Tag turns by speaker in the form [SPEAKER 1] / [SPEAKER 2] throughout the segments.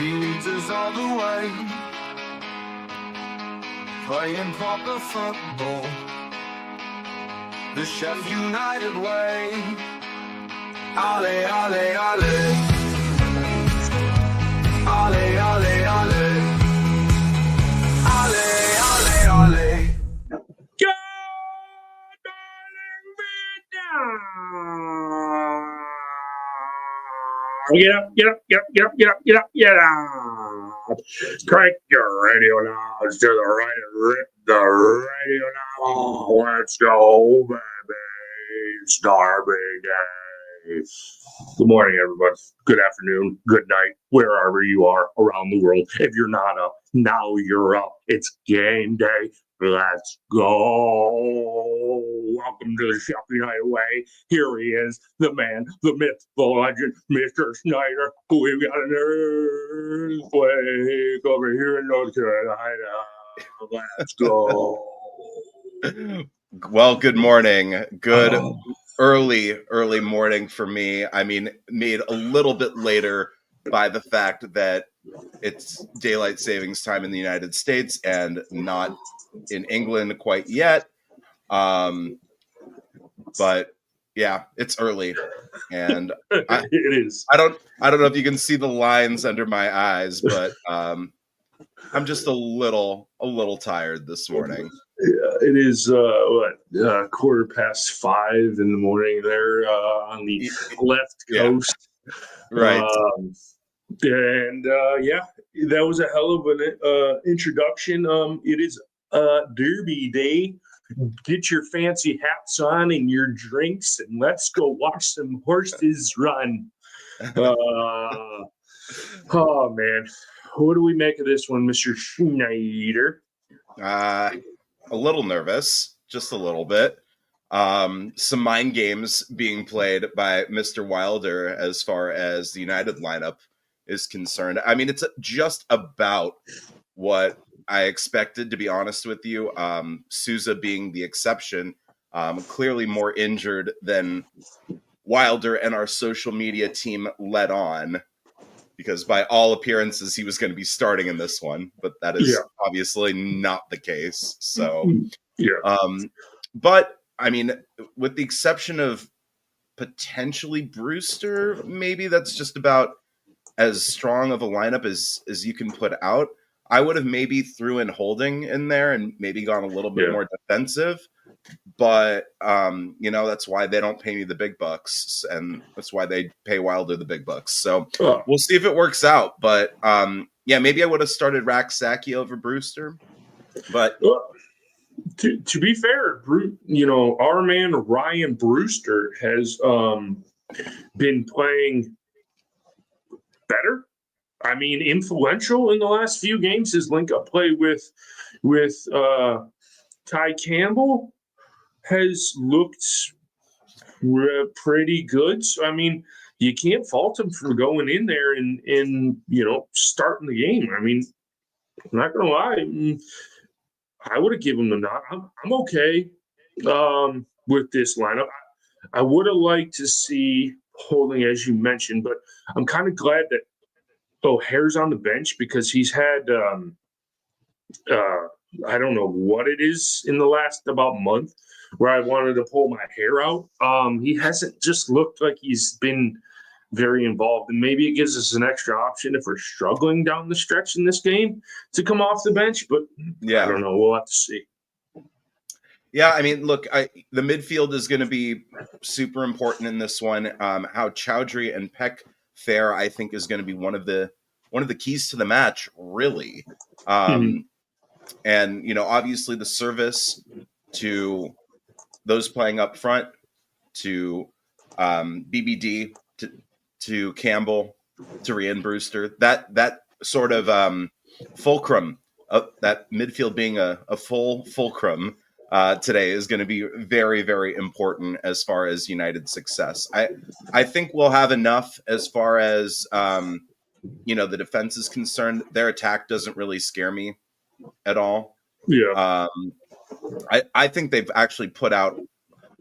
[SPEAKER 1] Pizzas all the way, playing proper football, the Sheffield United way. Ale, ale, ale, ale, ale, ale, ale, ale, ale.
[SPEAKER 2] Get up. Crank your radio knobs to the right and rip the radio knob. Let's go, baby. Starby Day. Good morning, everybody. Good afternoon. Good night. Wherever you are around the world. If you're not up, now you're up. It's game day. Let's go. Welcome to the Sheffield United way. Here he is, the man, the myth, the legend, Mr. Snyder. We've got an earthquake over here in North Carolina. Let's go.
[SPEAKER 3] Well, good morning. Good early morning for me. I mean, made a little bit later by the fact that it's daylight savings time in the United States and not in England quite yet. But yeah, it's early, and
[SPEAKER 2] it is.
[SPEAKER 3] I don't know if you can see the lines under my eyes, but I'm just a little tired this morning.
[SPEAKER 2] Yeah, it is 5:15 in the morning there on the left coast.
[SPEAKER 3] Right.
[SPEAKER 2] Yeah, that was a hell of an introduction. It is Derby Day. Get your fancy hats on and your drinks, and let's go watch some horses run. Oh, man. What do we make of this one, Mr. Schneider?
[SPEAKER 3] A little nervous, just a little bit. Some mind games being played by Mr. Wilder as far as the United lineup is concerned. I mean, it's just about what I expected, to be honest with you. Sousa being the exception, clearly more injured than Wilder and our social media team let on, because by all appearances he was going to be starting in this one, but that is obviously not the case. So, but I mean, with the exception of potentially Brewster, maybe that's just about as strong of a lineup as you can put out. I would have maybe threw in Holding in there and maybe gone a little bit more defensive, but that's why they don't pay me the big bucks, and that's why they pay Wilder the big bucks. So we'll see if it works out. But maybe I would have started Raksaki over Brewster. But
[SPEAKER 2] to be fair, our man Ryan Brewster has been playing better. I mean, influential in the last few games. His link-up play with Ty Campbell has looked pretty good. So, I mean, you can't fault him for going in there and starting the game. I mean, I'm not going to lie. I would have given him a nod. I'm okay with this lineup. I would have liked to see Holding, as you mentioned, but I'm kind of glad that O'Hare's on the bench, because he's had I don't know what it is in the last about month where I wanted to pull my hair out. He hasn't just looked like he's been very involved, and maybe it gives us an extra option if we're struggling down the stretch in this game to come off the bench. But I don't know. We'll have to see.
[SPEAKER 3] Yeah, I mean, look, the midfield is going to be super important in this one. How Chowdhury and Peck fare, I think, is going to be one of the keys to the match, really. And obviously the service to those playing up front, to BBD, to Campbell, to Ryan Brewster, that sort of fulcrum, that midfield being a full fulcrum today is going to be very, very important as far as United's success. I think we'll have enough as far as the defense is concerned. Their attack doesn't really scare me at all.
[SPEAKER 2] Yeah.
[SPEAKER 3] I think they've actually put out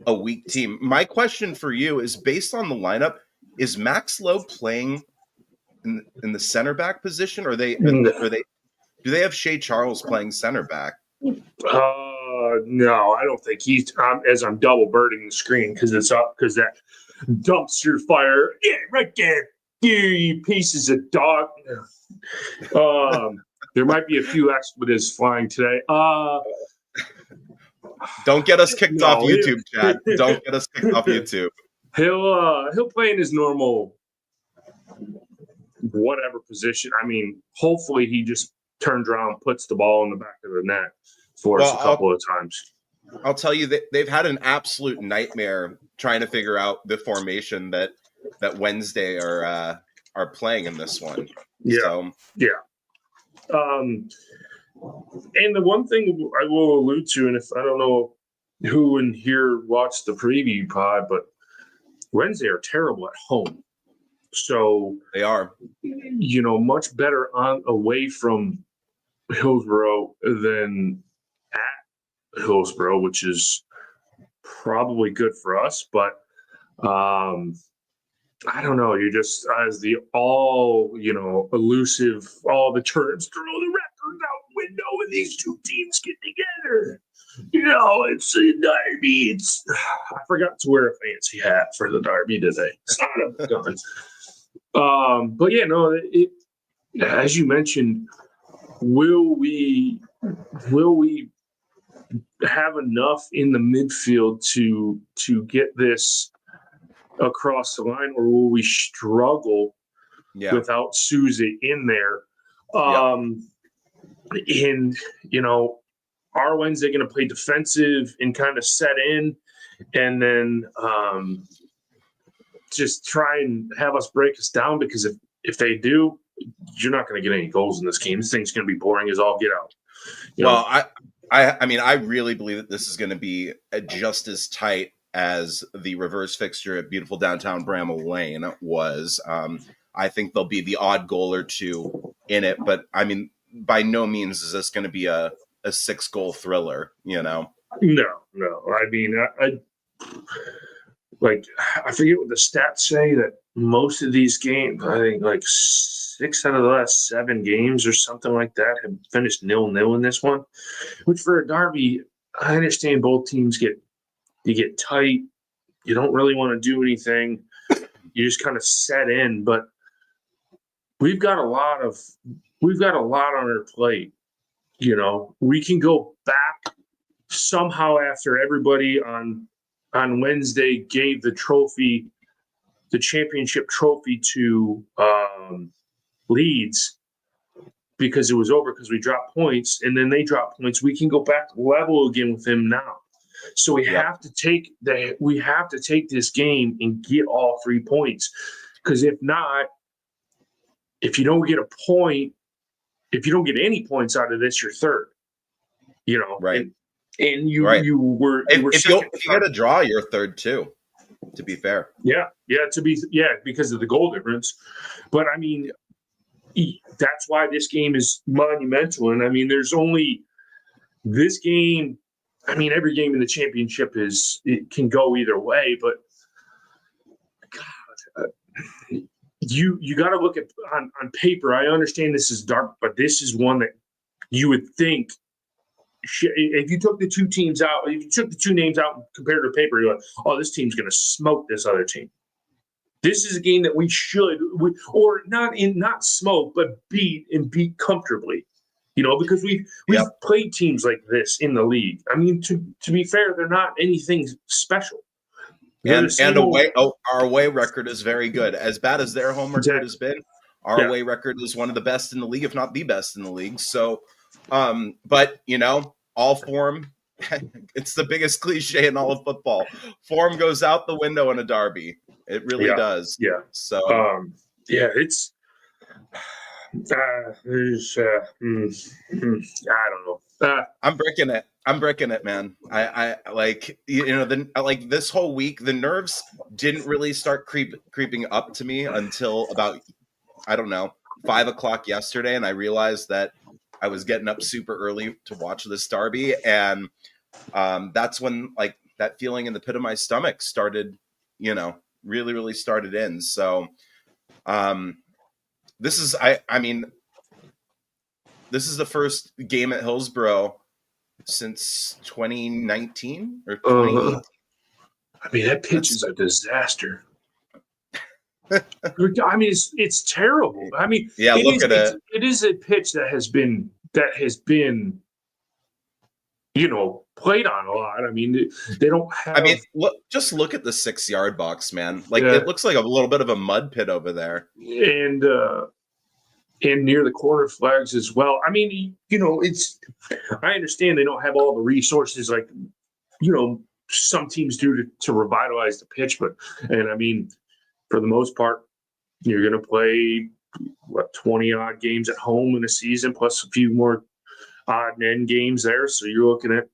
[SPEAKER 3] a weak team. My question for you is, based on the lineup, is Max Lowe playing in the center back position, or
[SPEAKER 2] No,
[SPEAKER 3] do they have Shea Charles playing center back?
[SPEAKER 2] no, I don't think he's. As I'm double birding the screen because it's up because that dumpster fire, yeah, right there, you pieces of dog. There might be a few expletives flying today.
[SPEAKER 3] Don't get us kicked off
[SPEAKER 2] No,
[SPEAKER 3] YouTube, Chad. Don't get us kicked off YouTube.
[SPEAKER 2] He'll play in his normal whatever position. I mean, hopefully he just turns around, puts the ball in the back of the net for us a couple of times.
[SPEAKER 3] I'll tell you that they've had an absolute nightmare trying to figure out the formation that Wednesday are playing in this one.
[SPEAKER 2] Yeah,
[SPEAKER 3] so.
[SPEAKER 2] yeah. And the one thing I will allude to, and if I don't know who in here watched the preview pod, but Wednesday are terrible at home. So
[SPEAKER 3] they are,
[SPEAKER 2] much better on away from Hillsborough than at Hillsborough, which is probably good for us. But I don't know. You just as the elusive, all the terms throw the records out the window when these two teams get together. It's a derby. I forgot to wear a fancy hat for the derby today. Son of a gun. But yeah, no. As you mentioned, will we have enough in the midfield to get this across the line, or will we struggle without Susie in there? And are Wednesday going to play defensive and kind of set in, and then just try and have us break us down? Because if they do, you're not going to get any goals in this game. This thing's going to be boring as all get out.
[SPEAKER 3] Well, I mean, I really believe that this is going to be just as tight as the reverse fixture at beautiful downtown Bramall Lane was. I think there'll be the odd goal or two in it, but I mean, by no means is this going to be a 6-goal thriller, No.
[SPEAKER 2] I mean, I forget what the stats say that most of these games, I think like 6 out of the last 7 games or something like that have finished 0-0 in this one, which for a derby, I understand both teams get tight. You don't really want to do anything. You just kind of set in, but we've got a lot on our plate. We can go back somehow after everybody on Wednesday gave the championship trophy to Leeds because it was over because we dropped points, and then they dropped points. We can go back level again with them now. So we have to take this game and get all 3 points, because if not, if you don't get a point, if you don't get any points out of this, you're third.
[SPEAKER 3] Right.
[SPEAKER 2] And you were
[SPEAKER 3] if you get a draw, you're third too. To be fair.
[SPEAKER 2] Yeah, because of the goal difference. But I mean, that's why this game is monumental. And I mean, there's only this game. I mean, every game in the championship it can go either way, but God, you got to look at on paper. I understand this is dark, but this is one that you would think, if you took the two teams out, if you took the two names out and compared to paper, you're like, oh, this team's going to smoke this other team. This is a game that we should, or not smoke, but beat comfortably. Because we've played teams like this in the league. I mean, to be fair, they're not anything special.
[SPEAKER 3] And our away record is very good. As bad as their home record has been, our away record is one of the best in the league, if not the best in the league. So, but all form, it's the biggest cliche in all of football. Form goes out the window in a derby. It really does.
[SPEAKER 2] Yeah.
[SPEAKER 3] So,
[SPEAKER 2] it's. I don't know.
[SPEAKER 3] I'm bricking it, man. I like, this whole week, the nerves didn't really start creeping up to me until about, I don't know, 5 o'clock yesterday. And I realized that I was getting up super early to watch this derby. And that's when that feeling in the pit of my stomach started, really, really started in. So, this is I mean, this is the first game at Hillsborough since 2019 or 2018.
[SPEAKER 4] I mean, that pitch is a disaster. I mean, it's terrible. I mean,
[SPEAKER 3] Yeah, look at it.
[SPEAKER 4] It is a pitch that has been played on a lot. I mean, they don't have.
[SPEAKER 3] I mean, just look at the 6-yard box, man. Like
[SPEAKER 4] Yeah.
[SPEAKER 3] it looks like a little bit of a mud pit over there.
[SPEAKER 4] And near the corner flags as well. I mean, it's. I understand they don't have all the resources like, some teams do to revitalize the pitch, and I mean, for the most part, you're going to play 20 odd games at home in a season, plus a few more odd and end games there. So you're looking at,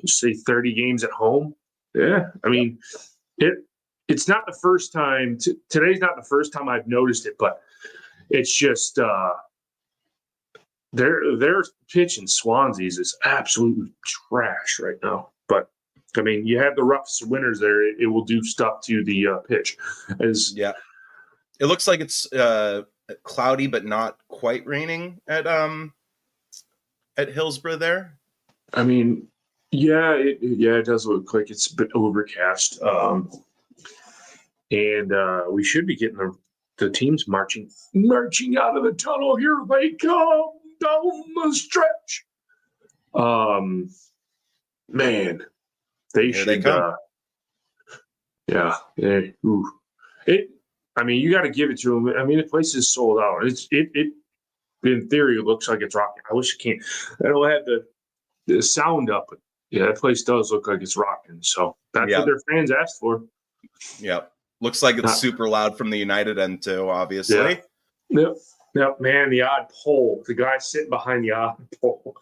[SPEAKER 4] say, 30 games at home. Yeah, I mean, it's not the first time. Today's not the first time I've noticed it, but it's just their pitch in Swansea's is absolutely trash right now. But I mean, you have the roughest winners there. It will do stuff to the pitch.
[SPEAKER 3] Yeah, it looks like it's cloudy but not quite raining at Hillsborough there.
[SPEAKER 4] I mean, it does look like it's a bit overcast. And we should be getting the teams marching out of the tunnel. Here they come down the stretch. Man, they should.
[SPEAKER 3] They come.
[SPEAKER 4] I mean, you got to give it to them. I mean, the place is sold out. It in theory, it looks like it's rocking. I wish I don't have the sound up, but yeah, that place does look like it's rocking. So that's what their fans asked for.
[SPEAKER 3] Yep. Looks like it's super loud from the United end too, obviously.
[SPEAKER 4] Yeah. Yep, man, the odd pole. The guy sitting behind the odd pole.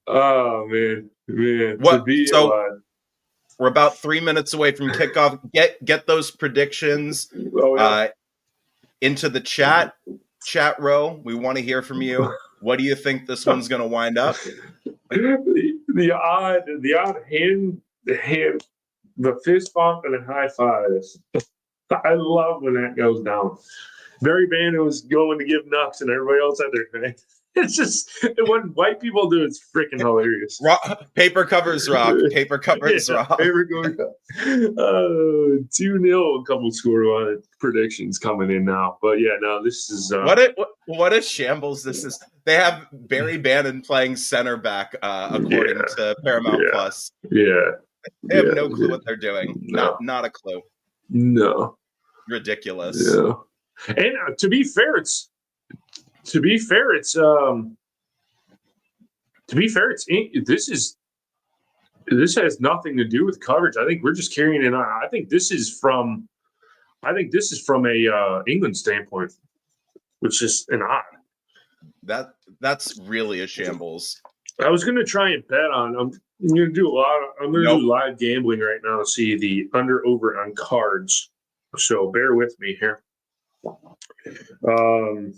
[SPEAKER 4] Oh, man.
[SPEAKER 3] We're about 3 minutes away from kickoff. Get those predictions into the chat row. We want to hear from you. What do you think this one's going to wind up?
[SPEAKER 4] The odd hand, the fist bump and the high fives. I love when that goes down. Barry Band was going to give nuts and everybody else had their thing. It's just when white people do, it's freaking hilarious.
[SPEAKER 3] Paper covers rock. Paper covers rock.
[SPEAKER 4] Paper covers rock. 2-0. A couple score predictions coming in now, but yeah, no, this is
[SPEAKER 3] what a shambles this is. They have Barry Bannon playing center back, according to Paramount Plus.
[SPEAKER 4] Yeah,
[SPEAKER 3] they have no clue what they're doing. No. Not a clue.
[SPEAKER 4] No,
[SPEAKER 3] ridiculous.
[SPEAKER 4] Yeah, and to be fair, it's this has nothing to do with coverage. I think we're just carrying it on. I think this is from a England standpoint, which is an odd.
[SPEAKER 3] That's really a shambles.
[SPEAKER 4] I was going to try and bet on. I'm going to do do live gambling right now to see the under over on cards. So bear with me here.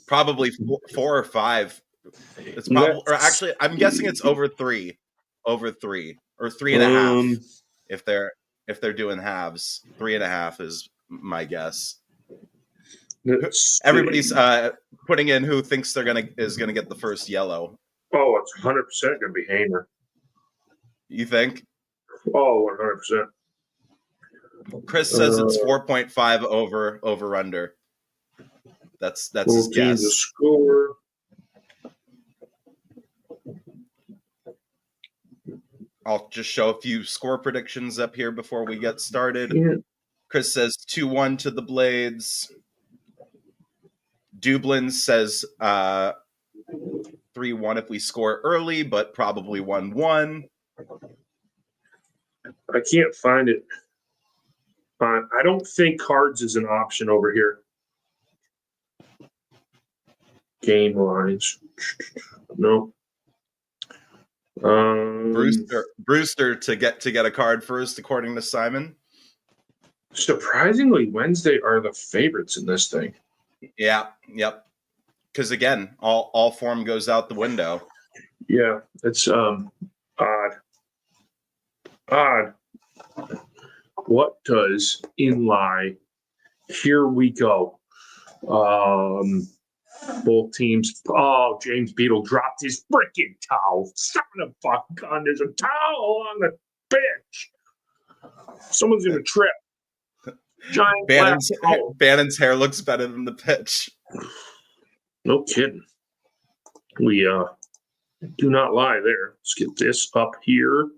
[SPEAKER 3] Probably 4 or 5. It's probably, or actually, I'm guessing it's over 3 or 3.5. If they're doing halves, 3.5 is my guess. Everybody's putting in who thinks is gonna get the first yellow.
[SPEAKER 4] Oh, it's 100% going to be Hamer.
[SPEAKER 3] You think?
[SPEAKER 4] Oh, 100%.
[SPEAKER 3] Chris says it's 4.5 over under. That's his guess.
[SPEAKER 4] The score.
[SPEAKER 3] I'll just show a few score predictions up here before we get started.
[SPEAKER 4] Yeah.
[SPEAKER 3] Chris says 2-1 to the Blades. Dublin says 3-1 if we score early, but probably 1-1.
[SPEAKER 4] I can't find it. I don't think cards is an option over here. Game lines. No.
[SPEAKER 3] Brewster to get a card first, according to Simon.
[SPEAKER 4] Surprisingly, Wednesday are the favorites in this thing.
[SPEAKER 3] Yeah, yep. Because again, all form goes out the window.
[SPEAKER 4] Yeah, it's odd. What does in lie Here we go. Both teams. Oh, James Beadle dropped his freaking towel. Son of a gun. There's a towel on the bench. Someone's going to trip. Giant
[SPEAKER 3] Bannon's hair looks better than the pitch.
[SPEAKER 4] No kidding. We do not lie there. Let's get this up here.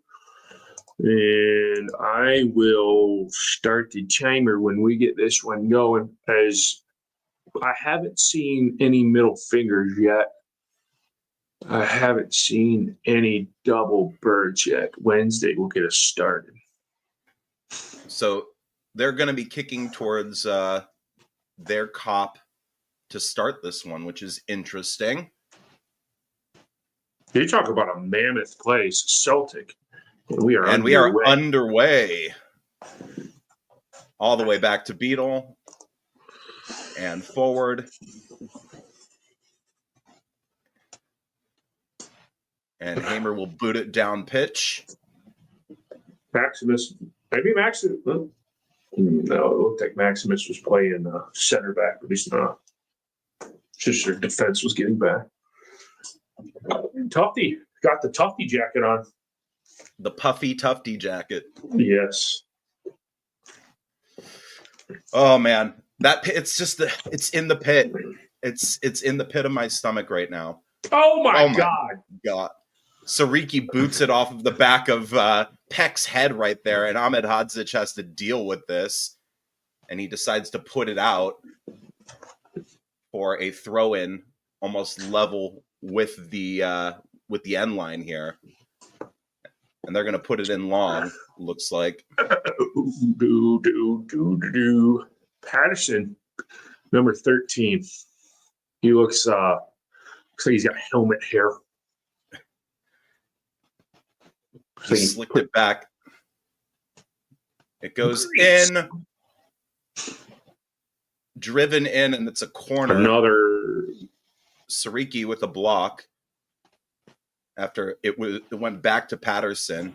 [SPEAKER 4] And I will start the timer when we get this one going, as I haven't seen any middle fingers yet. I haven't seen any double birds yet. Wednesday will get us started.
[SPEAKER 3] So they're going to be kicking towards their cop to start this one, which is interesting.
[SPEAKER 4] You talk about a mammoth place, Celtic. We are
[SPEAKER 3] underway. All the way back to Beadle and forward. And Hamer will boot it down pitch.
[SPEAKER 4] Maximus. Maybe Maximus. No, it looked like Maximus was playing center back, but he's not. Just their defense was getting back. Tufty. Got the Tufty jacket on.
[SPEAKER 3] The puffy Tufty jacket.
[SPEAKER 4] Yes.
[SPEAKER 3] Oh man, it's in the pit. It's in the pit of my stomach right now.
[SPEAKER 4] Oh my God.
[SPEAKER 3] Sariki boots it off of the back of Peck's head right there, and Ahmed Hadzic has to deal with this, and he decides to put it out for a throw-in, almost level with the end line here. And they're going to put it in long, looks like.
[SPEAKER 4] Patterson, number 13. He looks like he's got helmet hair.
[SPEAKER 3] He slicked it back. It goes in. Driven in, and it's a corner.
[SPEAKER 4] Another
[SPEAKER 3] Sariki with a block. After it went back to Patterson,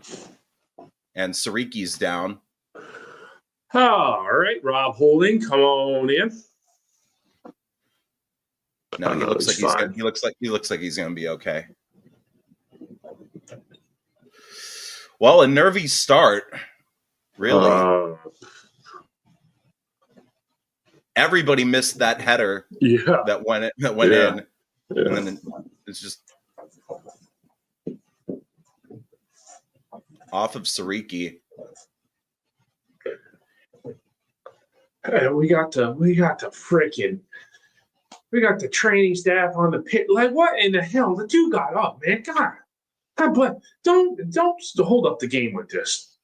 [SPEAKER 3] and Sariki's down.
[SPEAKER 4] All right, Rob Holding, come on in.
[SPEAKER 3] No, he looks like he's going to be okay. Well, a nervy start, really. Everybody missed that header.
[SPEAKER 4] Yeah,
[SPEAKER 3] that went in, and then it's just off of Sariki.
[SPEAKER 4] Hey, we got the training staff on the pit. Like, what in the hell? The dude got up, man. God, but don't hold up the game with this.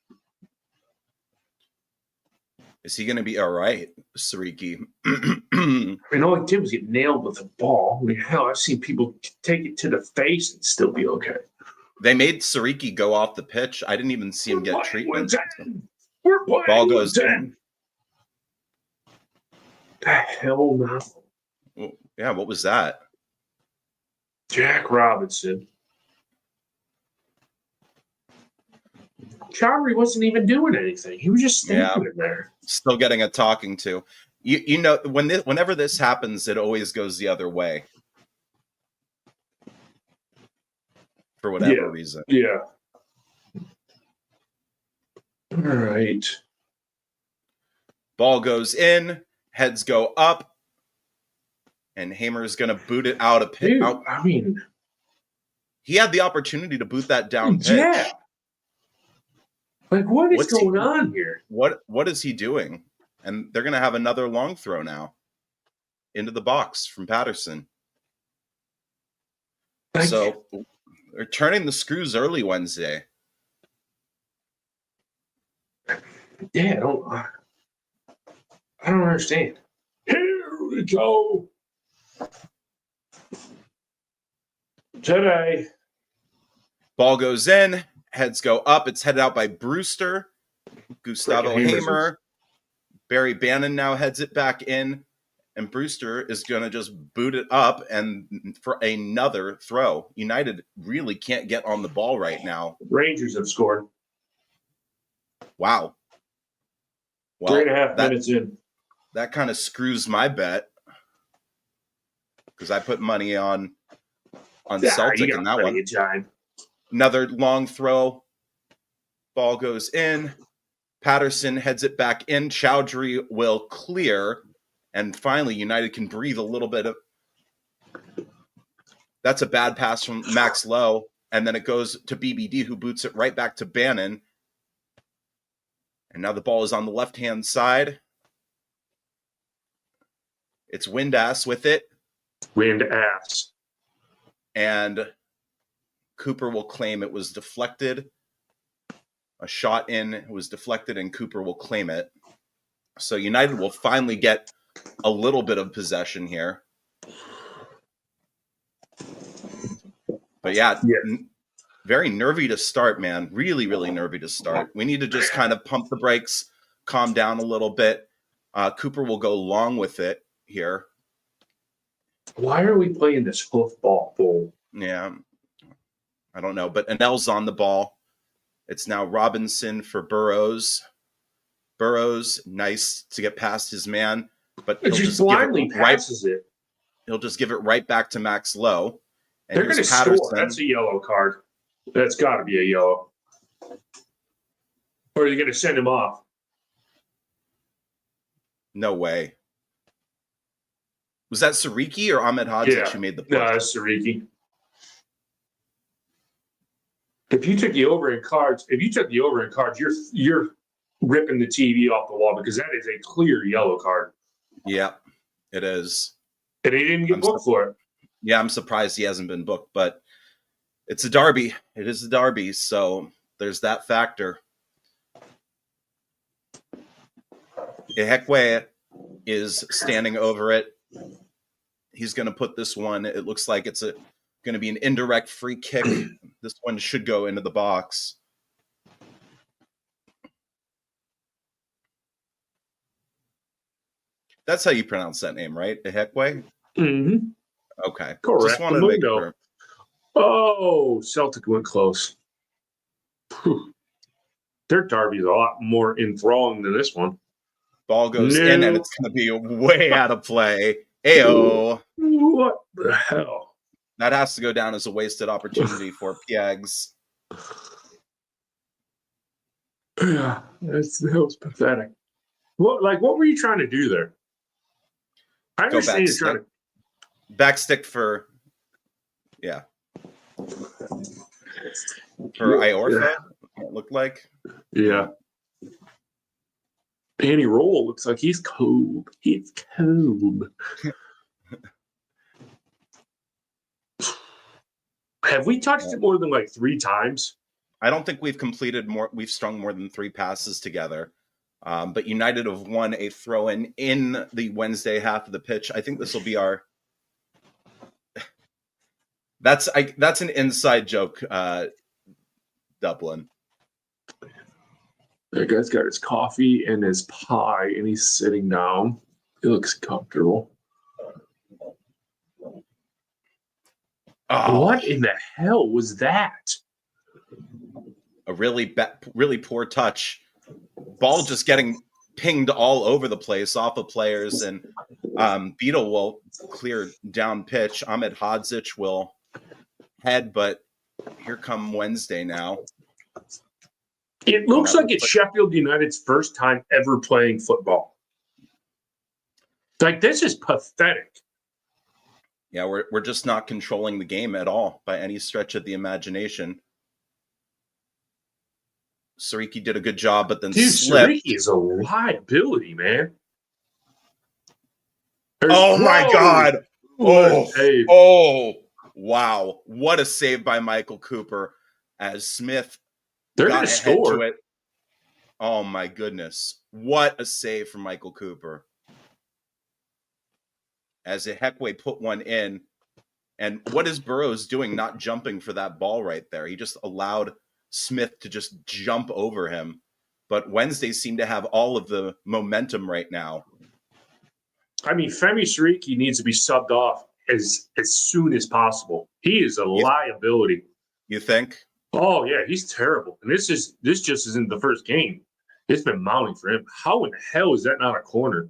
[SPEAKER 3] Is he going to be all right, Sariki?
[SPEAKER 4] I mean, all he did was get nailed with a ball. I mean, hell, I've seen people take it to the face and still be okay.
[SPEAKER 3] They made Sariki go off the pitch. I didn't even see him get treatment.
[SPEAKER 4] We're playing.
[SPEAKER 3] Ball goes in.
[SPEAKER 4] The hell no.
[SPEAKER 3] Yeah, what was that?
[SPEAKER 4] Jack Robinson. Chowdhury wasn't even doing anything. He was just standing there.
[SPEAKER 3] Still getting a talking to. You know, whenever this happens, it always goes the other way. For whatever reason.
[SPEAKER 4] Yeah. All right.
[SPEAKER 3] Ball goes in. Heads go up. And Hamer's going to boot it out of pitch.
[SPEAKER 4] I mean,
[SPEAKER 3] he had the opportunity to boot that down pitch.
[SPEAKER 4] Yeah. Like, what's going on here?
[SPEAKER 3] What is he doing? And they're going to have another long throw now into the box from Patterson. So they're turning the screws early Wednesday.
[SPEAKER 4] Yeah, I don't understand. Here we go. Today.
[SPEAKER 3] Ball goes in. Heads go up. It's headed out by Brewster. Gustavo Hamer. Barry Bannon now heads it back in. And Brewster is going to just boot it up and for another throw. United really can't get on the ball right now.
[SPEAKER 4] Rangers have scored.
[SPEAKER 3] Wow. Well,
[SPEAKER 4] 3.5 minutes in.
[SPEAKER 3] That kind of screws my bet because I put money on Celtic
[SPEAKER 4] you
[SPEAKER 3] in
[SPEAKER 4] got
[SPEAKER 3] that
[SPEAKER 4] plenty
[SPEAKER 3] one.
[SPEAKER 4] of time.
[SPEAKER 3] Another long throw. Ball goes in. Patterson heads it back in. Chowdhury will clear. And finally, United can breathe a little bit. That's a bad pass from Max Lowe. And then it goes to BBD, who boots it right back to Bannon. And now the ball is on the left-hand side. It's Windass with it.
[SPEAKER 4] Wind ass.
[SPEAKER 3] And Cooper will claim it was deflected. A shot in was deflected, and Cooper will claim it. So United will finally get a little bit of possession here. But yeah. Very nervy to start, man. Really, really nervy to start. We need to just kind of pump the brakes, calm down a little bit. Cooper will go long with it here.
[SPEAKER 4] Why are we playing this football bowl?
[SPEAKER 3] Yeah, I don't know. But Anel's on the ball. It's now Robinson for Burrows. Burrows, nice to get past his man. But
[SPEAKER 4] It just blindly passes it.
[SPEAKER 3] He'll just give it right back to Max Lowe. And
[SPEAKER 4] they're going to score. That's a yellow card. That's got to be a yellow. Or are you going to send him off?
[SPEAKER 3] No way. Was that Sariki or Ahmed Hadzic who made the push?
[SPEAKER 4] No, that's Sariki. If you took the over in cards, you're ripping the TV off the wall because that is a clear yellow card.
[SPEAKER 3] Yeah, it is.
[SPEAKER 4] And he didn't get booked for it.
[SPEAKER 3] Yeah, I'm surprised he hasn't been booked, but it's a derby. It is a derby, so there's that factor. Ihekwe is standing over it. He's going to put this one. It looks like it's going to be an indirect free kick. This one should go into the box. That's how you pronounce that name, right? Ihekwe?
[SPEAKER 4] Mm-hmm.
[SPEAKER 3] Okay.
[SPEAKER 4] Correct.
[SPEAKER 3] Just wanted to make sure.
[SPEAKER 4] Oh, Celtic went close. Whew. Their derby is a lot more enthralling than this one.
[SPEAKER 3] Ball goes in, and it's going to be way out of play. Ayo.
[SPEAKER 4] What the hell?
[SPEAKER 3] That has to go down as a wasted opportunity for Piags.
[SPEAKER 4] Yeah, that was pathetic. What were you trying to do there? I understand you're trying to
[SPEAKER 3] backstick for, yeah. For Iorfa, it looked like.
[SPEAKER 4] Yeah. Danny Roll looks like he's cold. He's cold. Have we touched it more than 3 times?
[SPEAKER 3] I don't think we've strung more than 3 passes together. But United have won a throw-in in the Wednesday half of the pitch. I think this will be our. That's an inside joke, Dublin.
[SPEAKER 4] That guy's got his coffee and his pie, and he's sitting down. He looks comfortable.
[SPEAKER 3] Oh.
[SPEAKER 4] What in the hell was that?
[SPEAKER 3] A really poor touch. Ball just getting pinged all over the place off of players, and Beetle will clear down pitch. Ahmed Hadzic will head, but here come Wednesday now.
[SPEAKER 4] It looks like it's Sheffield United's first time ever playing football. This is pathetic.
[SPEAKER 3] Yeah, we're just not controlling the game at all by any stretch of the imagination. Sariki did a good job, but then slipped.
[SPEAKER 4] Sariki is a liability, man.
[SPEAKER 3] My God. Oh, wow. What a save by Michael Cooper as Smith
[SPEAKER 4] They're going to score.
[SPEAKER 3] To it. Oh, my goodness. What a save from Michael Cooper. As Ihekwe put one in. And what is Burrows doing not jumping for that ball right there? He just allowed Smith to just jump over him. But Wednesday seemed to have all of the momentum right now.
[SPEAKER 4] I mean, Femi Sariki needs to be subbed off as soon as possible. He is a liability.
[SPEAKER 3] You think?
[SPEAKER 4] Oh, yeah, he's terrible. And this just isn't the first game. It's been mounting for him. How in the hell is that not a corner?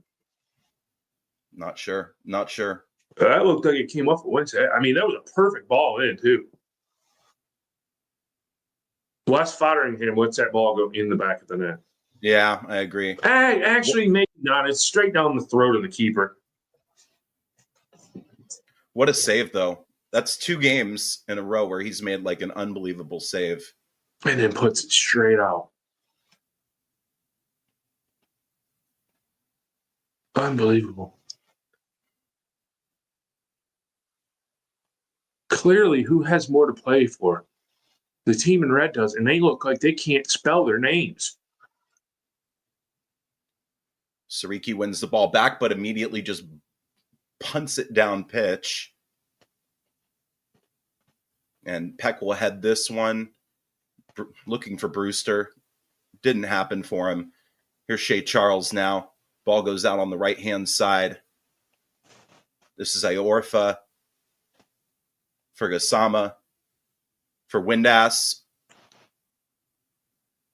[SPEAKER 3] Not sure. Not sure.
[SPEAKER 4] That looked like it came off at Wednesday. I mean, that was a perfect ball in, too. Bless Fotheringham lets that ball go in the back of the net.
[SPEAKER 3] Yeah, I agree.
[SPEAKER 4] Actually, maybe not. It's straight down the throat of the keeper.
[SPEAKER 3] What a save, though. That's 2 games in a row where he's made like an unbelievable save.
[SPEAKER 4] And then puts it straight out. Unbelievable. Clearly, who has more to play for? The team in red does, and they look like they can't spell their names.
[SPEAKER 3] Siriki wins the ball back, but immediately just punts it down pitch. And Peck will head this one, looking for Brewster. Didn't happen for him. Here's Shea Charles now. Ball goes out on the right-hand side. This is Iorfa for Gasama. For Windass.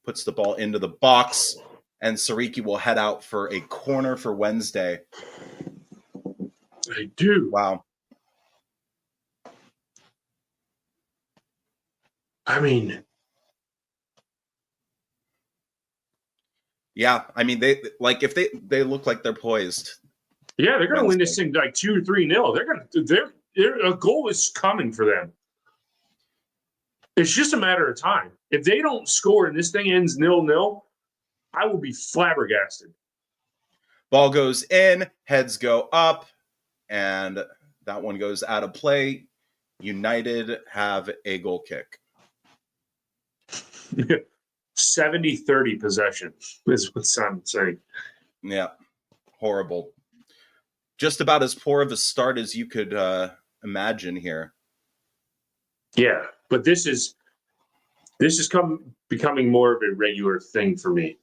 [SPEAKER 3] Puts the ball into the box. And Siriki will head out for a corner for Wednesday.
[SPEAKER 4] They do.
[SPEAKER 3] Wow.
[SPEAKER 4] I mean,
[SPEAKER 3] yeah, I mean they like if they look like they're poised.
[SPEAKER 4] yeah, they're going to win this thing like 2 or 3-0. They're a goal is coming for them. It's just a matter of time. If they don't score and this thing ends 0-0, I will be flabbergasted.
[SPEAKER 3] Ball goes in, heads go up, and that one goes out of play. United have a goal kick.
[SPEAKER 4] 70-30 possession is what Simon's saying.
[SPEAKER 3] Yeah, horrible. Just about as poor of a start as you could imagine here.
[SPEAKER 4] Yeah, but this is becoming more of a regular thing for me.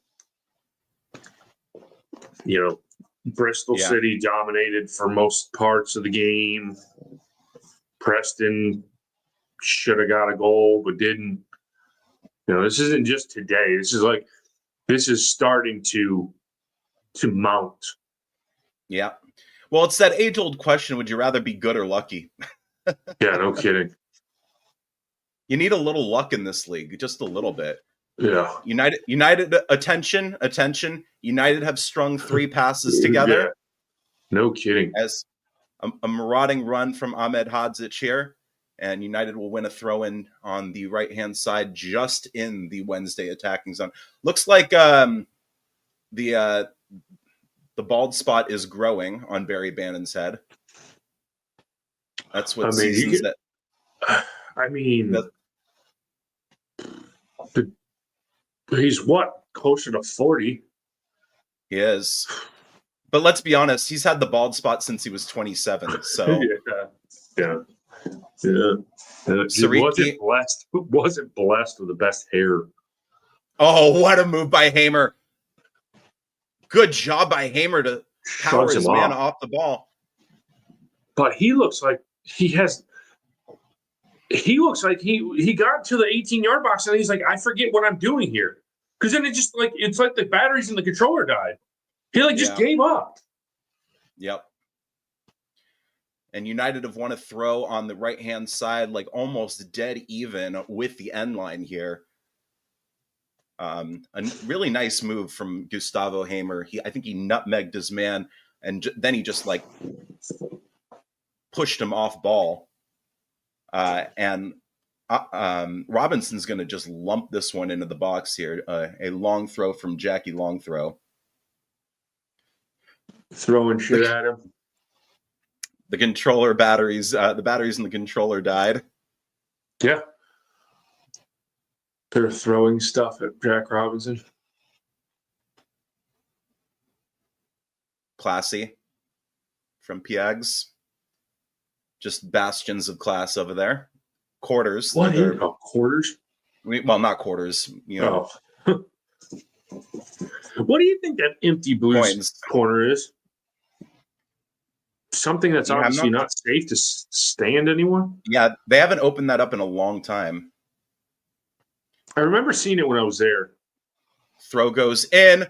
[SPEAKER 4] You know, Bristol City dominated for most parts of the game. Preston should have got a goal but didn't. You know, this isn't just today. This is starting to mount.
[SPEAKER 3] Yeah. Well, it's that age-old question, would you rather be good or lucky?
[SPEAKER 4] Yeah, no kidding.
[SPEAKER 3] You need a little luck in this league, just a little bit.
[SPEAKER 4] Yeah.
[SPEAKER 3] United attention. United have strung 3 passes together.
[SPEAKER 4] Yeah. No kidding.
[SPEAKER 3] As a marauding run from Ahmed Hadzic here. And United will win a throw-in on the right-hand side, just in the Wednesday attacking zone. Looks like the bald spot is growing on Barry Bannon's head. That's what seasons that.
[SPEAKER 4] I mean, he's what, closer to 40?
[SPEAKER 3] He is, but let's be honest, he's had the bald spot since he was 27. So
[SPEAKER 4] yeah. He wasn't blessed with the best hair.
[SPEAKER 3] Oh, what a move by Hamer. Good job by Hamer to power his man off the ball.
[SPEAKER 4] But he looks like he got to the 18-yard box and he's like, I forget what I'm doing here. Because then it's like the batteries in the controller died. He just gave up.
[SPEAKER 3] Yep. And United have won a throw on the right-hand side, like almost dead even with the end line here. A really nice move from Gustavo Hamer. I think he nutmegged his man, and then he just pushed him off ball. And Robinson's going to just lump this one into the box here. A long throw from Jackie Longthrow.
[SPEAKER 4] Throwing shit at him.
[SPEAKER 3] The controller batteries, the batteries in the controller died.
[SPEAKER 4] Yeah. They're throwing stuff at Jack Robinson.
[SPEAKER 3] Classy from Piags. Just bastions of class over there. Quarters.
[SPEAKER 4] What? Quarters?
[SPEAKER 3] Well, not quarters. You know.
[SPEAKER 4] Oh. What do you think that empty Blues corner is? Something that's obviously not safe to stand anymore? Yeah,
[SPEAKER 3] they haven't opened that up in a long time.
[SPEAKER 4] I remember seeing it when I was there.
[SPEAKER 3] Throw goes in.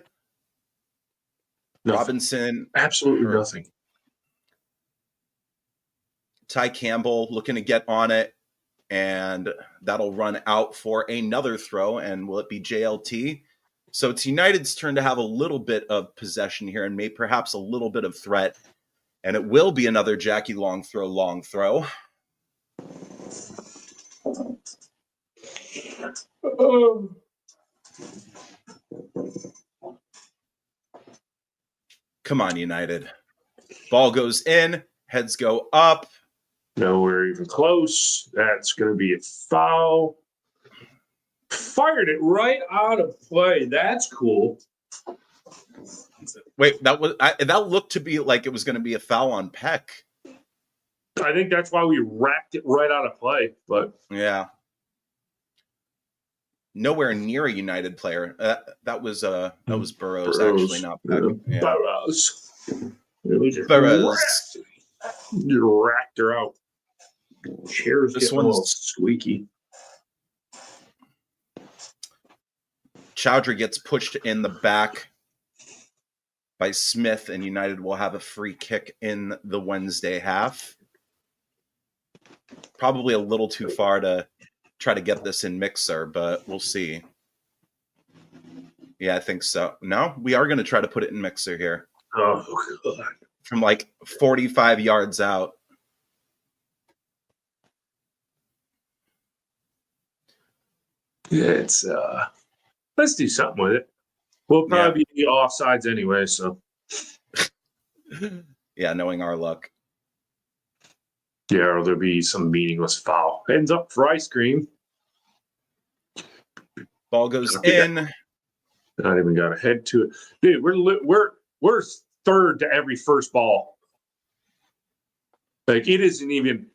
[SPEAKER 4] Nothing.
[SPEAKER 3] Robinson.
[SPEAKER 4] Absolutely nothing.
[SPEAKER 3] Ty Campbell looking to get on it, and that'll run out for another throw. And will it be JLT? So it's United's turn to have a little bit of possession here and maybe perhaps a little bit of threat. And it will be another Jackie long throw. Come on, United. Ball goes in, heads go up.
[SPEAKER 4] Nowhere even close. That's going to be a foul. Fired it right out of play. That's cool.
[SPEAKER 3] Wait, that looked to be like it was going to be a foul on Peck.
[SPEAKER 4] I think that's why we racked it right out of play. But
[SPEAKER 3] yeah, nowhere near a United player. That was Burrows, actually, not Peck.
[SPEAKER 4] Yeah. Burrows.
[SPEAKER 3] Burrows.
[SPEAKER 4] You racked her out. Chair's
[SPEAKER 3] This
[SPEAKER 4] getting a little
[SPEAKER 3] one's
[SPEAKER 4] squeaky.
[SPEAKER 3] Chowdhury gets pushed in the back by Smith, and United will have a free kick in the Wednesday half. Probably a little too far to try to get this in Mixer, but we'll see. Yeah, I think so. No, we are going to try to put it in Mixer here.
[SPEAKER 4] Oh, God.
[SPEAKER 3] From like 45 yards out.
[SPEAKER 4] Yeah, it's let's do something with it. We'll probably be offsides anyway, so
[SPEAKER 3] yeah, knowing our luck.
[SPEAKER 4] Yeah, or there'll be some meaningless foul. Ends up for ice cream.
[SPEAKER 3] Ball goes in.
[SPEAKER 4] Not even got a head to it. Dude, we're third to every first ball. Like it isn't even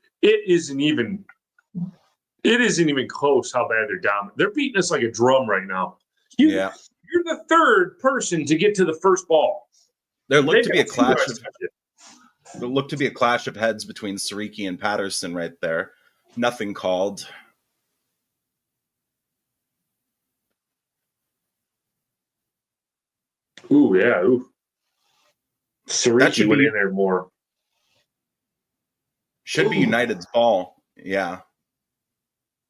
[SPEAKER 4] close how bad they're down. They're beating us like a drum right now. You're the third person to get to the first ball.
[SPEAKER 3] There looked to be a clash of heads between Sariki and Patterson right there. Nothing called.
[SPEAKER 4] Ooh, yeah. Ooh. Sariki went in there more.
[SPEAKER 3] Should be United's ball. Yeah.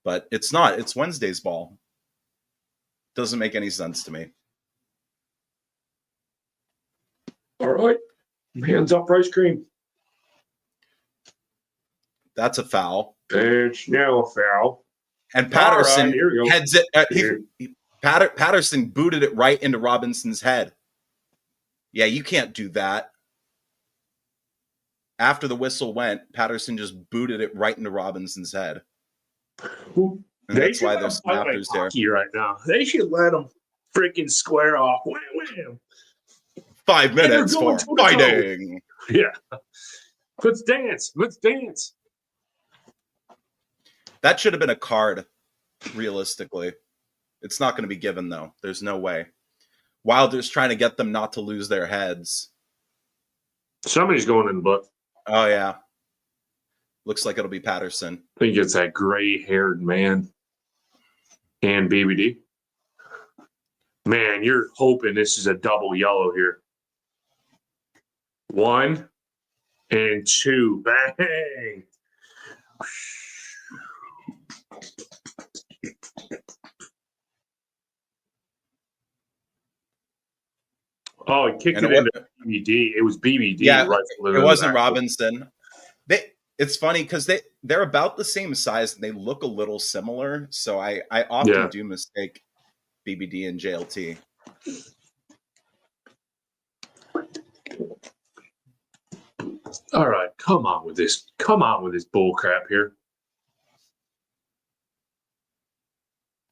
[SPEAKER 3] But it's not. It's Wednesday's ball. Doesn't make any sense to me.
[SPEAKER 4] All right. Hands up for ice cream.
[SPEAKER 3] That's a foul.
[SPEAKER 4] It's now a foul.
[SPEAKER 3] And Patterson heads it. Patterson booted it right into Robinson's head. Yeah, you can't do that. After the whistle went, Patterson just booted it right into Robinson's head. And that's why there's snappers there.
[SPEAKER 4] Right now, they should let them freaking square off. Wham, wham.
[SPEAKER 3] 5 minutes for fighting.
[SPEAKER 4] Yeah, let's dance.
[SPEAKER 3] That should have been a card. Realistically, it's not going to be given though. There's no way. Wilder's trying to get them not to lose their heads.
[SPEAKER 4] Somebody's going in the book.
[SPEAKER 3] Oh yeah. Looks like it'll be Patterson.
[SPEAKER 4] I think it's that gray-haired man and BBD. Man, you're hoping this is a double yellow here. 1 and 2. Bang! Oh, he kicked it into BBD. It was BBD.
[SPEAKER 3] Yeah, it wasn't Robinson. It's funny because they're about the same size and they look a little similar. So I often do mistake BBD and JLT.
[SPEAKER 4] All right, come on with this bull crap here.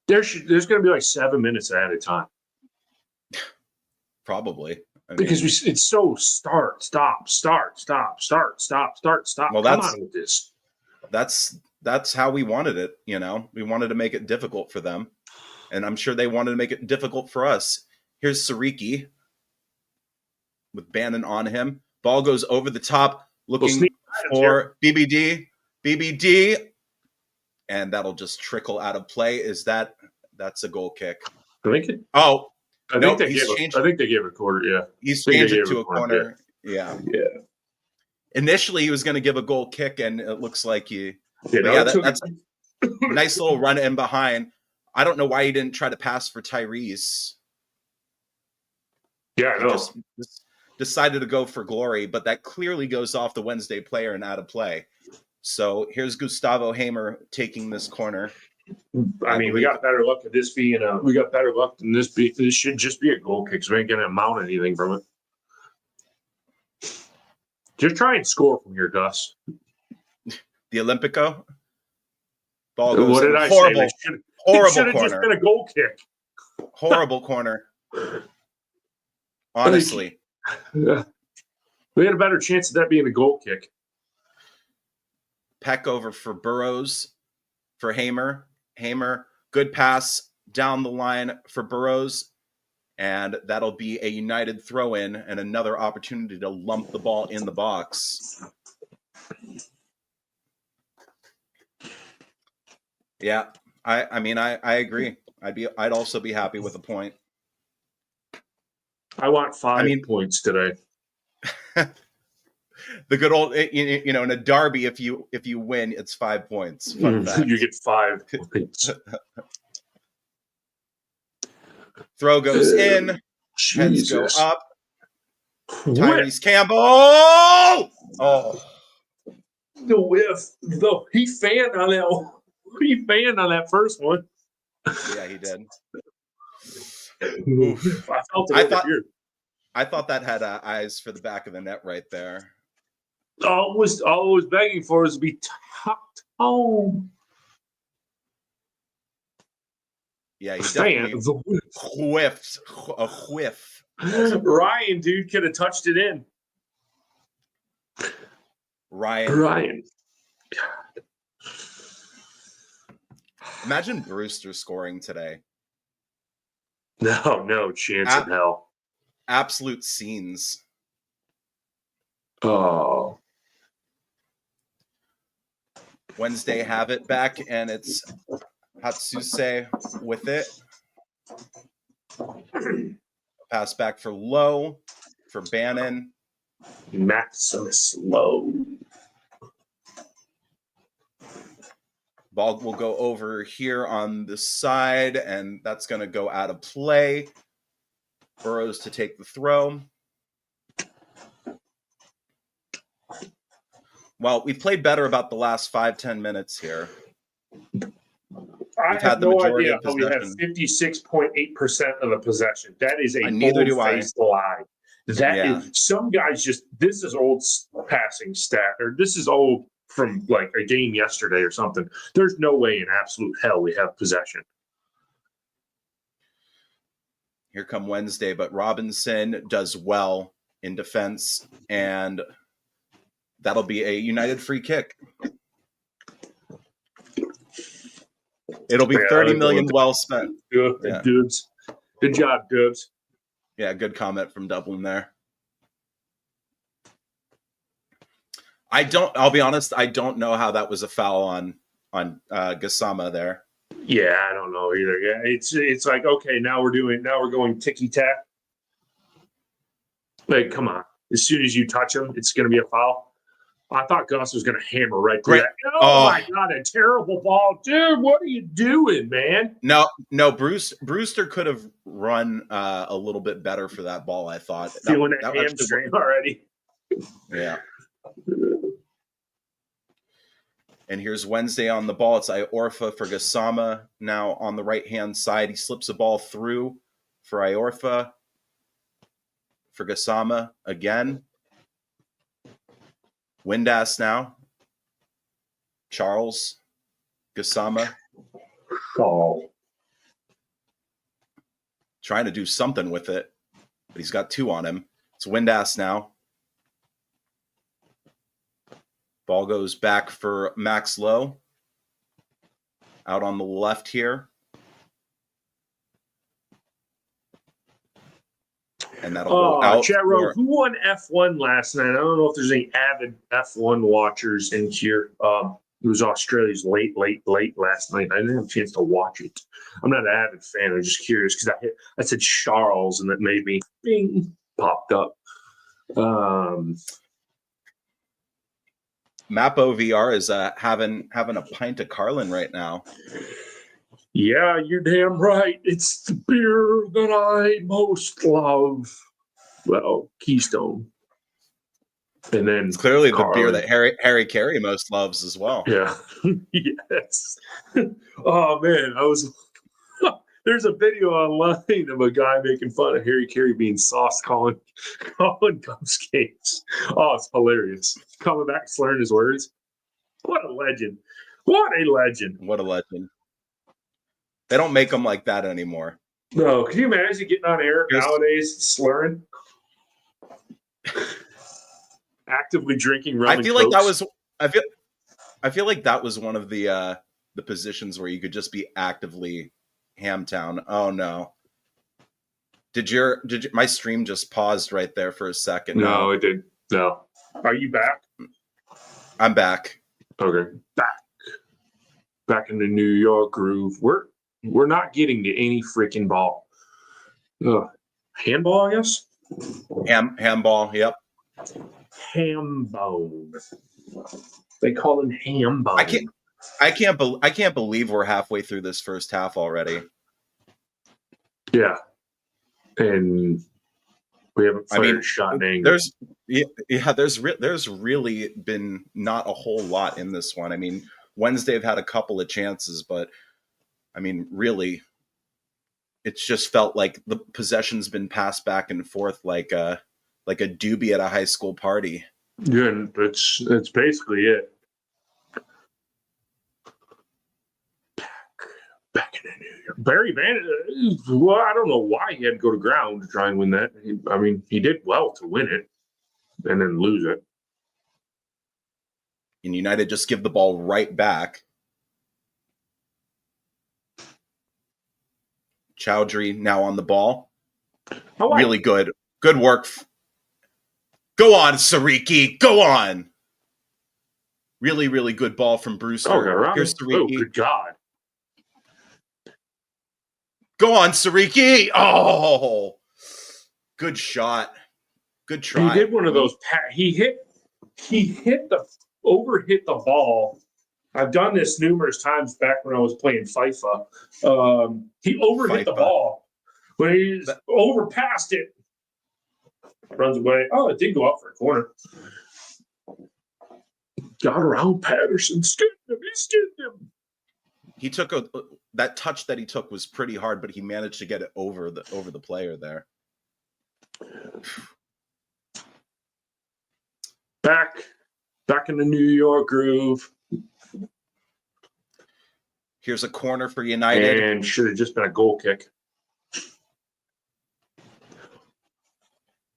[SPEAKER 4] There's going to be like 7 minutes at a time.
[SPEAKER 3] Probably.
[SPEAKER 4] Because it's so start, stop. Well, come on with this.
[SPEAKER 3] That's how we wanted it. You know, we wanted to make it difficult for them, and I'm sure they wanted to make it difficult for us. Here's Sariki with Bannon on him. Ball goes over the top, looking for BBD, and that'll just trickle out of play. That's a goal kick?
[SPEAKER 4] I think it.
[SPEAKER 3] Oh.
[SPEAKER 4] I think they gave a quarter, yeah.
[SPEAKER 3] He's changed it to a corner.
[SPEAKER 4] Yeah.
[SPEAKER 3] Initially, he was going to give a goal kick, and it looks like he.
[SPEAKER 4] You know,
[SPEAKER 3] Yeah, that's a nice little run in behind. I don't know why he didn't try to pass for Tyrese.
[SPEAKER 4] yeah, I
[SPEAKER 3] He
[SPEAKER 4] know.
[SPEAKER 3] just decided to go for glory, but that clearly goes off the Wednesday player and out of play. So here's Gustavo Hamer taking this corner.
[SPEAKER 4] I mean, we got better luck at this being we got better luck than this be. This should just be a goal kick, so we ain't gonna mount anything from it. Just try and score from here, Gus.
[SPEAKER 3] The Olympico. Ball goes
[SPEAKER 4] What did
[SPEAKER 3] in.
[SPEAKER 4] I
[SPEAKER 3] Horrible,
[SPEAKER 4] say?
[SPEAKER 3] horrible
[SPEAKER 4] It should have
[SPEAKER 3] corner.
[SPEAKER 4] just been a goal kick.
[SPEAKER 3] Horrible corner. Honestly.
[SPEAKER 4] Yeah. We had a better chance of that being a goal kick.
[SPEAKER 3] Peck over for Burrows for Hamer. Hamer, good pass down the line for Burrows. And that'll be a United throw-in and another opportunity to lump the ball in the box. Yeah, I mean, I agree. I'd also be happy with a point.
[SPEAKER 4] I want 5 points today.
[SPEAKER 3] The good old, you know, in a derby, if you win, it's 5 points. Fun fact.
[SPEAKER 4] You get 5 points.
[SPEAKER 3] Throw goes in. Heads go
[SPEAKER 4] Jesus.
[SPEAKER 3] up. Tyrese Campbell. Oh,
[SPEAKER 4] The whiff. He fanned on that. He fanned on that first one.
[SPEAKER 3] yeah, he did.
[SPEAKER 4] Oof. I felt it over here.
[SPEAKER 3] I thought that had eyes for the back of the net right there.
[SPEAKER 4] All it was begging for was to be tucked home.
[SPEAKER 3] Yeah, he definitely whiffed. A whiff.
[SPEAKER 4] Ryan, dude, could have touched it in. Ryan. God.
[SPEAKER 3] Imagine Brewster scoring today.
[SPEAKER 4] No chance in hell.
[SPEAKER 3] Absolute scenes.
[SPEAKER 4] Oh.
[SPEAKER 3] Wednesday have it back, and it's Hatsuse with it. Pass back for Lowe, for Bannon.
[SPEAKER 4] Maximus Lowe.
[SPEAKER 3] Ball will go over here on the side, and that's going to go out of play. Burrows to take the throw. Well, we've played better about the last 5-10 minutes here.
[SPEAKER 4] I have no idea how we have 56.8% of the possession. That is a bold-faced lie. That is some guys just. This is old passing stat, or this is old from like a game yesterday or something. There's no way in absolute hell we have possession.
[SPEAKER 3] Here come Wednesday, but Robinson does well in defense, and that'll be a United free kick. It'll be 30 million well spent.
[SPEAKER 4] Good, Dubs. Good job, Dubs.
[SPEAKER 3] Yeah, good comment from Dublin there. I'll be honest, I don't know how that was a foul on Gassama there.
[SPEAKER 4] Yeah, I don't know either. Yeah, it's like, okay, now we're going ticky tack. Like, come on. As soon as you touch him, it's going to be a foul. I thought Gus was going to hammer right through that. Oh, my God, a terrible ball. Dude, what are you doing, man?
[SPEAKER 3] No, Brewster could have run a little bit better for that ball, I thought.
[SPEAKER 4] Feeling that hamstring already.
[SPEAKER 3] Yeah. And here's Wednesday on the ball. It's Iorfa for Gassama. Now on the right-hand side, he slips a ball through for Iorfa. For Gassama again. Windass now. Charles. Gassama.
[SPEAKER 4] Oh.
[SPEAKER 3] Trying to do something with it, but he's got 2 on him. It's Windass now. Ball goes back for Max Lowe. Out on the left here. And that'll go out.
[SPEAKER 4] Charo, who won F1 last night? I don't know if there's any avid F1 watchers in here. It was Australia's late last night. I didn't have a chance to watch it. I'm not an avid fan. I'm just curious because I said Charles and that made me bing popped up.
[SPEAKER 3] Mapo VR is having a pint of Carlin right now.
[SPEAKER 4] Yeah, you're damn right. It's the beer that I most love. Well, Keystone. And then
[SPEAKER 3] It's clearly the beer
[SPEAKER 4] Carlin.
[SPEAKER 3] that Harry Carey most loves as well.
[SPEAKER 4] Yeah. Yes. Oh man, I was there's a video online of a guy making fun of Harry Carey being sauce calling Cubs games. Oh, it's hilarious. Coming back slurring his words. What a legend. What a legend.
[SPEAKER 3] What a legend. They don't make them like that anymore.
[SPEAKER 4] No, can you imagine getting on air nowadays slurring? Actively drinking rum
[SPEAKER 3] I
[SPEAKER 4] and
[SPEAKER 3] feel like that
[SPEAKER 4] Cokes?
[SPEAKER 3] was I feel like that was one of the positions where you could just be actively Hamtown. Oh no. Did my stream just paused right there for a second?
[SPEAKER 4] No, it didn't. No. Are you back?
[SPEAKER 3] I'm back.
[SPEAKER 4] Okay. Back in the New York groove. We're not getting to any freaking ball. Handball, I guess?
[SPEAKER 3] Handball, yep.
[SPEAKER 4] Hambone. They call it hambone.
[SPEAKER 3] I can't believe we're halfway through this first half already.
[SPEAKER 4] Yeah. And we haven't fired a shot in anger.
[SPEAKER 3] There's really been not a whole lot in this one. I mean, Wednesday have had a couple of chances, but I mean, really, it's just felt like the possession's been passed back and forth like a doobie at a high school party.
[SPEAKER 4] Yeah, and that's basically it. Back in the New York. Barry Van, well, I don't know why he had to go to ground to try and win that. He did well to win it and then lose it.
[SPEAKER 3] And United just give the ball right back. Chowdhury now on the ball. Really good. Good work. Go on, Sariki. Go on. Really, really good ball from Brewster. Here's Sariki.
[SPEAKER 4] Oh, good God.
[SPEAKER 3] Go on, Sariki. Oh, good shot. Good try.
[SPEAKER 4] He did one of those. He hit overhit the ball. I've done this numerous times back when I was playing FIFA. He overhit the ball when he overpassed it. Runs away. Oh, it did go up for a corner. Got around Patterson. Skinned him.
[SPEAKER 3] He took that touch that he took was pretty hard, but he managed to get it over the player there.
[SPEAKER 4] Back in the New York groove.
[SPEAKER 3] Here's a corner for United.
[SPEAKER 4] And should have just been a goal kick.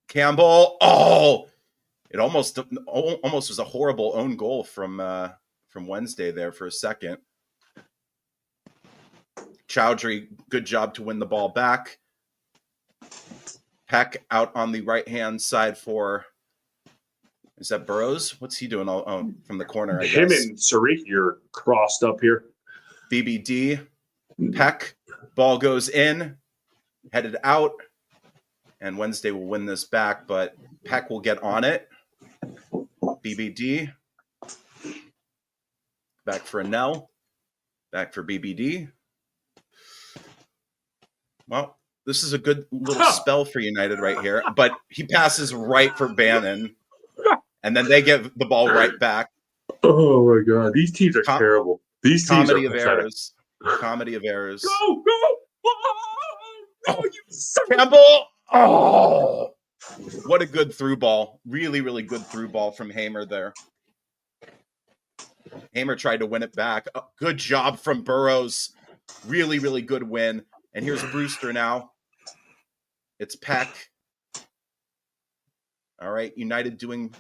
[SPEAKER 3] Campbell. Oh, it almost was a horrible own goal from Wednesday there for a second. Chowdhury, good job to win the ball back. Peck out on the right-hand side for, is that Burrows? What's he doing from the corner, I guess?
[SPEAKER 4] Him and Sariki are crossed up here.
[SPEAKER 3] BBD, Peck, ball goes in, headed out, and Wednesday will win this back, but Peck will get on it. BBD, back for Anel, back for BBD. Well, this is a good little spell for United right here, but he passes right for Bannon, and then they give the ball right back.
[SPEAKER 4] Oh my God, these teams are terrible. These teams
[SPEAKER 3] comedy
[SPEAKER 4] are
[SPEAKER 3] of errors. Comedy of errors.
[SPEAKER 4] Go! Oh, you son of
[SPEAKER 3] Campbell! Oh! What a good through ball. Really, really good through ball from Hamer there. Hamer tried to win it back. Oh, good job from Burrows. Really, really good win. And here's Brewster now. It's Peck. All right, United doing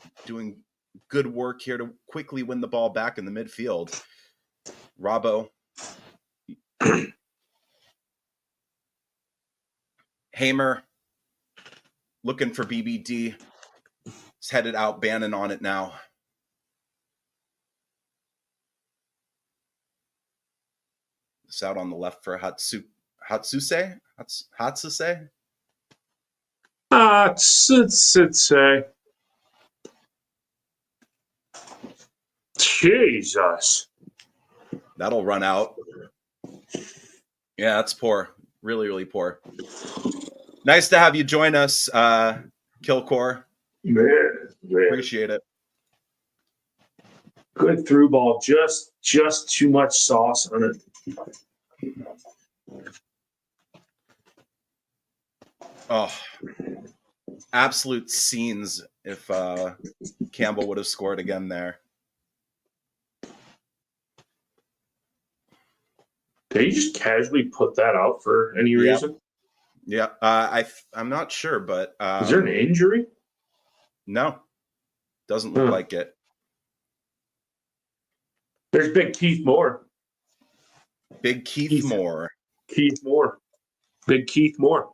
[SPEAKER 3] good work here to quickly win the ball back in the midfield. Robbo. Hamer looking for BBD. He's headed out. Bannon on it now. It's out on the left for Hatsuse. Hatsuse.
[SPEAKER 4] Hatsuse. Jesus.
[SPEAKER 3] That'll run out. Yeah, that's poor. Really, really poor. Nice to have you join us, Kilcore.
[SPEAKER 4] Man.
[SPEAKER 3] Appreciate it.
[SPEAKER 4] Good through ball. Just too much sauce on it.
[SPEAKER 3] Oh, absolute scenes if Campbell would have scored again there.
[SPEAKER 4] Did he just casually put that out for any reason?
[SPEAKER 3] Yeah, I'm not sure, but
[SPEAKER 4] Is there an injury?
[SPEAKER 3] No, doesn't look like it.
[SPEAKER 4] There's Big Keith Moore.
[SPEAKER 3] Big Keith Moore.
[SPEAKER 4] Keith Moore. Big Keith Moore.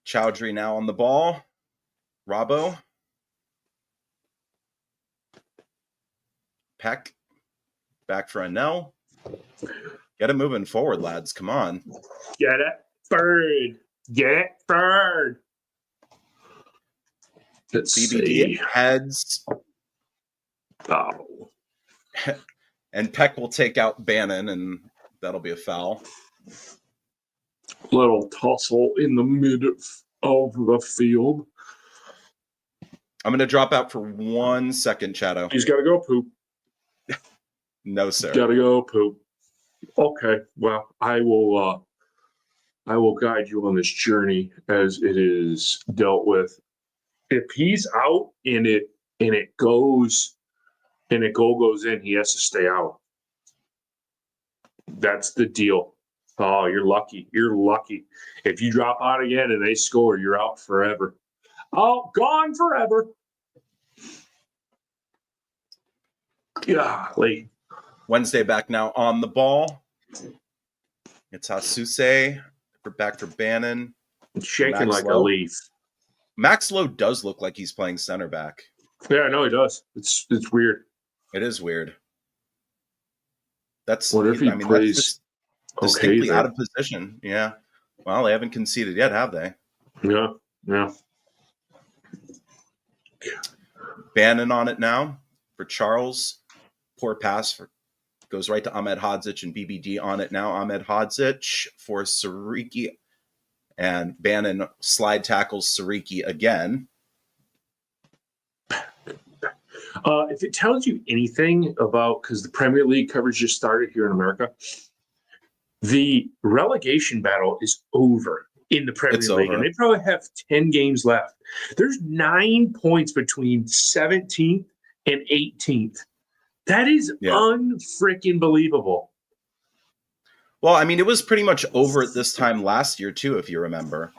[SPEAKER 3] Chowdhury now on the ball. Robbo. Peck. Back for a no. Get it moving forward, lads. Come on.
[SPEAKER 4] Get it, Bird. Get Bird. Let's
[SPEAKER 3] BBD
[SPEAKER 4] see.
[SPEAKER 3] heads.
[SPEAKER 4] Oh.
[SPEAKER 3] And Peck will take out Bannon, and that'll be a foul.
[SPEAKER 4] Little tussle in the mid of the field.
[SPEAKER 3] I'm going to drop out for 1 second, Chato.
[SPEAKER 4] He's got to go poop.
[SPEAKER 3] No, sir.
[SPEAKER 4] Got to go poop. Okay. Well, I will guide you on this journey as it is dealt with. If he's out and it goes and a goal goes in, he has to stay out. That's the deal. Oh, you're lucky. You're lucky. If you drop out again and they score, you're out forever. Oh, gone forever. Golly.
[SPEAKER 3] Wednesday back now on the ball. It's Hasuse back for Bannon.
[SPEAKER 4] Shaking like a leaf.
[SPEAKER 3] Max Lowe does look like he's playing center back.
[SPEAKER 4] Yeah, I know he does. It's weird.
[SPEAKER 3] It is weird. That's
[SPEAKER 4] what if he plays
[SPEAKER 3] distinctly out of position. Yeah. Well, they haven't conceded yet, have they?
[SPEAKER 4] Yeah. Yeah.
[SPEAKER 3] Bannon on it now for Charles. Poor pass goes right to Ahmed Hodzic, and BBD on it now. Ahmed Hodzic for Sariki, and Bannon slide tackles Sariki again.
[SPEAKER 4] If it tells you anything about, because the Premier League coverage just started here in America, the relegation battle is over in the Premier League, and they probably have 10 games left. There's 9 points between 17th and 18th. That is unfreaking believable.
[SPEAKER 3] Well, I mean, it was pretty much over at this time last year, too, if you remember.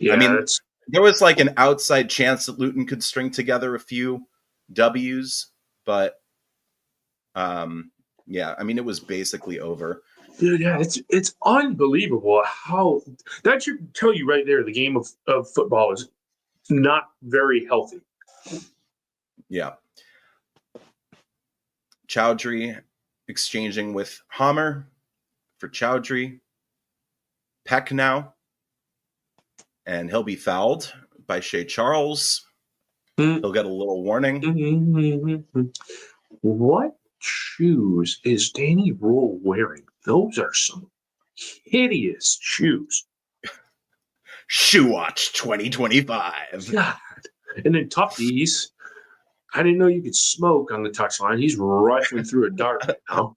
[SPEAKER 4] Yeah,
[SPEAKER 3] I mean, there was like an outside chance that Luton could string together a few W's, but yeah, I mean, it was basically over.
[SPEAKER 4] Dude, yeah, it's unbelievable how that should tell you right there the game of football is not very healthy.
[SPEAKER 3] Yeah. Chowdhury exchanging with Hammer for Chowdhury. Peck now. And he'll be fouled by Shea Charles. He'll get a little warning.
[SPEAKER 4] What shoes is Danny Rule wearing? Those are some hideous shoes.
[SPEAKER 3] Shoe Watch 2025.
[SPEAKER 4] God. And then Tufties. I didn't know you could smoke on the touchline. He's rifling through a dart now.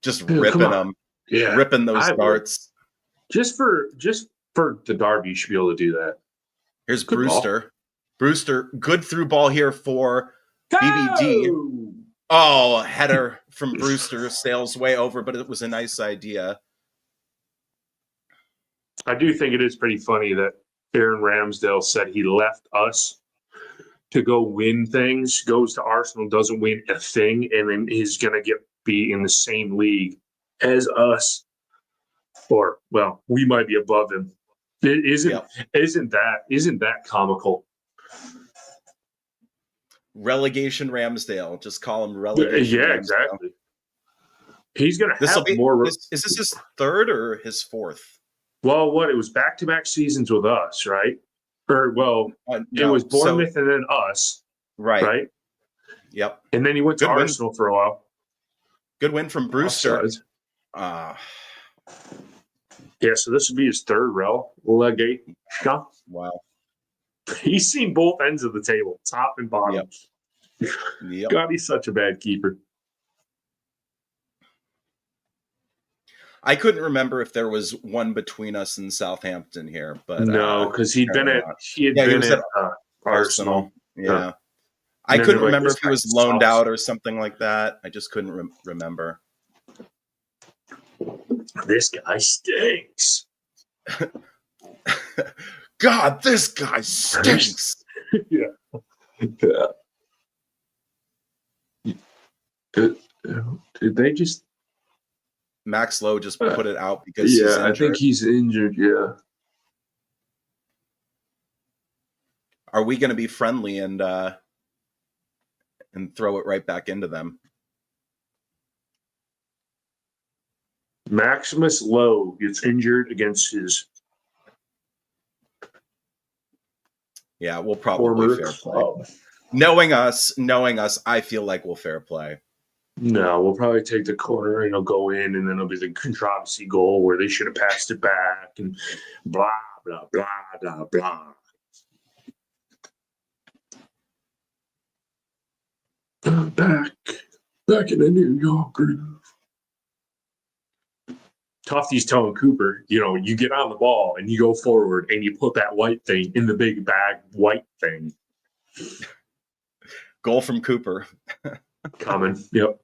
[SPEAKER 3] Just ripping them.
[SPEAKER 4] Yeah.
[SPEAKER 3] Ripping those darts.
[SPEAKER 4] Just for the derby, you should be able to do that.
[SPEAKER 3] Here's good Brewster. Ball. Brewster, good through ball here for BBD. Oh, header from Brewster sails way over, but it was a nice idea.
[SPEAKER 4] I do think it is pretty funny that Aaron Ramsdale said he left us to go win things, goes to Arsenal, doesn't win a thing, and then he's going to be in the same league as us. Or, well, we might be above him. Isn't that comical?
[SPEAKER 3] Relegation Ramsdale. Just call him relegation.
[SPEAKER 4] Yeah,
[SPEAKER 3] Ramsdale.
[SPEAKER 4] exactly. He's going to have more.
[SPEAKER 3] Is this his third or his fourth?
[SPEAKER 4] Well, what it was back-to-back seasons with us, right? Or well, it was
[SPEAKER 3] No, so
[SPEAKER 4] Bournemouth and then us,
[SPEAKER 3] right.
[SPEAKER 4] right?
[SPEAKER 3] Yep.
[SPEAKER 4] And then he went to
[SPEAKER 3] Good win.
[SPEAKER 4] Arsenal for a while.
[SPEAKER 3] Good win from Brewster.
[SPEAKER 4] Offsides.
[SPEAKER 3] Uh,
[SPEAKER 4] Yeah, so this would be his third relegation.
[SPEAKER 3] wow.
[SPEAKER 4] He's seen both ends of the table, top and bottom.
[SPEAKER 3] Yep.
[SPEAKER 4] God, he's such a bad keeper.
[SPEAKER 3] I couldn't remember if there was one between us and Southampton here, but
[SPEAKER 4] no, because he had
[SPEAKER 3] he
[SPEAKER 4] been
[SPEAKER 3] was
[SPEAKER 4] at
[SPEAKER 3] at
[SPEAKER 4] Arsenal.
[SPEAKER 3] Yeah. I
[SPEAKER 4] then
[SPEAKER 3] couldn't
[SPEAKER 4] they're like,
[SPEAKER 3] remember
[SPEAKER 4] this
[SPEAKER 3] if he
[SPEAKER 4] guy
[SPEAKER 3] was loaned
[SPEAKER 4] sucks.
[SPEAKER 3] out or something like that. I just couldn't remember.
[SPEAKER 4] This guy stinks.
[SPEAKER 3] God, this guy stinks.
[SPEAKER 4] Yeah. Did they just?
[SPEAKER 3] Max Lowe just put it out because he's
[SPEAKER 4] Yeah, I
[SPEAKER 3] injured.
[SPEAKER 4] think he's injured. Yeah.
[SPEAKER 3] Are we going to be friendly and throw it right back into them?
[SPEAKER 4] Maximus Lowe gets injured against his
[SPEAKER 3] Yeah, we'll probably
[SPEAKER 4] former
[SPEAKER 3] fair play.
[SPEAKER 4] club.
[SPEAKER 3] Knowing us, I feel like we'll fair play.
[SPEAKER 4] No, we'll probably take the corner and it'll go in, and then it'll be the controversy goal where they should have passed it back and blah, blah, blah, blah, blah. Back in the New York groove. Tufty's telling Cooper, you get on the ball and you go forward and you put that white thing in the big bag, white thing.
[SPEAKER 3] Goal from Cooper.
[SPEAKER 4] Coming. Yep.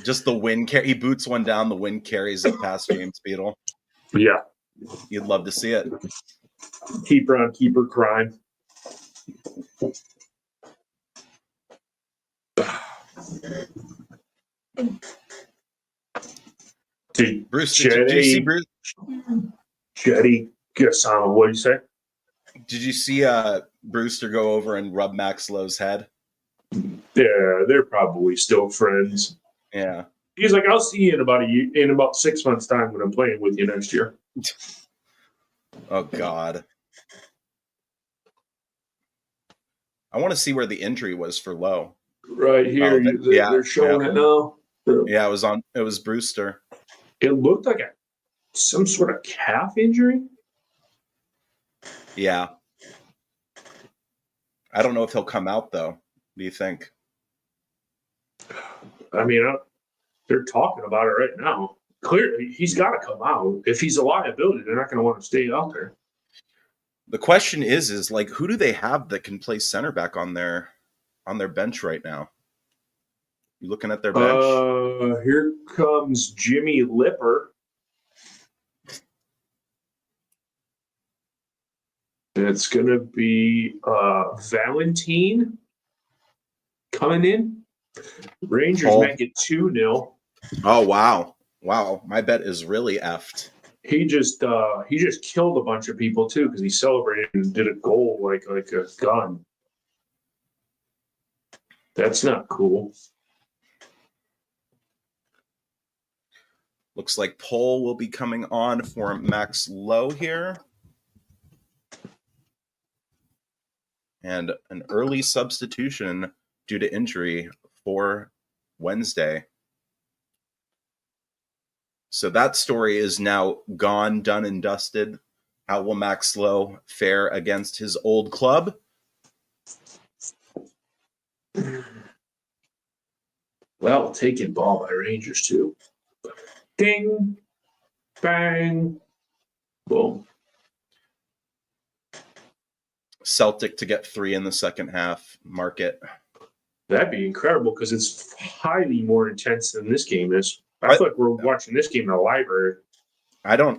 [SPEAKER 3] Just the wind he boots one down, the wind carries it past James Beadle.
[SPEAKER 4] Yeah.
[SPEAKER 3] You'd love to see it.
[SPEAKER 4] Keeper on keeper crime.
[SPEAKER 3] Bruce, did you see Bruce?
[SPEAKER 4] Jetty, Gasama, what do you say?
[SPEAKER 3] Did you see Brewster go over and rub Max Lowe's head?
[SPEAKER 4] Yeah, they're probably still friends.
[SPEAKER 3] Yeah.
[SPEAKER 4] He's like, I'll see you in about 6 months' time when I'm playing with you next year.
[SPEAKER 3] Oh God. I want to see where the injury was for Lowe.
[SPEAKER 4] Right here, they're showing it now.
[SPEAKER 3] Yeah, it was Brewster.
[SPEAKER 4] It looked like some sort of calf injury.
[SPEAKER 3] Yeah. I don't know if he'll come out though. What do you think?
[SPEAKER 4] I mean, they're talking about it right now. Clearly, he's got to come out. If he's a liability, they're not going to want to stay out there.
[SPEAKER 3] The question is like, who do they have that can play center back on their bench right now? You looking at their bench?
[SPEAKER 4] Here comes Jimmy Lipper. It's going to be Valentine coming in. Rangers make it 2-0.
[SPEAKER 3] Oh, wow. Wow. My bet is really effed.
[SPEAKER 4] He just killed a bunch of people, too, because he celebrated and did a goal like a gun. That's not cool.
[SPEAKER 3] Looks like Pohl will be coming on for Max Lowe here. And an early substitution due to injury for Wednesday. So that story is now gone, done, and dusted. How will Max Lowe fare against his old club?
[SPEAKER 4] Well, taken ball by Rangers, too. Ding, bang, boom.
[SPEAKER 3] Celtic to get 3 in the second half. Mark it.
[SPEAKER 4] That'd be incredible because it's highly more intense than this game is. I feel like we're watching this game in a library.
[SPEAKER 3] I don't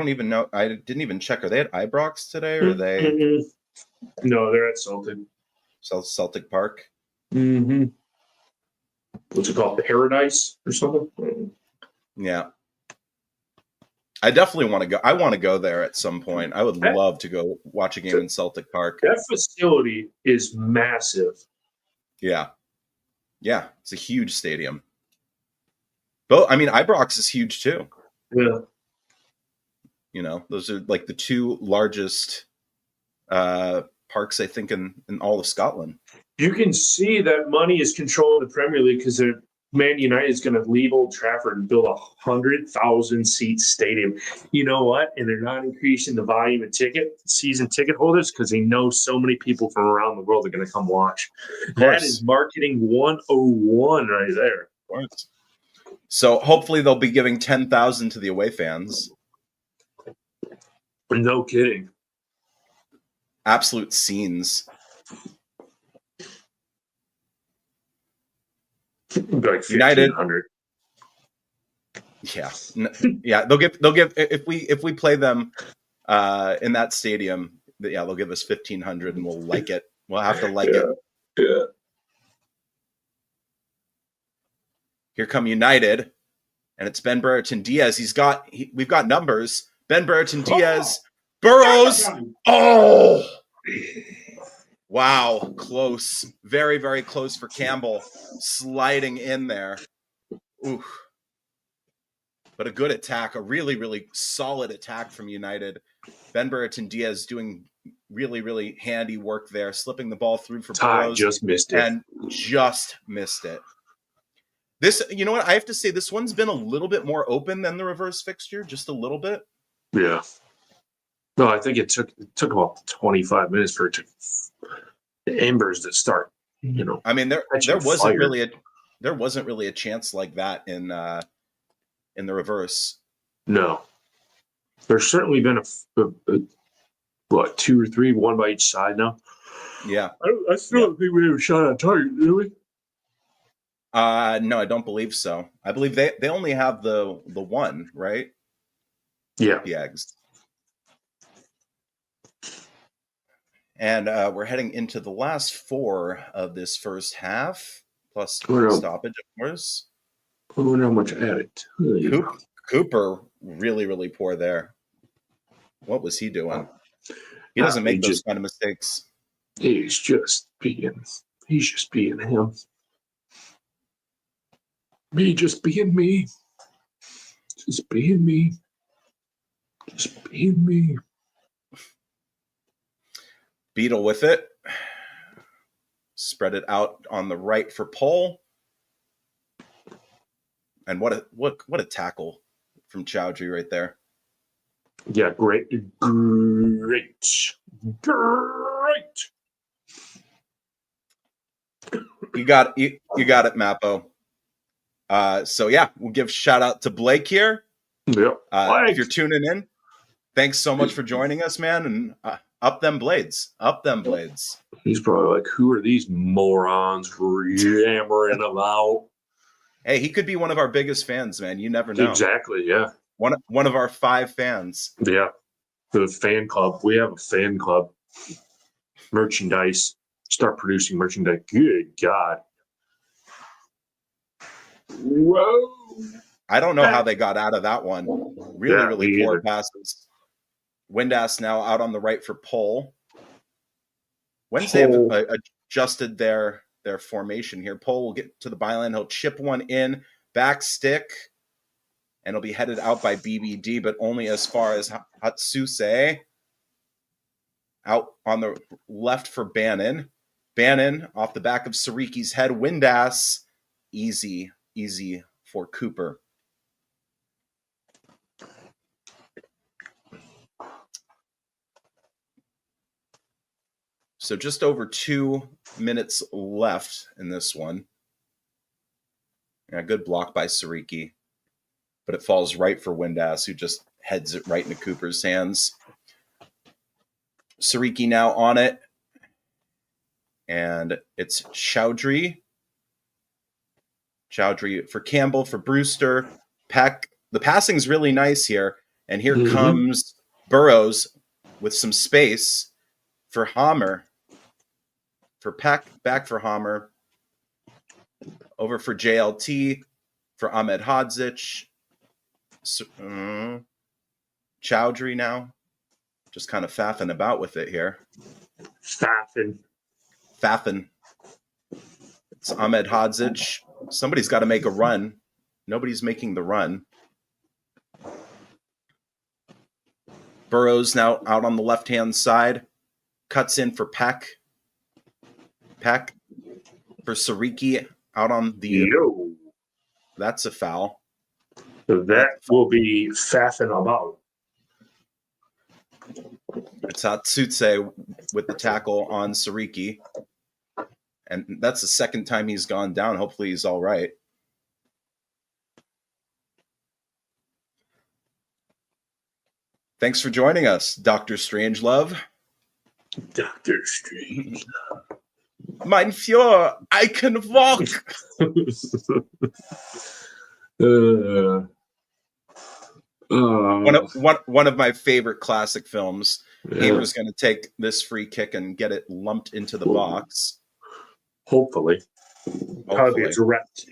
[SPEAKER 3] even know. I didn't even check. Are they at Ibrox today or are they?
[SPEAKER 4] Mm-hmm. No, they're at Celtic.
[SPEAKER 3] Celtic Park.
[SPEAKER 4] Mm-hmm. What's it called? Paradise or something?
[SPEAKER 3] Yeah. I definitely want to go. I want to go there at some point. I would love to go watch a game in Celtic Park.
[SPEAKER 4] That facility is massive.
[SPEAKER 3] Yeah. Yeah. It's a huge stadium. But I mean, Ibrox is huge too.
[SPEAKER 4] Yeah.
[SPEAKER 3] Those are like the two largest parks, I think, in all of Scotland.
[SPEAKER 4] You can see that money is controlling the Premier League because Man United is going to leave Old Trafford and build 100,000 seat stadium. You know what? And they're not increasing the volume of season ticket holders because they know so many people from around the world are going to come watch. That is marketing 101 right there.
[SPEAKER 3] Of course. So hopefully they'll be giving 10,000 to the away fans.
[SPEAKER 4] No kidding.
[SPEAKER 3] Absolute scenes.
[SPEAKER 4] Like
[SPEAKER 3] United.
[SPEAKER 4] 1,500.
[SPEAKER 3] Yeah. They'll give if we play them in that stadium. Yeah, they'll give us 1,500, and we'll like it. We'll have to like it.
[SPEAKER 4] Yeah.
[SPEAKER 3] Here come United, and it's Ben Brereton Diaz. We've got numbers. Ben Brereton Diaz, Burrows. Oh, wow, close, very, very close for Campbell, sliding in there. Ooh, but a good attack, a really, really solid attack from United. Ben Brereton Diaz doing really, really handy work there, slipping the ball through for Burrows.
[SPEAKER 4] Just missed it.
[SPEAKER 3] This, you know what? I have to say this one's been a little bit more open than the reverse fixture, just a little bit.
[SPEAKER 4] Yeah. No, I think it took about 25 minutes for it to the embers to start.
[SPEAKER 3] I mean, there wasn't really a chance like that in the reverse.
[SPEAKER 4] No, there's certainly been a 2 or 3, one by each side now.
[SPEAKER 3] Yeah,
[SPEAKER 4] I still don't think we have a shot on target, do we?
[SPEAKER 3] No, I don't believe so. I believe they only have the one, right?
[SPEAKER 4] Yeah.
[SPEAKER 3] The eggs. And we're heading into the last 4 of this first half, plus stoppage, of course.
[SPEAKER 4] I wonder how much added.
[SPEAKER 3] Cooper, really, really poor there. What was he doing? He doesn't make those kind of mistakes.
[SPEAKER 4] He's just being him. Me just being me. Just being me. Just being me.
[SPEAKER 3] Beetle with it. Spread it out on the right for Pole. And what a tackle from Chowdhury right there.
[SPEAKER 4] Yeah, great.
[SPEAKER 3] You got it, Mappo. So yeah, we'll give shout out to Blake here.
[SPEAKER 4] Yep.
[SPEAKER 3] If you're tuning in, thanks so much for joining us, man. And up them blades.
[SPEAKER 4] He's probably like, who are these morons yammering about?
[SPEAKER 3] Hey, he could be one of our biggest fans, man. You never know.
[SPEAKER 4] Exactly, yeah.
[SPEAKER 3] One of our 5 fans.
[SPEAKER 4] Yeah. The fan club. We have a fan club. Merchandise. Start producing merchandise. Good God. Whoa.
[SPEAKER 3] I don't know how they got out of that one. Really poor passes. Windass now out on the right for Pole. Wednesday have adjusted their formation here. Pole will get to the byline. He'll chip one in, back stick, and it'll be headed out by BBD, but only as far as Hatsuse. Out on the left for Bannon. Bannon off the back of Sariki's head. Windass, easy for Cooper. So just over 2 minutes left in this one. Yeah, good block by Sariki. But it falls right for Windass, who just heads it right into Cooper's hands. Sariki now on it. And it's Chowdhury. Chowdhury for Campbell, for Brewster. Peck. The passing's really nice here. And here comes Burrows with some space for Hammer. For Peck, back for Hammer. Over for JLT. For Ahmed Hodzic. Chowdhury now. Just kind of faffing about with it here. Faffing. It's Ahmed Hodzic. Somebody's got to make a run. Nobody's making the run. Burrows now out on the left-hand side. Cuts in for Peck. Peck for Sariki out on the...
[SPEAKER 4] Yo.
[SPEAKER 3] That's a foul.
[SPEAKER 4] So that will be faffing about.
[SPEAKER 3] It's Hatsutse with the tackle on Sariki. And that's the second time he's gone down. Hopefully he's all right. Thanks for joining us, Dr. Strangelove.
[SPEAKER 4] Dr. Strange.
[SPEAKER 3] Mein Führer, I can walk. One of my favorite classic films.
[SPEAKER 4] Yeah.
[SPEAKER 3] Haber's going to take this free kick and get it lumped into the box.
[SPEAKER 4] Hopefully. Probably a direct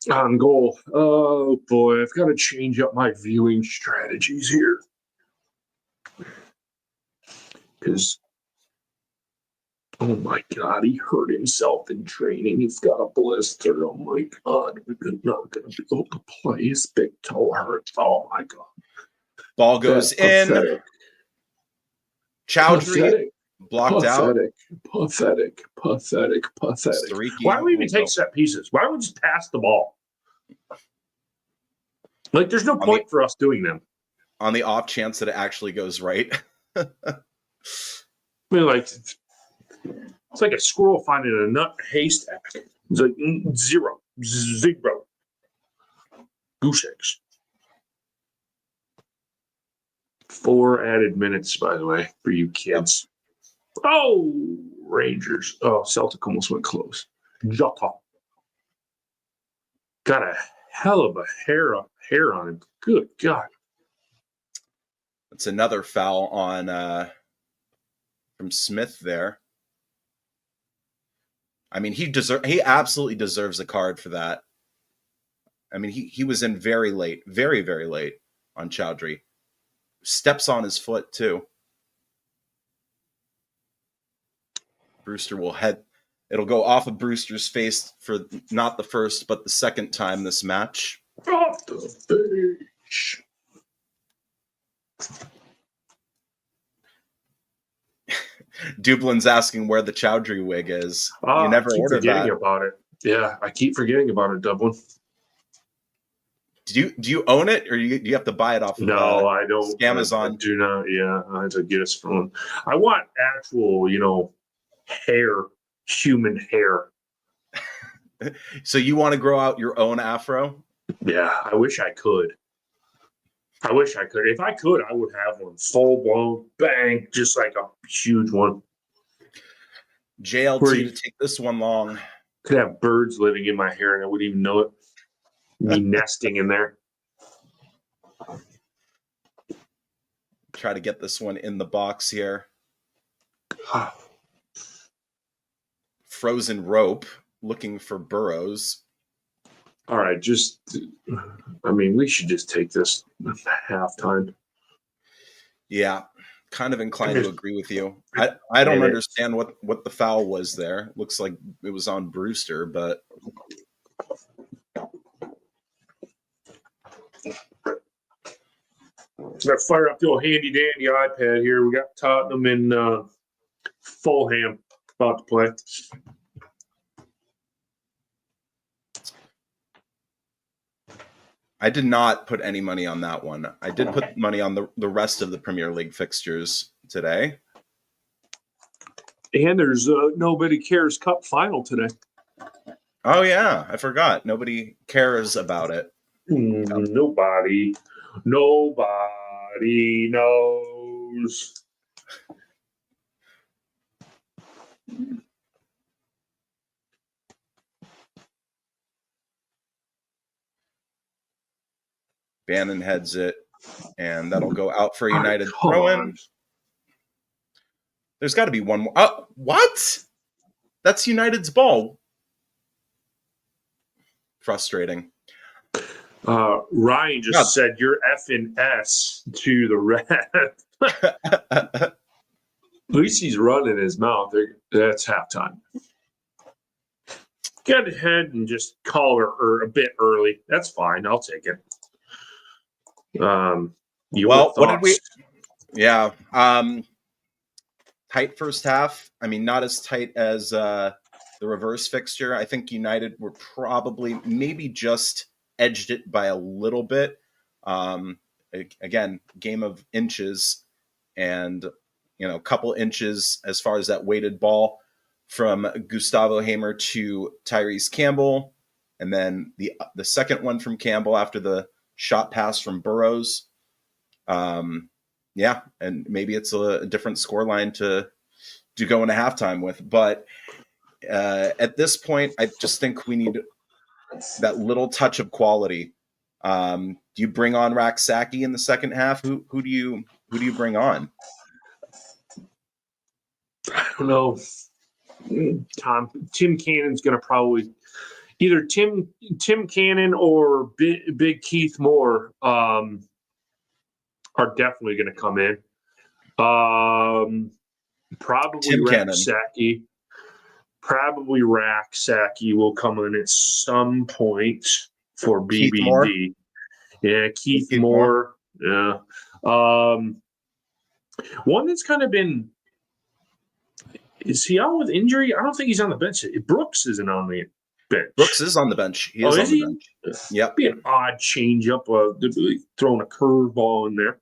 [SPEAKER 4] on goal. Oh boy, I've got to change up my viewing strategies here. Because, oh my God, he hurt himself in training. He's got a blister. Oh my God, we're not going to be able to play. His big toe hurts. Oh my God.
[SPEAKER 3] Ball goes in.
[SPEAKER 4] Pathetic.
[SPEAKER 3] Chowdhury blocked out.
[SPEAKER 4] Pathetic.
[SPEAKER 3] Stariki
[SPEAKER 4] Why do we even take set pieces? Why don't we just pass the ball? Like, there's no point for us doing them.
[SPEAKER 3] On the off chance that it actually goes right.
[SPEAKER 4] I mean, like, it's like a squirrel finding a nut in a haystack. It's like zero. Goose eggs. 4 added minutes, by the way, for you kids. Oh, Rangers. Oh, Celtic almost went close. Jota. Got a hell of a hair on him. Good God.
[SPEAKER 3] That's another foul on from Smith there. I mean, he absolutely deserves a card for that. I mean, he was in very late, very, very late on Chowdhury. Steps on his foot, too. Brewster will head. It'll go off of Brewster's face for not the first, but the second time this match.
[SPEAKER 4] Off the bench.
[SPEAKER 3] Dublin's asking where the Chowdhury wig is. You never ordered that.
[SPEAKER 4] About it. Yeah, I keep forgetting about it, Dublin.
[SPEAKER 3] Do you own it, or do you have to buy it off of
[SPEAKER 4] No, I don't.
[SPEAKER 3] Amazon?
[SPEAKER 4] I do not. Yeah, I have to get us from. I want actual, hair, human hair.
[SPEAKER 3] So you want to grow out your own afro?
[SPEAKER 4] Yeah, I wish I could. If I could, I would have one full blown, bang, just like a huge one.
[SPEAKER 3] JLT to take this one long.
[SPEAKER 4] Could have birds living in my hair and I wouldn't even know it. Me nesting in there.
[SPEAKER 3] Try to get this one in the box here. Frozen rope, looking for Burrows.
[SPEAKER 4] All right, we should just take this halftime.
[SPEAKER 3] Yeah, kind of inclined to agree with you. I don't understand what the foul was there. Looks like it was on Brewster, but
[SPEAKER 4] let's fire up the old handy dandy iPad here. We got Tottenham and Fulham about to play.
[SPEAKER 3] I did not put any money on that one. I did put money on the rest of the Premier League fixtures today.
[SPEAKER 4] And there's Nobody Cares Cup final today.
[SPEAKER 3] Oh, yeah. I forgot. Nobody cares about it.
[SPEAKER 4] Nobody knows.
[SPEAKER 3] Bannon heads it, and that'll go out for United throw-in. There's got to be one more. Oh, what? That's United's ball. Frustrating.
[SPEAKER 4] Ryan just said you're effing S to the ref. At least he's running his mouth. That's halftime. Get ahead and just call her a bit early. That's fine. I'll take it.
[SPEAKER 3] Well, what did we? Yeah. Tight first half. I mean, not as tight as the reverse fixture. I think United were probably maybe just edged it by a little bit. Again, game of inches, and a couple inches as far as that weighted ball from Gustavo Hamer to Tyrese Campbell, and then the second one from Campbell after the shot pass from Burrows. Yeah, and maybe it's a different scoreline to go into halftime with. But at this point, I just think we need that little touch of quality. Do you bring on Raksaki in the second half? Who do you bring on?
[SPEAKER 4] I don't know. Tim Cannon's going to probably either Tim Cannon or Big Keith Moore are definitely going to come in. Probably Raksaki. Probably Raksaki will come in at some point for BBD. Yeah, Keith Moore. Yeah. One that's kind of been. Is he out with injury? I don't think he's on the bench. Brooks isn't on the bench.
[SPEAKER 3] Brooks is on the bench. He is on the bench. Yep.
[SPEAKER 4] Be an odd change up, throwing a curveball in there.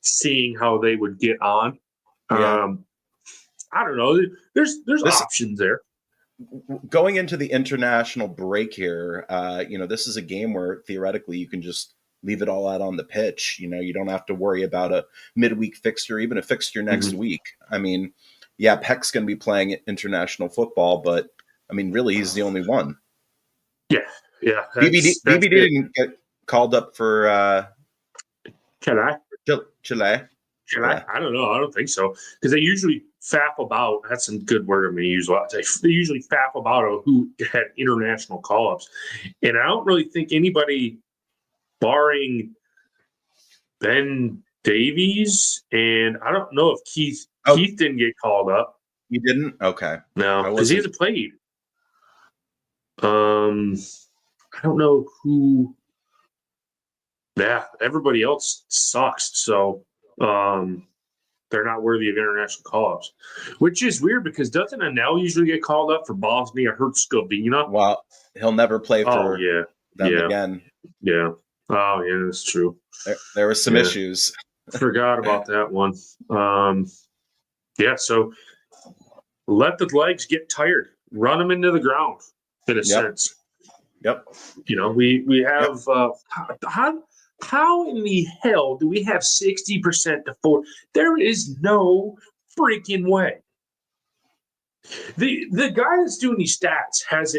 [SPEAKER 4] Seeing how they would get on. Yeah. I don't know. There's options there.
[SPEAKER 3] Going into the international break here, this is a game where theoretically you can just leave it all out on the pitch. You don't have to worry about a midweek fixture, even a fixture next week. I mean, yeah, Peck's going to be playing international football, but I mean, really, he's the only one.
[SPEAKER 4] Yeah.
[SPEAKER 3] BBD didn't get called up for
[SPEAKER 4] Chile.
[SPEAKER 3] Yeah.
[SPEAKER 4] I don't know. I don't think so, because they usually fap about. That's a good word I'm going to use a lot. They usually fap about who had international call-ups, and I don't really think anybody, barring Ben Davies, and I don't know if Keith didn't get called up.
[SPEAKER 3] He didn't? Okay.
[SPEAKER 4] No, because he hasn't played. I don't know who. Yeah, everybody else sucks. So they're not worthy of international call-ups, which is weird because doesn't Anel usually get called up for Bosnia-Herzegovina?
[SPEAKER 3] Well, he'll never play for them again.
[SPEAKER 4] Yeah. Oh, yeah, that's true.
[SPEAKER 3] There were some issues.
[SPEAKER 4] Forgot about that one. So let the legs get tired. Run them into the ground, in a sense.
[SPEAKER 3] Yep.
[SPEAKER 4] We have how in the hell do we have 60% to 40? There is no freaking way. The guy that's doing these stats has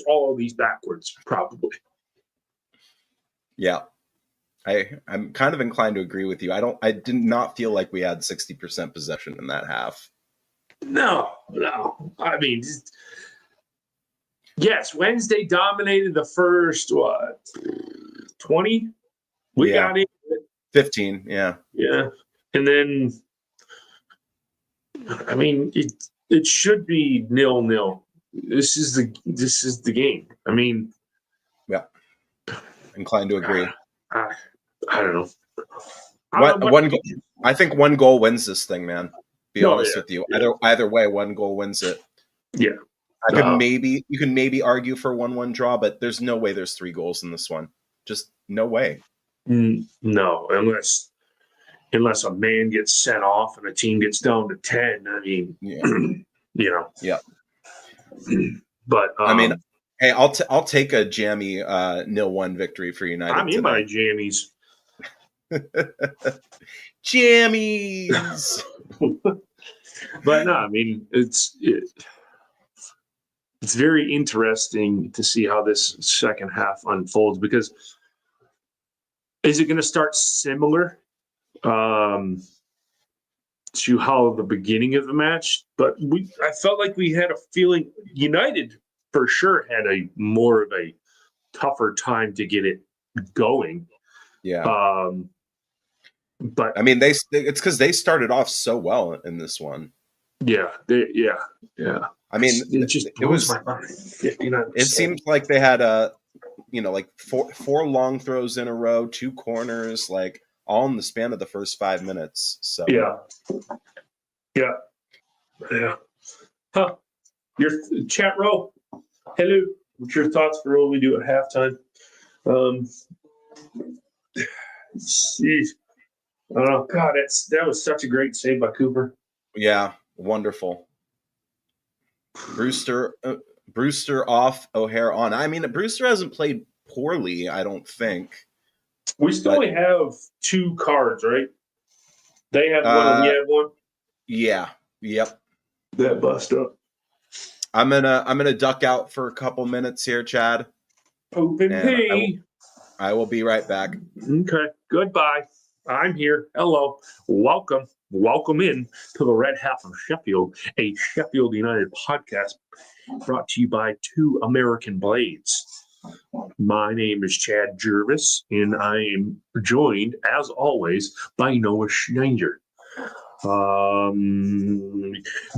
[SPEAKER 4] all of these backwards, probably.
[SPEAKER 3] Yeah. I'm kind of inclined to agree with you. I did not feel like we had 60% possession in that half.
[SPEAKER 4] No. I mean, yes, Wednesday dominated the first 20. We got in
[SPEAKER 3] 15, yeah.
[SPEAKER 4] Yeah. And then I mean it should be 0-0. This is the game. I mean,
[SPEAKER 3] yeah. Inclined to agree.
[SPEAKER 4] I don't know.
[SPEAKER 3] I think one goal wins this thing, man. Be honest with you.
[SPEAKER 4] Yeah.
[SPEAKER 3] Either way, one goal wins it.
[SPEAKER 4] Yeah.
[SPEAKER 3] You can maybe argue for 1-1 draw, but there's no way there's 3 goals in this one. Just no way.
[SPEAKER 4] No, unless a man gets sent off and a team gets down to 10. I mean,
[SPEAKER 3] Yeah.
[SPEAKER 4] But
[SPEAKER 3] I mean, hey, I'll take a jammy 0-1 victory for United.
[SPEAKER 4] I'm in my jammies.
[SPEAKER 3] Jammies.
[SPEAKER 4] But no, I mean it's very interesting to see how this second half unfolds, because is it going to start similar to how the beginning of the match? But I felt like we had a feeling United for sure had a more of a tougher time to get it going.
[SPEAKER 3] Yeah.
[SPEAKER 4] But
[SPEAKER 3] I mean, it's because they started off so well in this one.
[SPEAKER 4] Yeah. I mean, it just blows my mind. 59%.
[SPEAKER 3] It seemed like they had like four long throws in a row, 2 corners, like all in the span of the first 5 minutes. So
[SPEAKER 4] Yeah. Huh. Your chat row. Hello. What's your thoughts for what we do at halftime? Jeez. I don't know. God, that was such a great save by Cooper.
[SPEAKER 3] yeah, wonderful. Brewster off, O'Hare on. I mean, Brewster hasn't played poorly, I don't think.
[SPEAKER 4] We still only have 2 cards, right? They have one and we have one.
[SPEAKER 3] Yeah. Yep.
[SPEAKER 4] That bust up.
[SPEAKER 3] I'm gonna duck out for a couple minutes here, Chad.
[SPEAKER 4] Open P.
[SPEAKER 3] I will be right back.
[SPEAKER 4] Okay. Goodbye. I'm here. Hello. Welcome. Welcome in to the Red Half of Sheffield, a Sheffield United podcast brought to you by Two American Blades. My name is Chad Jervis, and I am joined, as always, by Noah Schneider.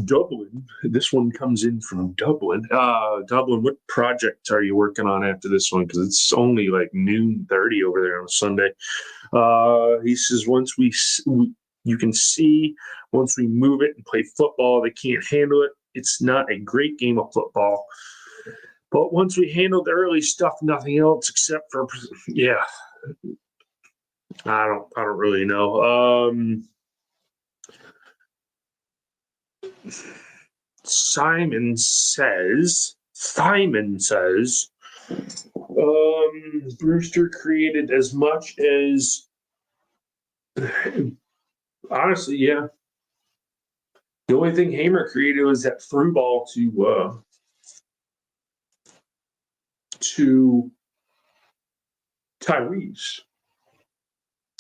[SPEAKER 4] Dublin. This one comes in from Dublin. Dublin, what project are you working on after this one? Because it's only like 12:30 over there on Sunday. He says you can see once we move it and play football, they can't handle it. It's not a great game of football. But once we handle the early stuff, nothing else except for I don't really know. Simon says, Brewster created as much as, honestly, yeah. The only thing Hamer created was that through ball to Tyrese.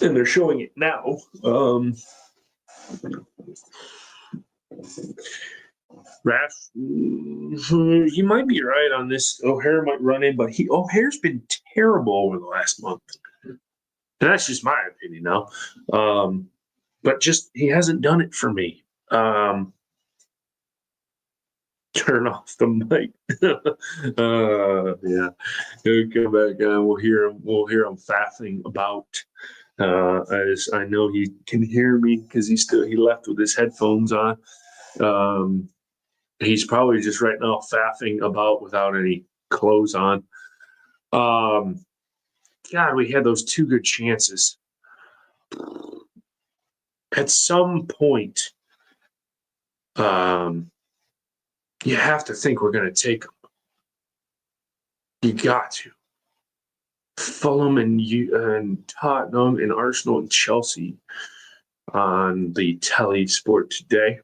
[SPEAKER 4] And they're showing it now. Raph, he might be right on this. O'Hare might run in, but O'Hare's been terrible over the last month. And that's just my opinion now. But just he hasn't done it for me. Turn off the mic. Yeah. He'll come back on. We'll hear him faffing about. As I know he can hear me because he left with his headphones on. He's probably just right now faffing about without any clothes on. God, we had those 2 good chances. At some point, you have to think we're going to take them. You got to. Fulham and Tottenham and Arsenal and Chelsea on the telly sport today.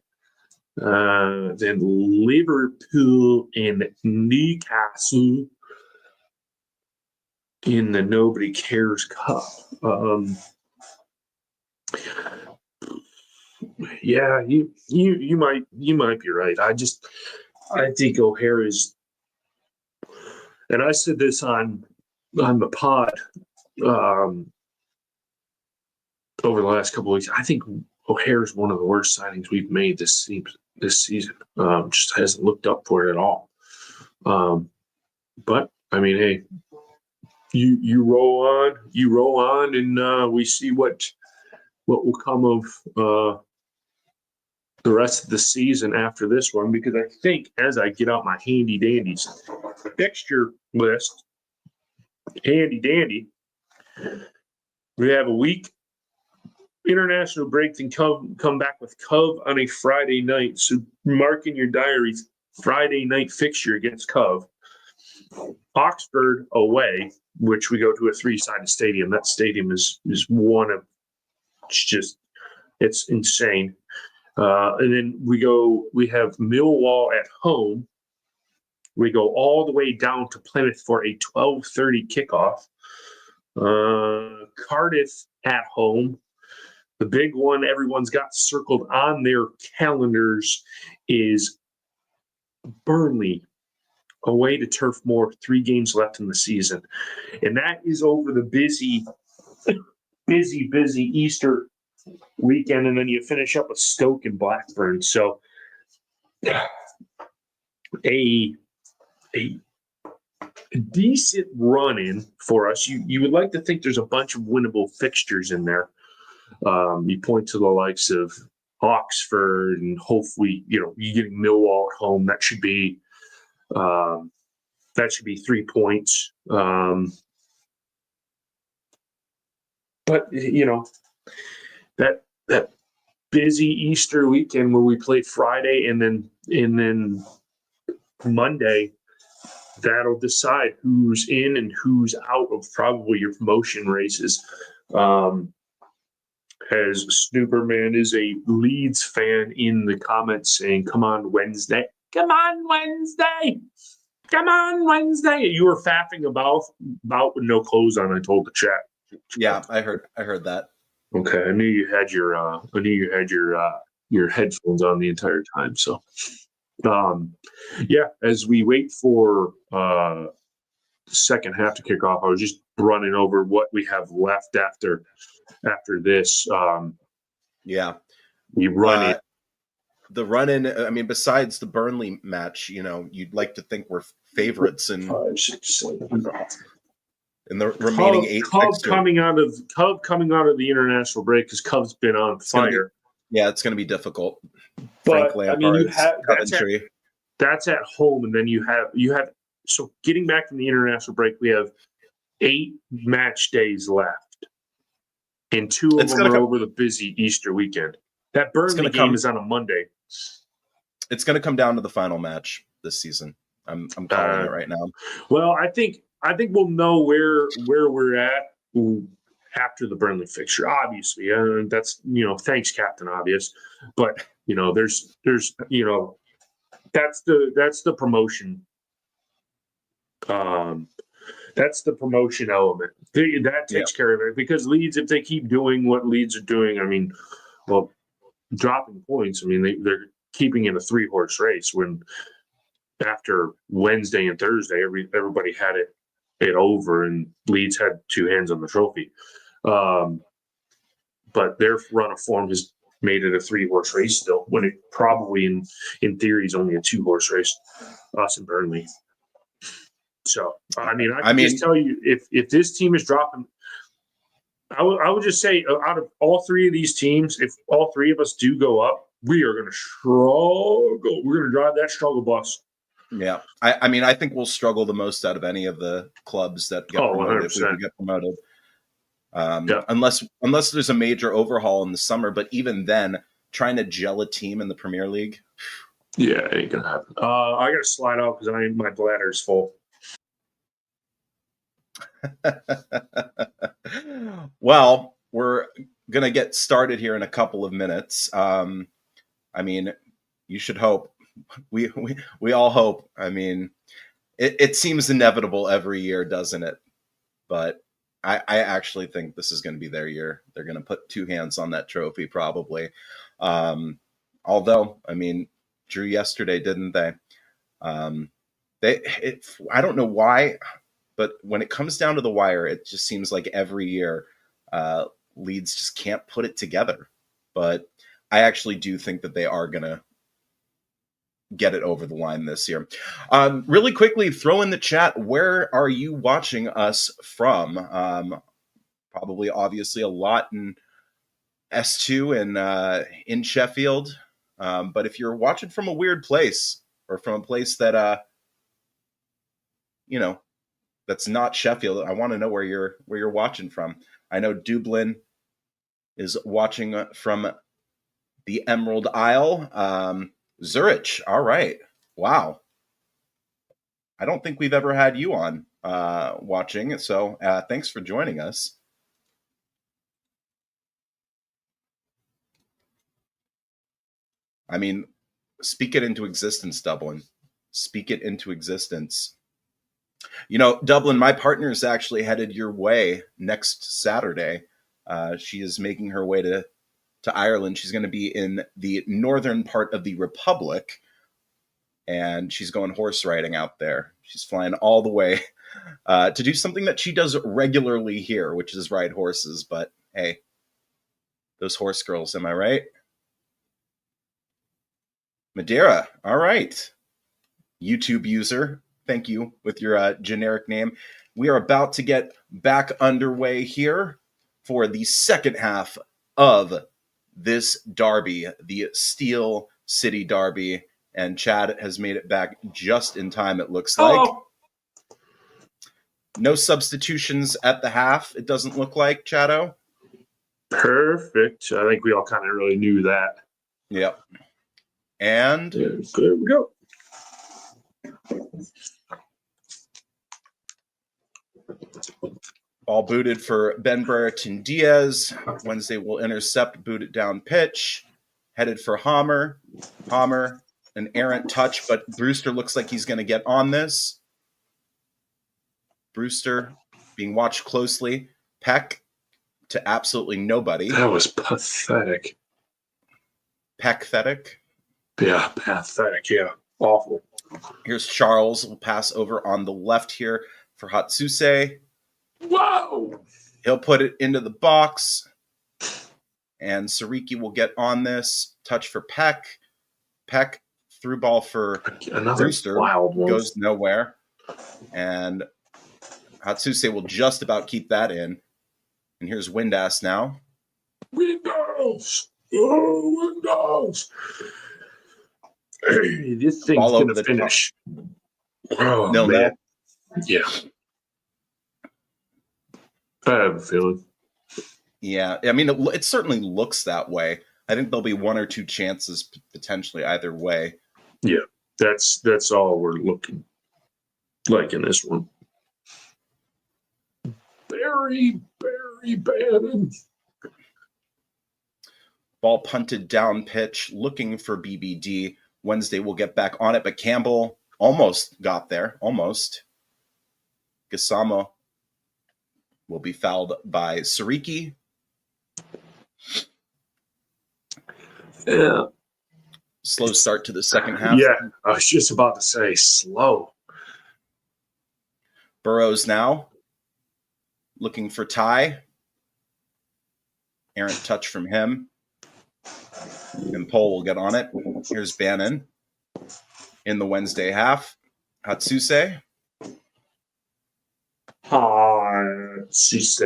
[SPEAKER 4] Then Liverpool and Newcastle in the Nobody Cares Cup. Yeah, you might be right. I think O'Hare is, and I said this on the pod over the last couple of weeks. I think O'Hare is one of the worst signings we've made this season. Just hasn't looked up for it at all. But I mean, hey, you roll on, and we see what will come of the rest of the season after this one. Because I think as I get out my handy dandy fixture list, handy dandy, we have a week. International break, then come back with Cove on a Friday night. So mark in your diaries, Friday night fixture against Cove. Oxford away, which we go to a 3-sided stadium. That stadium is one of, it's insane. And then we have Millwall at home. We go all the way down to Plymouth for a 12:30 kickoff. Cardiff at home. The big one everyone's got circled on their calendars is Burnley away to Turf Moor, 3 games left in the season. And that is over the busy Easter weekend. And then you finish up with Stoke and Blackburn. So a decent run in for us. You would like to think there's a bunch of winnable fixtures in there. You point to the likes of Oxford, and hopefully, you getting Millwall at home. That should be 3 points. But that busy Easter weekend where we played Friday and then Monday, that'll decide who's in and who's out of probably your promotion races. As Snooperman is a Leeds fan in the comments saying, "Come on Wednesday, come on Wednesday, come on Wednesday." You were faffing about with no clothes on. I told the chat.
[SPEAKER 3] Yeah, I heard that.
[SPEAKER 4] Okay, I knew you had your headphones on the entire time. So, as we wait for the second half to kick off, I was just running over what we have left after this. We run it.
[SPEAKER 3] The run-in, I mean, besides the Burnley match, you'd like to think we're favorites in
[SPEAKER 4] 5, 6, 7.
[SPEAKER 3] in the remaining eight.
[SPEAKER 4] Cub coming out of the international break because Cub's been on fire.
[SPEAKER 3] It's going to be difficult.
[SPEAKER 4] But
[SPEAKER 3] Frank Lampard's,
[SPEAKER 4] I mean, you have
[SPEAKER 3] Coventry.
[SPEAKER 4] That's at home, and then you have. So getting back from the international break, we have 8 match days left, and 2 of them are over the busy Easter weekend. That Burnley game is on a Monday.
[SPEAKER 3] It's going to come down to the final match this season. I'm calling it right now.
[SPEAKER 4] Well, I think we'll know where we're at after the Burnley fixture. Obviously, that's thanks, Captain Obvious. But there's that's the promotion. That's the promotion element. That takes care of it because Leeds, if they keep doing what Leeds are doing, I mean, well, dropping points. I mean, they're keeping in a 3-horse race when after Wednesday and Thursday, everybody had it over, and Leeds had 2 hands on the trophy. But their run of form has made it a 3-horse race still, when it probably in theory is only a 2-horse race. Us and Burnley. So I mean, I can just tell you, if this team is dropping, I would just say out of all 3 of these teams, if all 3 of us do go up, we are going to struggle. We're going to drive that struggle bus.
[SPEAKER 3] Yeah, I mean, I think we'll struggle the most out of any of the clubs that get promoted if we get promoted. Unless there's a major overhaul in the summer, but even then, trying to gel a team in the Premier League.
[SPEAKER 4] Yeah, it ain't gonna happen. I gotta slide out because my bladder's full.
[SPEAKER 3] Well, we're gonna get started here in a couple of minutes. I mean, you should hope. We all hope. I mean, it seems inevitable every year, doesn't it? But I actually think this is going to be their year. They're going to put 2 hands on that trophy, probably. Although, I mean, drew yesterday, didn't they? I don't know why, but when it comes down to the wire, it just seems like every year Leeds just can't put it together. But I actually do think that they are going to get it over the line this year. Really quickly, throw in the chat, where are you watching us from? Probably, obviously, a lot in S2 and in Sheffield. But if you're watching from a weird place, or from a place that that's not Sheffield, I want to know where you're watching from. I know Dublin is watching from the Emerald Isle. Zurich, all right. Wow. I don't think we've ever had you on watching, so thanks for joining us. I mean, speak it into existence, Dublin. Speak it into existence. Dublin, my partner is actually headed your way next Saturday. She is making her way to Ireland. She's going to be in the northern part of the Republic, and she's going horse riding out there. She's flying all the way to do something that she does regularly here, which is ride horses. But hey, those horse girls, am I right? Madeira, all right. YouTube user, Thank you with your generic name. We are about to get back underway here for the second half of this derby, the Steel City Derby. And Chad has made it back just in time, it looks like.
[SPEAKER 4] Oh,
[SPEAKER 3] No substitutions at the half, it doesn't look like, Chado.
[SPEAKER 4] perfect. I think we all kind of really knew that.
[SPEAKER 3] Yep. And
[SPEAKER 4] There we go.
[SPEAKER 3] ball booted for Ben Brereton Diaz. Wednesday will intercept, boot it down pitch. Headed for Hammer. Hammer, an errant touch, but Brewster looks like he's going to get on this. Brewster being watched closely. Peck to absolutely nobody.
[SPEAKER 4] That was pathetic.
[SPEAKER 3] Peck-thetic.
[SPEAKER 4] Yeah, pathetic. Yeah, awful.
[SPEAKER 3] Here's Charles. Will pass over on the left here for Hatsuse.
[SPEAKER 4] Whoa!
[SPEAKER 3] He'll put it into the box. And Sariki will get on this. Touch for Peck. Peck through ball for
[SPEAKER 4] Another
[SPEAKER 3] Brewster.
[SPEAKER 4] wild one.
[SPEAKER 3] Goes nowhere. And Hatsuse will just about keep that in. And here's Windass now.
[SPEAKER 4] Windows! Oh, Windows! This thing's
[SPEAKER 3] Ball over
[SPEAKER 4] going to
[SPEAKER 3] the
[SPEAKER 4] finish. Oh,
[SPEAKER 3] No.
[SPEAKER 4] man. Yeah. I have a feeling.
[SPEAKER 3] Yeah, I mean, it certainly looks that way. I think there'll be one or two chances potentially either way.
[SPEAKER 4] Yeah, that's all we're looking like in this one. Very bad.
[SPEAKER 3] Ball punted down pitch, looking for BBD. Wednesday will get back on it, but Campbell almost got there. Almost. Gasama will be fouled by Sariki.
[SPEAKER 4] Yeah.
[SPEAKER 3] Slow start to the second half.
[SPEAKER 4] Yeah, I was just about to say slow.
[SPEAKER 3] Burrows now looking for Ty. Errant touch from him. And Pohl will get on it. Here's Bannon in the Wednesday half. Hatsuse.
[SPEAKER 4] Hatsuse.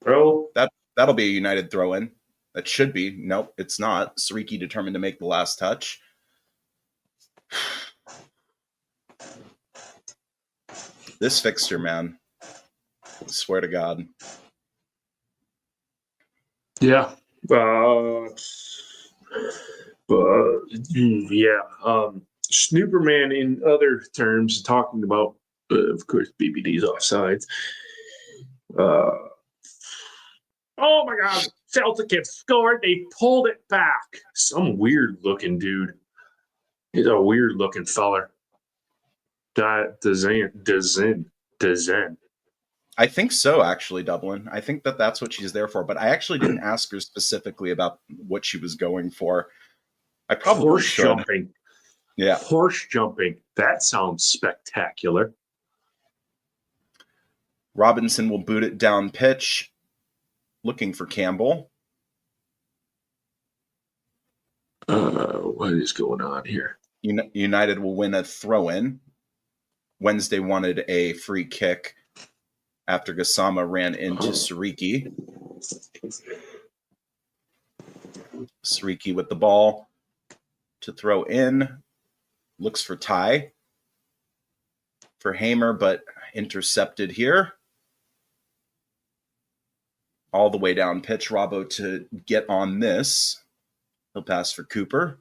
[SPEAKER 4] Bro.
[SPEAKER 3] That'll be a United throw-in. That should be. Nope, it's not. Sariki determined to make the last touch. This fixture, man. I swear to God.
[SPEAKER 4] Yeah. Yeah. Snooperman, in other terms, talking about, of course, BBD's offsides. Oh my God, Celtic have scored. They pulled it back. Some weird looking dude. He's a weird looking feller. Dezen.
[SPEAKER 3] I think so, actually, Dublin. I think that's what she's there for. But I actually didn't ask her specifically about what she was going for. I probably
[SPEAKER 4] Horse
[SPEAKER 3] should.
[SPEAKER 4] jumping.
[SPEAKER 3] Yeah.
[SPEAKER 4] Horse jumping. That sounds spectacular.
[SPEAKER 3] Robinson will boot it down pitch, looking for Campbell.
[SPEAKER 4] What is going on here?
[SPEAKER 3] United will win a throw-in. Wednesday wanted a free kick after Gasama ran into Sariki. Sariki with the ball to throw in. Looks for Ty. For Hamer, but intercepted here. All the way down pitch. Robbo to get on this. He'll pass for Cooper.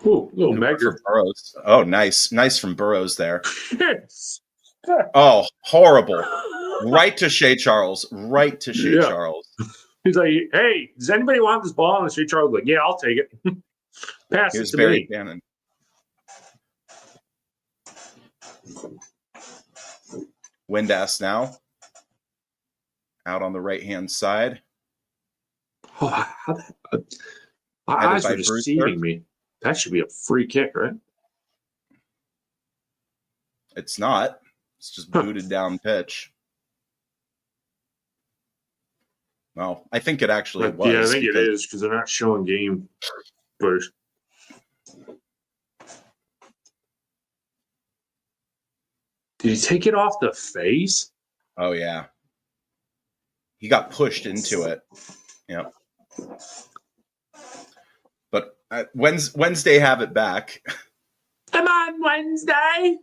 [SPEAKER 4] Ooh, little Megger.
[SPEAKER 3] Burrows. Oh, nice. Nice from Burrows there. Oh, horrible. Right to Shea Charles. Right to Shea Charles.
[SPEAKER 4] He's like, hey, does anybody want this ball? And Shea Charles is like, yeah, I'll take it. Pass
[SPEAKER 3] Here's
[SPEAKER 4] it to
[SPEAKER 3] Barry
[SPEAKER 4] me.
[SPEAKER 3] Bannon. Windass now. Out on the right-hand side.
[SPEAKER 4] Oh, my eyes are deceiving me. That should be a free kick, right?
[SPEAKER 3] It's not. It's just booted down pitch. Well, I think it actually was.
[SPEAKER 4] Yeah, I think it is because they're not showing game. But did he take it off the face?
[SPEAKER 3] Oh yeah, he got pushed into it. Yeah, but Wednesday have it back.
[SPEAKER 4] Come on, Wednesday.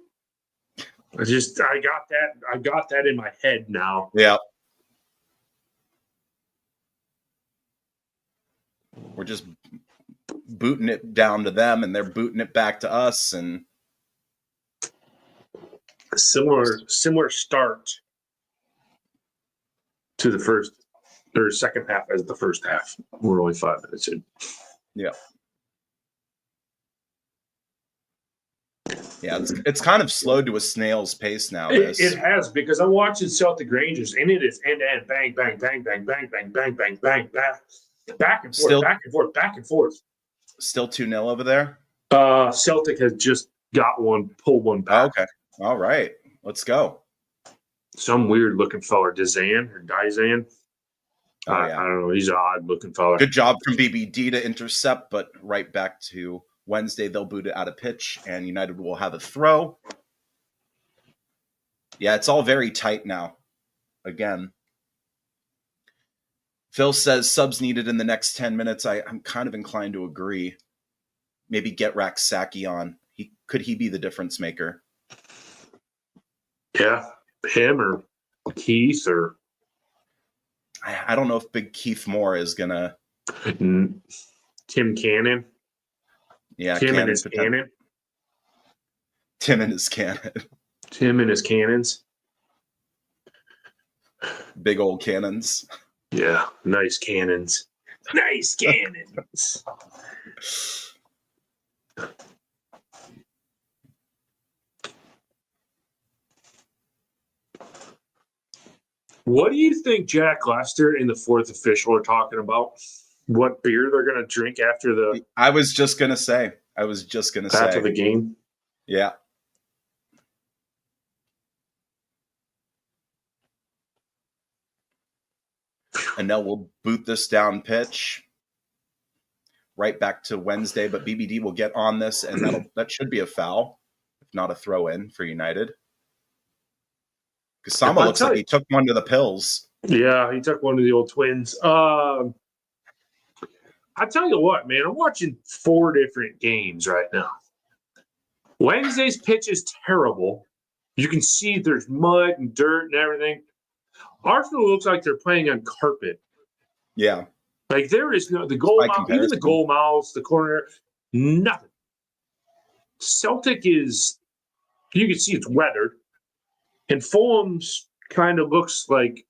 [SPEAKER 4] I got that in my head now.
[SPEAKER 3] Yeah, we're just booting it down to them, and they're booting it back to us, and
[SPEAKER 4] Similar start to the first or second half as the first half. We're only 5 minutes in.
[SPEAKER 3] yeah. Yeah, it's kind of slowed to a snail's pace now.
[SPEAKER 4] It has, because I'm watching Celtic Rangers, and it is end to end, bang, bang, bang, bang, bang, bang, bang, bang, bang, back and forth, back and forth, back and forth.
[SPEAKER 3] Still 2-0 over there.
[SPEAKER 4] Celtic has just got one, pulled one back.
[SPEAKER 3] Okay, all right, let's go.
[SPEAKER 4] Some weird looking fella, Dizan or Dizan.
[SPEAKER 3] Oh, yeah.
[SPEAKER 4] I don't know. He's an odd looking fella.
[SPEAKER 3] Good job from BBD to intercept, but right back to Wednesday, they'll boot it out of pitch, and United will have a throw. Yeah, it's all very tight now. Again, Phil says subs needed in the next 10 minutes. I'm kind of inclined to agree. Maybe get Raksaki on. Could he be the difference maker?
[SPEAKER 4] Yeah, him or Keith or
[SPEAKER 3] I don't know if Big Keith Moore is gonna.
[SPEAKER 4] Tim Cannon.
[SPEAKER 3] Yeah,
[SPEAKER 4] Tim and his cannon.
[SPEAKER 3] Tim and his cannon.
[SPEAKER 4] Tim and his cannons.
[SPEAKER 3] Big old cannons.
[SPEAKER 4] Yeah, nice cannons. Nice cannons. What do you think Jack Lester and the fourth official are talking about? What beer they're going to drink after the...
[SPEAKER 3] I was just going to say. After
[SPEAKER 4] the game?
[SPEAKER 3] Yeah. And now we'll boot this down pitch. Right back to Wednesday, but BBD will get on this, and that should be a foul, if not a throw in for United. Kasama looks like he took one to the pills.
[SPEAKER 4] Yeah, he took one to the old Twins. I tell you what, man, I'm watching 4 different games right now. Wednesday's pitch is terrible. You can see there's mud and dirt and everything. Arsenal looks like they're playing on carpet.
[SPEAKER 3] Yeah.
[SPEAKER 4] Like there is no the goal mouth, even the goal mouths, the corner, nothing. Celtic is, you can see it's weathered, and Fulham's kind of looks like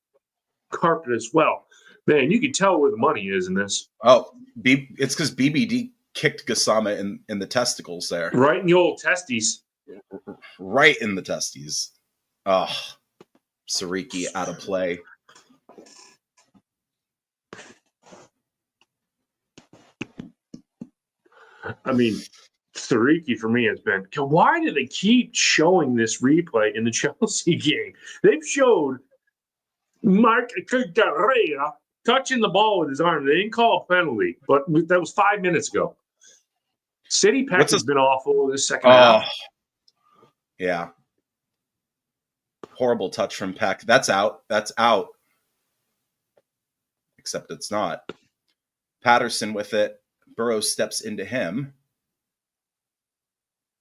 [SPEAKER 4] carpet as well. Man, you can tell where the money is in this.
[SPEAKER 3] Oh, it's because BBD kicked Gassama in the testicles there.
[SPEAKER 4] Right in the old testes.
[SPEAKER 3] Right in the testes. Oh, Sariki out of play.
[SPEAKER 4] I mean, Sariki for me has been, why do they keep showing this replay in the Chelsea game? They've showed Mark Cucurella touching the ball with his arm. They didn't call a penalty, but that was 5 minutes ago. City Peck has been awful this second half.
[SPEAKER 3] Yeah. Horrible touch from Peck. That's out. Except it's not. Patterson with it. Burrows steps into him.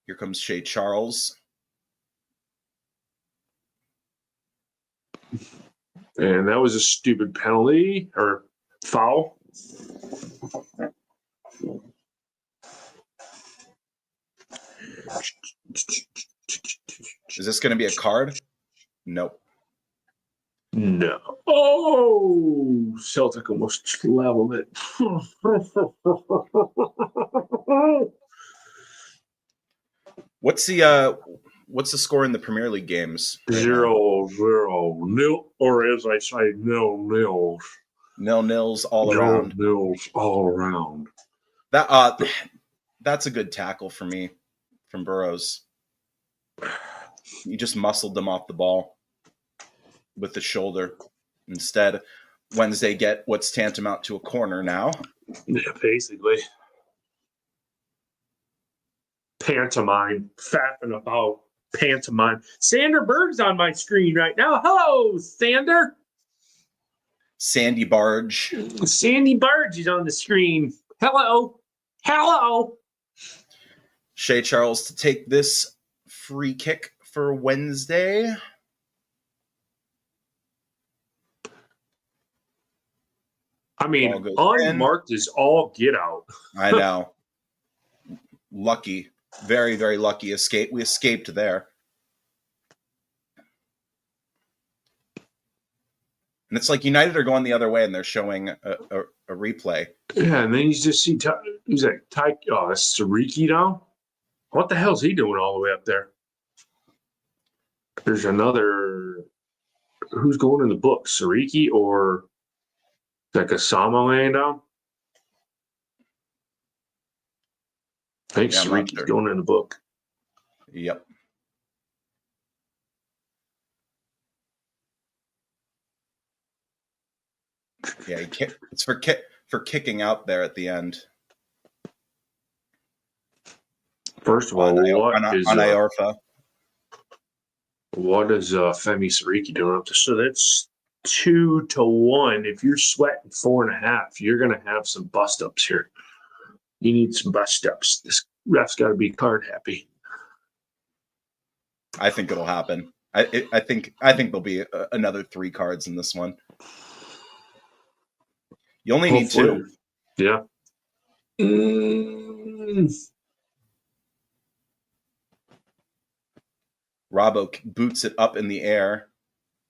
[SPEAKER 3] Here comes Shea Charles.
[SPEAKER 4] And that was a stupid penalty or foul.
[SPEAKER 3] Is this going to be a card? Nope.
[SPEAKER 4] No. Oh, Celtic almost leveled it.
[SPEAKER 3] What's the score in the Premier League games?
[SPEAKER 4] 0-0, or as I say, 0-0.
[SPEAKER 3] 0-0 all around.
[SPEAKER 4] 0-0 all around.
[SPEAKER 3] That's a good tackle for me from Burrows. He just muscled them off the ball with the shoulder. Instead, Wednesday get what's tantamount to a corner now.
[SPEAKER 4] Yeah, basically. Pantomime, fapping about pantomime. Sander Berg's on my screen right now. Hello, Sander.
[SPEAKER 3] Sandy Barge.
[SPEAKER 4] Sandy Barge is on the screen. Hello. Hello.
[SPEAKER 3] Shea Charles to take this free kick for Wednesday.
[SPEAKER 4] I mean,
[SPEAKER 3] Ball goes
[SPEAKER 4] unmarked is all get out.
[SPEAKER 3] I know. Lucky. Very, very lucky escape. We escaped there. And it's like United are going the other way and they're showing a replay.
[SPEAKER 4] Yeah, and then you just see, who's that? Oh, that's Sariki now? What the hell's he doing all the way up there? There's another. Who's going in the book? Sariki or like Osama laying down? I think Sariki's going in the book.
[SPEAKER 3] Yep. Yeah, it's for kicking out there at the end.
[SPEAKER 4] First of all,
[SPEAKER 3] on Iorfa.
[SPEAKER 4] What is Femi Sariki doing up there? So that's 2-1. If you're sweating 4.5, you're going to have some bust ups here. You need some bust ups. This ref's got to be card happy.
[SPEAKER 3] I think it'll happen. I think there'll be another 3 cards in this one. You only need 2.
[SPEAKER 4] Yeah.
[SPEAKER 3] Robbo boots it up in the air.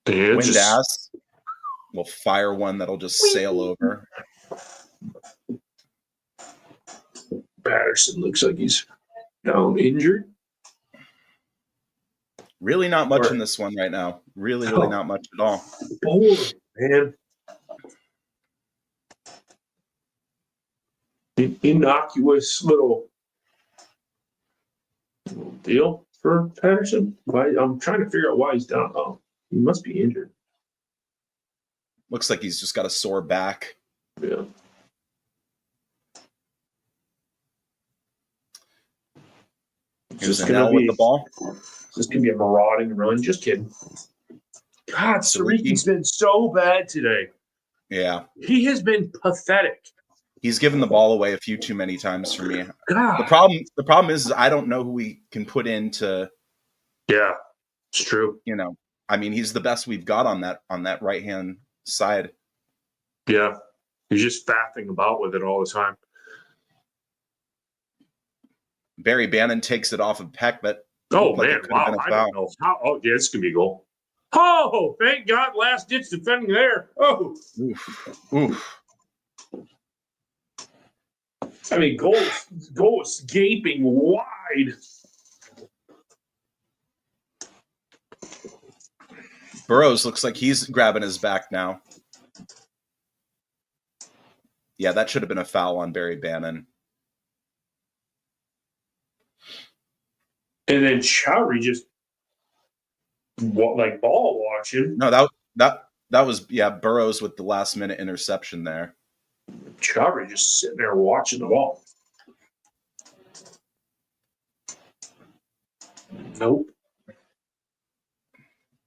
[SPEAKER 3] Wind ass will fire one that'll just sail over.
[SPEAKER 4] Patterson looks like he's down injured.
[SPEAKER 3] Really not much in this one right now. Really not much at all.
[SPEAKER 4] Oh, man. An innocuous little deal for Patterson. I'm trying to figure out why he's down. Oh, he must be injured.
[SPEAKER 3] Looks like he's just got a sore back.
[SPEAKER 4] Yeah.
[SPEAKER 3] Here's Anel with the ball.
[SPEAKER 4] This could be a marauding run. Just kidding. God, Sariki's been so bad today.
[SPEAKER 3] Yeah.
[SPEAKER 4] He has been pathetic.
[SPEAKER 3] He's given the ball away a few too many times for me.
[SPEAKER 4] God.
[SPEAKER 3] The problem is I don't know who we can put into.
[SPEAKER 4] Yeah, it's true.
[SPEAKER 3] You know, I mean, he's the best we've got on that right hand side.
[SPEAKER 4] Yeah, he's just faffing about with it all the time.
[SPEAKER 3] Barry Bannon takes it off of Peck, but
[SPEAKER 4] wow! I don't know how. Oh, yeah, this could be a goal. Oh, thank God! Last ditch defending there. Oh,
[SPEAKER 3] oof.
[SPEAKER 4] I mean, goal escaping wide.
[SPEAKER 3] Burrows looks like he's grabbing his back now. Yeah, that should have been a foul on Barry Bannon.
[SPEAKER 4] And then Chowdhury just ball watching.
[SPEAKER 3] No, that was Burrows with the last minute interception there.
[SPEAKER 4] Chowdhury just sitting there watching the ball. Nope.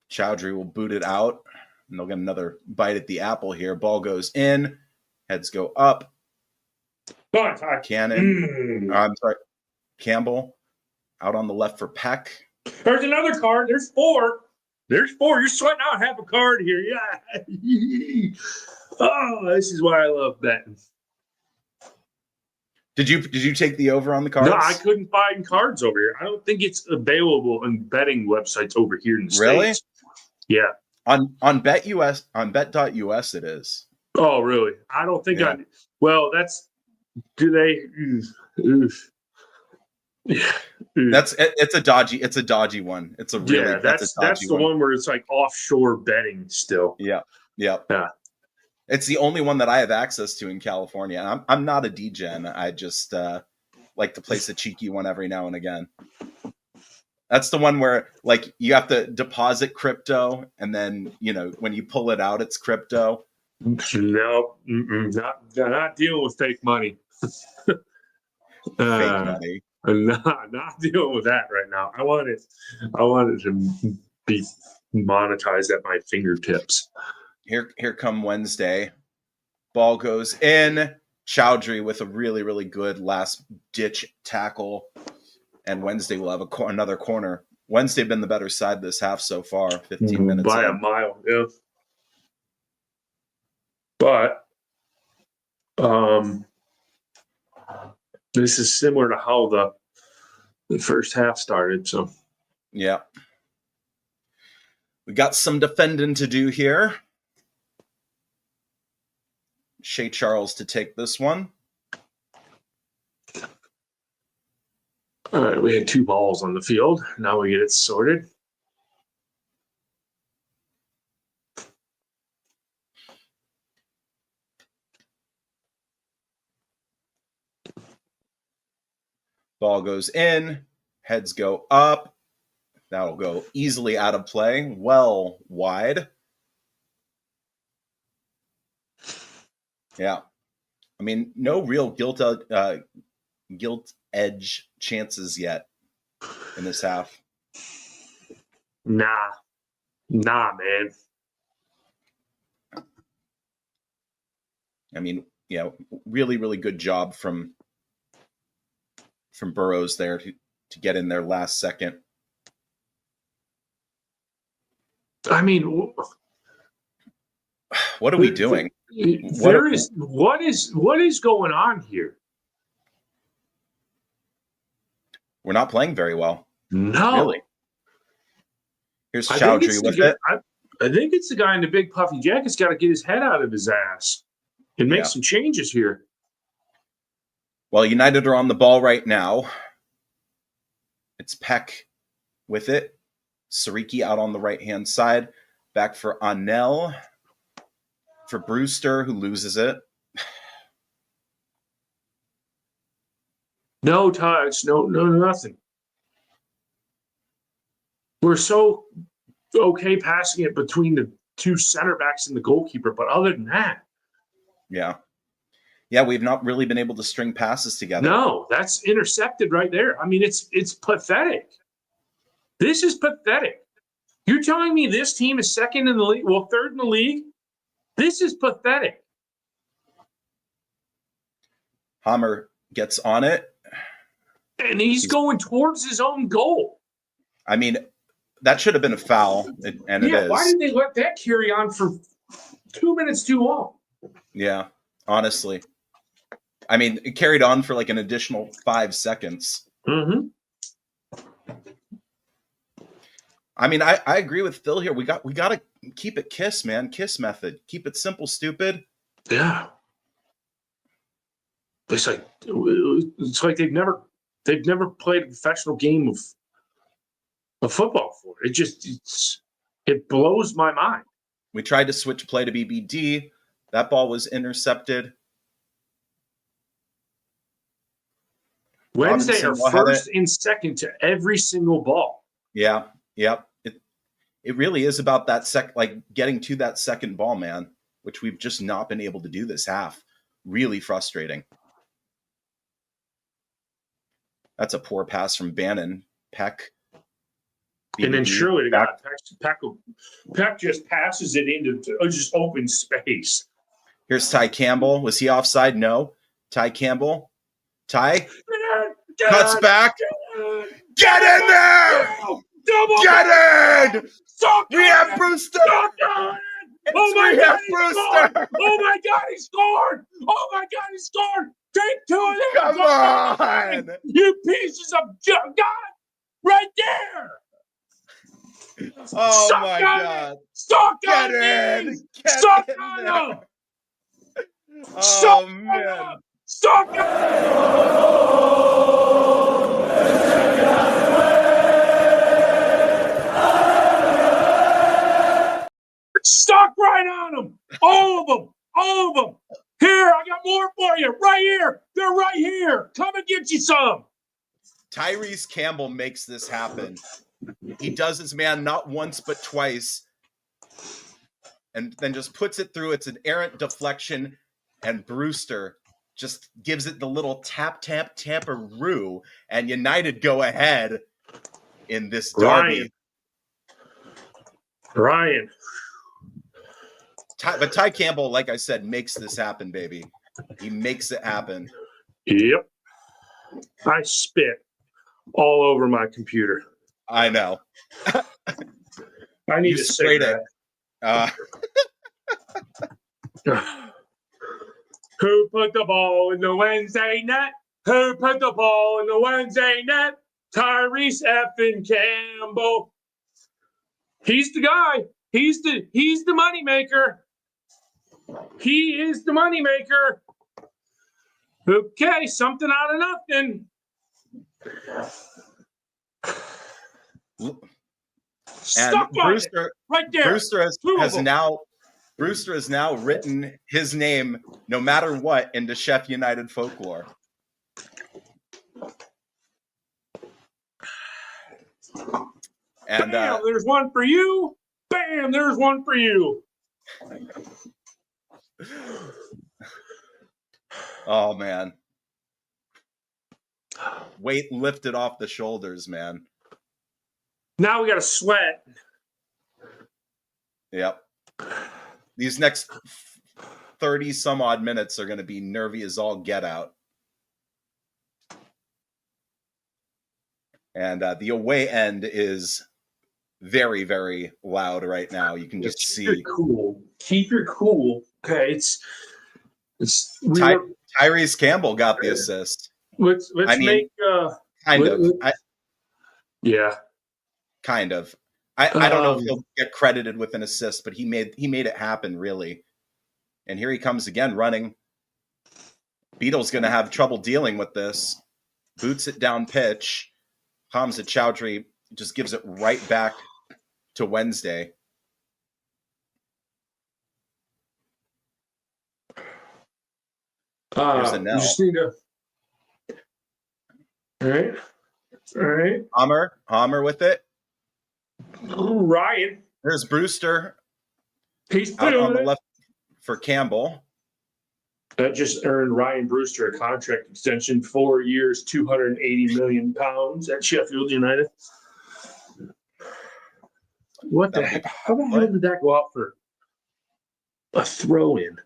[SPEAKER 3] Chowdhury will boot it out, and they'll get another bite at the apple here. Ball goes in, heads go up. Cannon. I'm sorry, Campbell out on the left for Peck.
[SPEAKER 4] There's another card. There's 4. You're sweating out half a card here. Yeah. Oh, this is why I love betting.
[SPEAKER 3] Did you take the over on the cards?
[SPEAKER 4] No, I couldn't find cards over here. I don't think it's available on betting websites over here in the
[SPEAKER 3] really?
[SPEAKER 4] States. Yeah.
[SPEAKER 3] On bet.us it is.
[SPEAKER 4] Oh, really? I don't think do they
[SPEAKER 3] it's a dodgy one. It's a really
[SPEAKER 4] that's the one where it's like offshore betting still.
[SPEAKER 3] Yeah.
[SPEAKER 4] Yeah.
[SPEAKER 3] It's the only one that I have access to in California. And I'm not a degen. I just like to place a cheeky one every now and again. That's the one where like you have to deposit crypto and then, when you pull it out, it's crypto.
[SPEAKER 4] Nope. Not dealing with fake money.
[SPEAKER 3] Fake money.
[SPEAKER 4] Not dealing with that right now. I want it to be monetized at my fingertips.
[SPEAKER 3] Here come Wednesday. Ball goes in. Chowdhury with a really, really good last ditch tackle. And Wednesday will have another corner. Wednesday been the better side this half so far. 15 minutes
[SPEAKER 4] by
[SPEAKER 3] in.
[SPEAKER 4] a mile. Yeah. But this is similar to how the first half started. So
[SPEAKER 3] yeah, we got some defending to do here. Shea Charles to take this one.
[SPEAKER 4] All right, we had 2 balls on the field. Now we get it sorted.
[SPEAKER 3] Ball goes in. Heads go up. That'll go easily out of play. Well wide. Yeah. I mean, no real gilt edge chances yet in this half.
[SPEAKER 4] Nah, man.
[SPEAKER 3] I mean, yeah, really, really good job from Burrows there to get in there last second.
[SPEAKER 4] I mean,
[SPEAKER 3] what are we doing?
[SPEAKER 4] What is going on here?
[SPEAKER 3] We're not playing very well.
[SPEAKER 4] No.
[SPEAKER 3] Really. Here's Chowdhury with it.
[SPEAKER 4] I think it's the guy in the big puffy jacket's got to get his head out of his ass and make some changes here.
[SPEAKER 3] Well, United are on the ball right now. It's Peck with it. Sariki out on the right-hand side. Back for Anel. For Brewster, who loses it.
[SPEAKER 4] No touch. No, nothing. We're so okay passing it between the 2 center backs and the goalkeeper, but other than that.
[SPEAKER 3] Yeah. Yeah, we've not really been able to string passes together.
[SPEAKER 4] No, that's intercepted right there. I mean, it's pathetic. This is pathetic. You're telling me this team is second in the league, well, third in the league? This is pathetic.
[SPEAKER 3] Hammer gets on it.
[SPEAKER 4] And he's going towards his own goal.
[SPEAKER 3] I mean, that should have been a foul, and it is.
[SPEAKER 4] Why did they let that carry on for 2 minutes too long?
[SPEAKER 3] Yeah, honestly. I mean, it carried on for like an additional 5 seconds.
[SPEAKER 4] Mm-hmm.
[SPEAKER 3] I mean, I agree with Phil here. We got to keep it KISS, man. KISS method. Keep it simple, stupid.
[SPEAKER 4] Yeah. It's like they've never played a professional game of football before. It blows my mind.
[SPEAKER 3] We tried to switch play to BBD. That ball was intercepted.
[SPEAKER 4] Wednesday are first and second to every single ball.
[SPEAKER 3] Yeah. Yep. It really is about that getting to that second ball, man, which we've just not been able to do this half. Really frustrating. That's a poor pass from Bannon. Peck. BBD.
[SPEAKER 4] And then surely Peck just passes it into just open space.
[SPEAKER 3] Here's Ty Campbell. Was he offside? No. Ty Campbell. Ty cuts back. Get in there! Get in! We have Brewster!
[SPEAKER 4] Oh my God, he scored! Oh my God, he scored! Take 2 of them!
[SPEAKER 3] Come on!
[SPEAKER 4] You pieces of God! Right there!
[SPEAKER 3] Oh my God!
[SPEAKER 4] Suck
[SPEAKER 3] Get
[SPEAKER 4] on
[SPEAKER 3] in!
[SPEAKER 4] Suck
[SPEAKER 3] Get
[SPEAKER 4] on
[SPEAKER 3] in
[SPEAKER 4] him!
[SPEAKER 3] there! Oh man!
[SPEAKER 4] Suck on Stuck right on them. All of them. Here, I got more for you. Right here. They're right here. Come and get you some.
[SPEAKER 3] Tyrese Campbell makes this happen. He does his man not once but twice. and then just puts it through. It's an errant deflection, and Brewster just gives it the little tamperoo, and United go ahead in this derby.
[SPEAKER 4] Ryan.
[SPEAKER 3] But Ty Campbell, like I said, makes this happen, baby. He makes it happen.
[SPEAKER 4] Yep. I spit all over my computer.
[SPEAKER 3] I know.
[SPEAKER 4] I need to say that. Who put the ball in the Wednesday net? Who put the ball in the Wednesday net? Tyrese effing Campbell. He's the guy. He's the money maker. He is the money maker. Okay, something out of nothing.
[SPEAKER 3] And Brewster,
[SPEAKER 4] right there.
[SPEAKER 3] Brewster has now written his name, no matter what, into Sheffield United folklore. And
[SPEAKER 4] bam, there's one for you. Bam, there's one for you.
[SPEAKER 3] Oh man. Weight lifted off the shoulders, man.
[SPEAKER 4] Now we got to sweat.
[SPEAKER 3] Yep. These next 30 some odd minutes are going to be nervy as all get out. And the away end is very, very loud right now. You can just see.
[SPEAKER 4] Keep your cool. Keep your cool. Okay,
[SPEAKER 3] Tyrese Campbell got the assist.
[SPEAKER 4] Let's make
[SPEAKER 3] kind of.
[SPEAKER 4] Yeah,
[SPEAKER 3] kind of. I don't know if he'll get credited with an assist, but he made it happen, really. And here he comes again, running. Beadle's going to have trouble dealing with this. Boots it down pitch. Hamza Chowdhury just gives it right back to Wednesday. Here's a Nell.
[SPEAKER 4] Just need to. All right.
[SPEAKER 3] Hammer with it.
[SPEAKER 4] Ryan.
[SPEAKER 3] There's Brewster.
[SPEAKER 4] He's
[SPEAKER 3] out on the left for Campbell.
[SPEAKER 4] That just earned Ryan Brewster a contract extension, 4 years, £280 million at Sheffield United. What the heck? How the hell did that go out for a throw-in?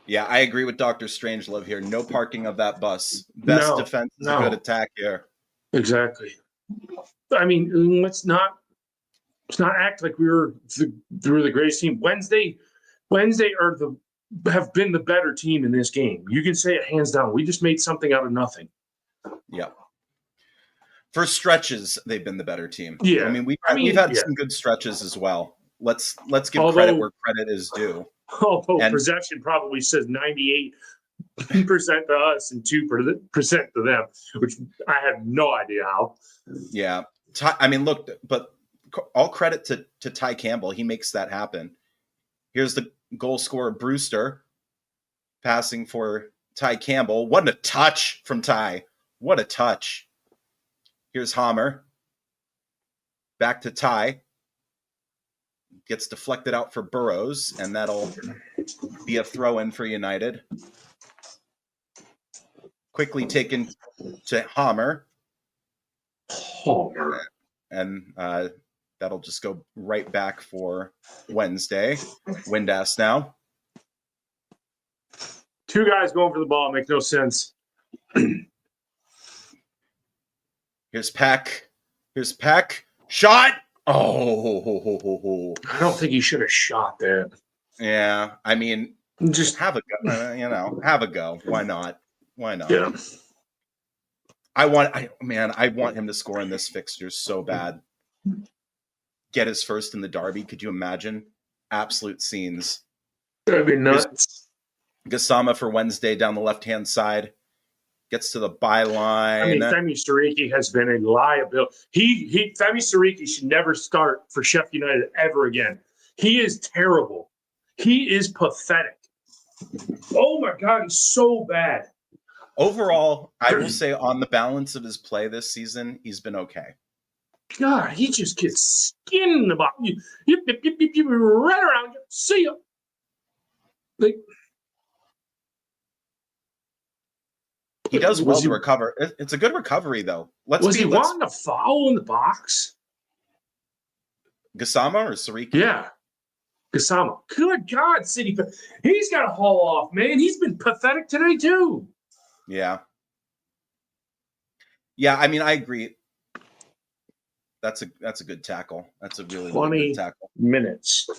[SPEAKER 3] Yeah, I agree with Dr. Strangelove here. No parking of that bus. Best defense is a good attack here.
[SPEAKER 4] Exactly. I mean, let's not act like we were the greatest team. Wednesday have been the better team in this game. You can say it hands down. We just made something out of nothing.
[SPEAKER 3] Yeah. For stretches, they've been the better team.
[SPEAKER 4] Yeah.
[SPEAKER 3] I mean, we've had some good stretches as well. Let's give credit where credit is due.
[SPEAKER 4] Although possession probably says 98% to us and 2% to them, which I have no idea how.
[SPEAKER 3] Yeah. I mean, look, but all credit to Ty Campbell. He makes that happen. Here's the goal scorer, Brewster, passing for Ty Campbell. What a touch from Ty. What a touch. Here's Hammer. Back to Ty. Gets deflected out for Burrows, and that'll be a throw-in for United. Quickly taken to Hammer. And that'll just go right back for Wednesday. Windass now.
[SPEAKER 4] Two guys going for the ball makes no sense.
[SPEAKER 3] Here's Peck. Shot! Oh.
[SPEAKER 4] I don't think he should have shot that.
[SPEAKER 3] Yeah, I mean,
[SPEAKER 4] just
[SPEAKER 3] have a go. Have a go. Why not?
[SPEAKER 4] Yeah.
[SPEAKER 3] I want him to score in this fixture so bad. Get his first in the derby. Could you imagine? Absolute scenes.
[SPEAKER 4] That'd be nuts.
[SPEAKER 3] Gassama for Wednesday down the left-hand side. Gets to the byline.
[SPEAKER 4] I mean, Femi Siriki has been a liability. Femi Siriki should never start for Sheffield United ever again. He is terrible. He is pathetic. Oh my God, he's so bad.
[SPEAKER 3] Overall, I will say on the balance of his play this season, he's been okay.
[SPEAKER 4] God, he just gets skinned in the box. You run around. See ya. Like,
[SPEAKER 3] He does well
[SPEAKER 4] was
[SPEAKER 3] to
[SPEAKER 4] he,
[SPEAKER 3] recover. It's a good recovery, though.
[SPEAKER 4] was he wanting to foul in the box?
[SPEAKER 3] Gasama or Sariki?
[SPEAKER 4] Yeah. Kasama. Good God, City. He's got to haul off, man. He's been pathetic today, too.
[SPEAKER 3] Yeah. Yeah, I mean, I agree. That's a good tackle. That's a really, really good tackle.
[SPEAKER 4] Minutes.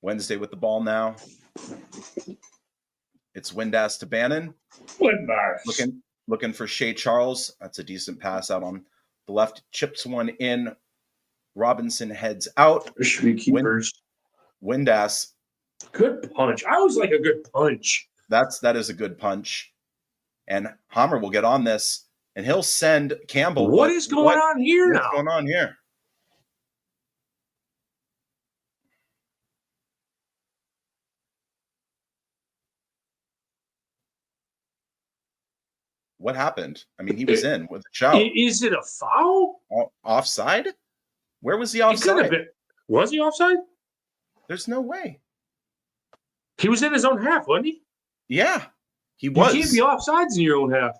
[SPEAKER 3] Wednesday with the ball now. It's Windass to Bannon.
[SPEAKER 4] Windass.
[SPEAKER 3] Looking for Shea Charles. That's a decent pass out on the left. Chips one in. Robinson heads out.
[SPEAKER 4] There should be keepers.
[SPEAKER 3] Windass.
[SPEAKER 4] Good punch. I always like a good punch.
[SPEAKER 3] That is a good punch. And Hammer will get on this, and he'll send Campbell.
[SPEAKER 4] What is going on here now?
[SPEAKER 3] What's going on here? What happened? I mean, he was in with a shout.
[SPEAKER 4] Is it a foul?
[SPEAKER 3] Offside? Where was he offside?
[SPEAKER 4] Was he offside?
[SPEAKER 3] There's no way.
[SPEAKER 4] He was in his own half, wasn't he?
[SPEAKER 3] Yeah, he was.
[SPEAKER 4] You can't be offsides in your own half.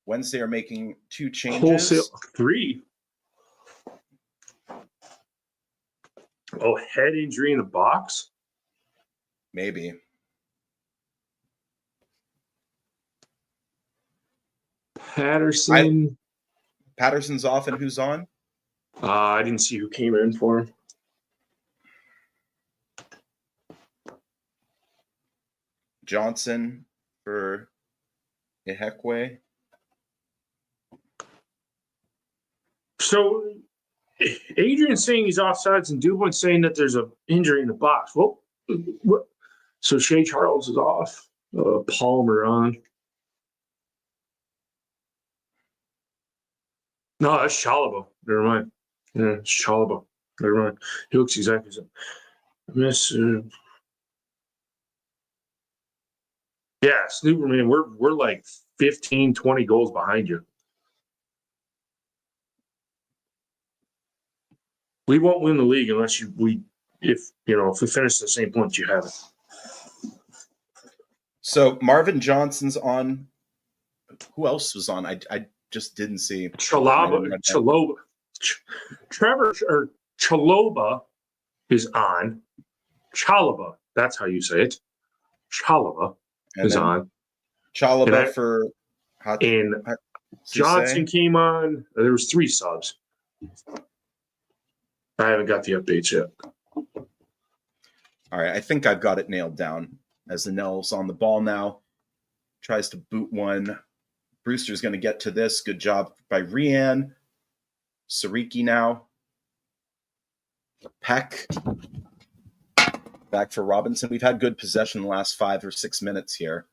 [SPEAKER 3] Wednesday are making 2 changes.
[SPEAKER 4] Wholesale 3. Oh, head injury in the box?
[SPEAKER 3] Maybe. Patterson's off, and who's on?
[SPEAKER 4] I didn't see who came in for him.
[SPEAKER 3] Johnson for Ihekwe.
[SPEAKER 4] So Adrian's saying he's offsides, and Dublin's saying that there's an injury in the box. Well, what? So Shea Charles is off. Palmer on. No, that's Chalaba. Never mind. Yeah, it's Chalaba. Never mind. He looks exactly the same. Miss. Yeah, Snooperman, we're like 15, 20 goals behind you. We won't win the league unless if we finish the same points you have it.
[SPEAKER 3] So Marvin Johnson's on. Who else was on? I just didn't see.
[SPEAKER 4] Chaloba. Chaloba is on. Chalaba. That's how you say it. Chalaba is on.
[SPEAKER 3] Chalaba for.
[SPEAKER 4] And Johnson came on. There was 3 subs. I haven't got the updates yet.
[SPEAKER 3] All right, I think I've got it nailed down. As the Nels on the ball now, tries to boot one. Brewster's going to get to this. Good job by Rian. Sariki now. Peck. Back for Robinson. We've had good possession the last 5 or 6 minutes here.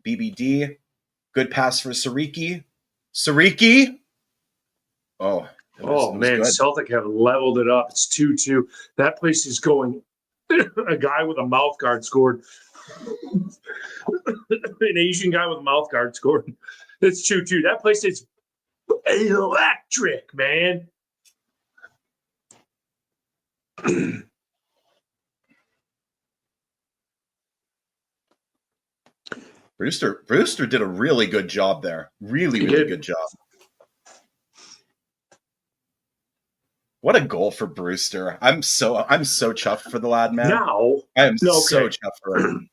[SPEAKER 3] BBD. Good pass for Sariki. Sariki. Oh,
[SPEAKER 4] man, good. Celtic have leveled it up. It's 2-2. That place is going. A guy with a mouth guard scored. An Asian guy with a mouth guard scored. It's 2-2. That place is electric, man.
[SPEAKER 3] Brewster did a really good job there. Really good job. What a goal for Brewster. I'm so chuffed for the lad, man. So chuffed for him.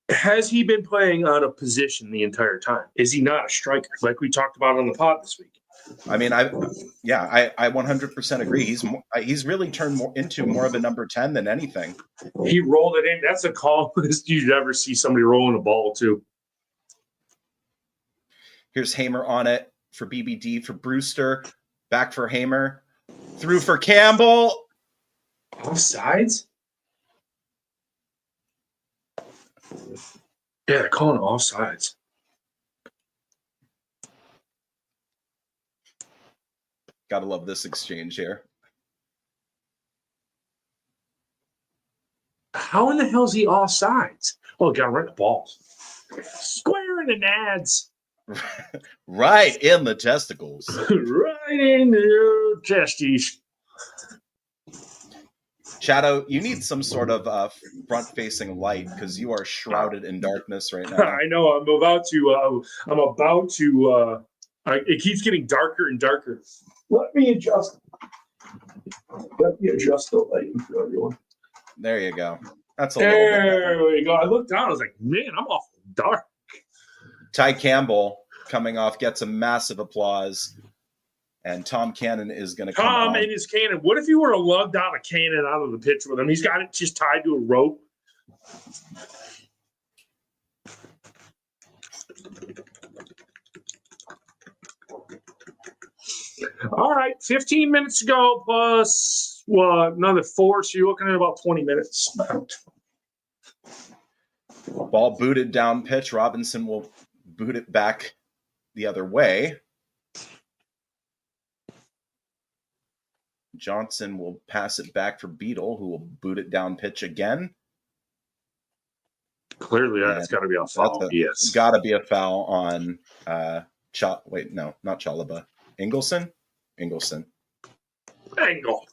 [SPEAKER 4] Has he been playing out of position the entire time? Is he not a striker like we talked about on the pod this week?
[SPEAKER 3] I mean, I 100% agree. He's really turned into more of a number 10 than anything.
[SPEAKER 4] He rolled it in. That's the calmest you'd ever see somebody rolling a ball too.
[SPEAKER 3] Here's Hamer on it for BBD for Brewster. Back for Hamer. Through for Campbell.
[SPEAKER 4] Offsides? Yeah, they're calling offsides.
[SPEAKER 3] Gotta love this exchange here.
[SPEAKER 4] How in the hell is he offsides? Oh, got right in the balls. Square in the nads.
[SPEAKER 3] Right in the testicles.
[SPEAKER 4] Right in the testes.
[SPEAKER 3] Shadow, you need some sort of front-facing light because you are shrouded in darkness right now.
[SPEAKER 4] I know. I'm about to. It keeps getting darker and darker. Let me adjust. Let me adjust the lighting for everyone.
[SPEAKER 3] There you go. That's a little bit better.
[SPEAKER 4] There we go. I looked down. I was like, man, I'm awful dark.
[SPEAKER 3] Ty Campbell coming off gets a massive applause, and Tom Cannon is going to come
[SPEAKER 4] Tom
[SPEAKER 3] on.
[SPEAKER 4] and his cannon. What if he were to lug down a cannon out of the pitch with him? He's got it just tied to a rope. All right, 15 minutes to go plus another 4, so you're looking at about 20 minutes.
[SPEAKER 3] Ball booted down pitch. Robinson will boot it back the other way. Johnson will pass it back for Beetle, who will boot it down pitch again.
[SPEAKER 4] Clearly, that's got to be a foul. Yes.
[SPEAKER 3] Got to be a foul on wait, no, not Chalaba. Ingleson? Ingleson.
[SPEAKER 4] Angle.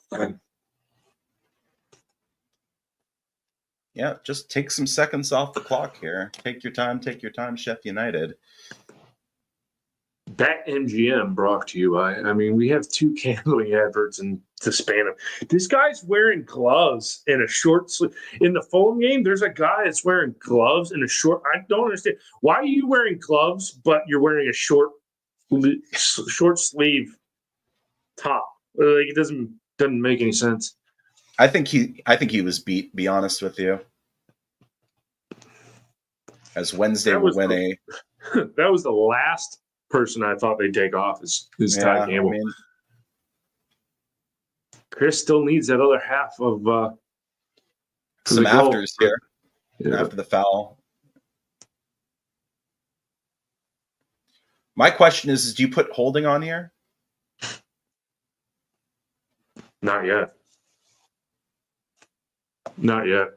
[SPEAKER 3] Yeah, just take some seconds off the clock here. Take your time, Sheffield United.
[SPEAKER 4] BetMGM brought to you by, I mean, we have 2 candling adverts in the span of. This guy's wearing gloves and a short sleeve. In the phone game, there's a guy that's wearing gloves and a short. I don't understand. Why are you wearing gloves, but you're wearing a short sleeve top? Like, it doesn't make any sense.
[SPEAKER 3] I think he was beat, be honest with you. As Wednesday will win
[SPEAKER 4] that was the last person I thought they'd take off is Ty Campbell. I mean, Chris still needs that other half of
[SPEAKER 3] some afters here after the foul. My question is do you put holding on here?
[SPEAKER 4] Not yet. Not yet.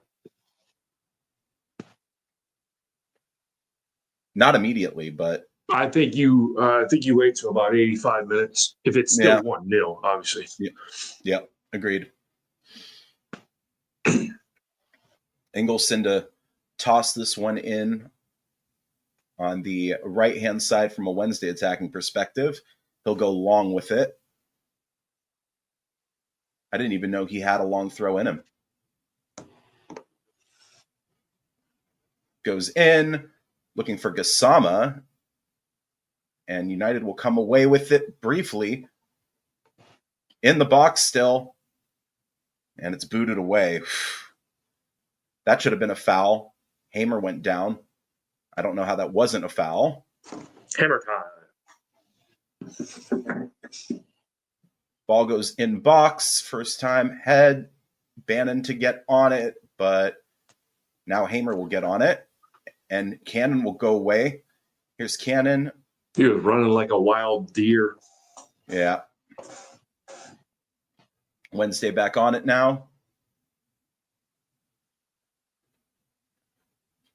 [SPEAKER 3] Not immediately, but
[SPEAKER 4] I think you wait till about 85 minutes if it's still 1-0, obviously.
[SPEAKER 3] Yeah, agreed. Ingleson to toss this one in on the right-hand side from a Wednesday attacking perspective. He'll go long with it. I didn't even know he had a long throw in him. Goes in, looking for Gassama, and United will come away with it briefly. In the box still, and it's booted away. That should have been a foul. Hamer went down. I don't know how that wasn't a foul.
[SPEAKER 4] Hammer time.
[SPEAKER 3] Ball goes in box. First time head. Bannon to get on it, but now Hamer will get on it. And Cannon will go away. Here's Cannon.
[SPEAKER 4] He was running like a wild deer.
[SPEAKER 3] Yeah. Wednesday back on it now.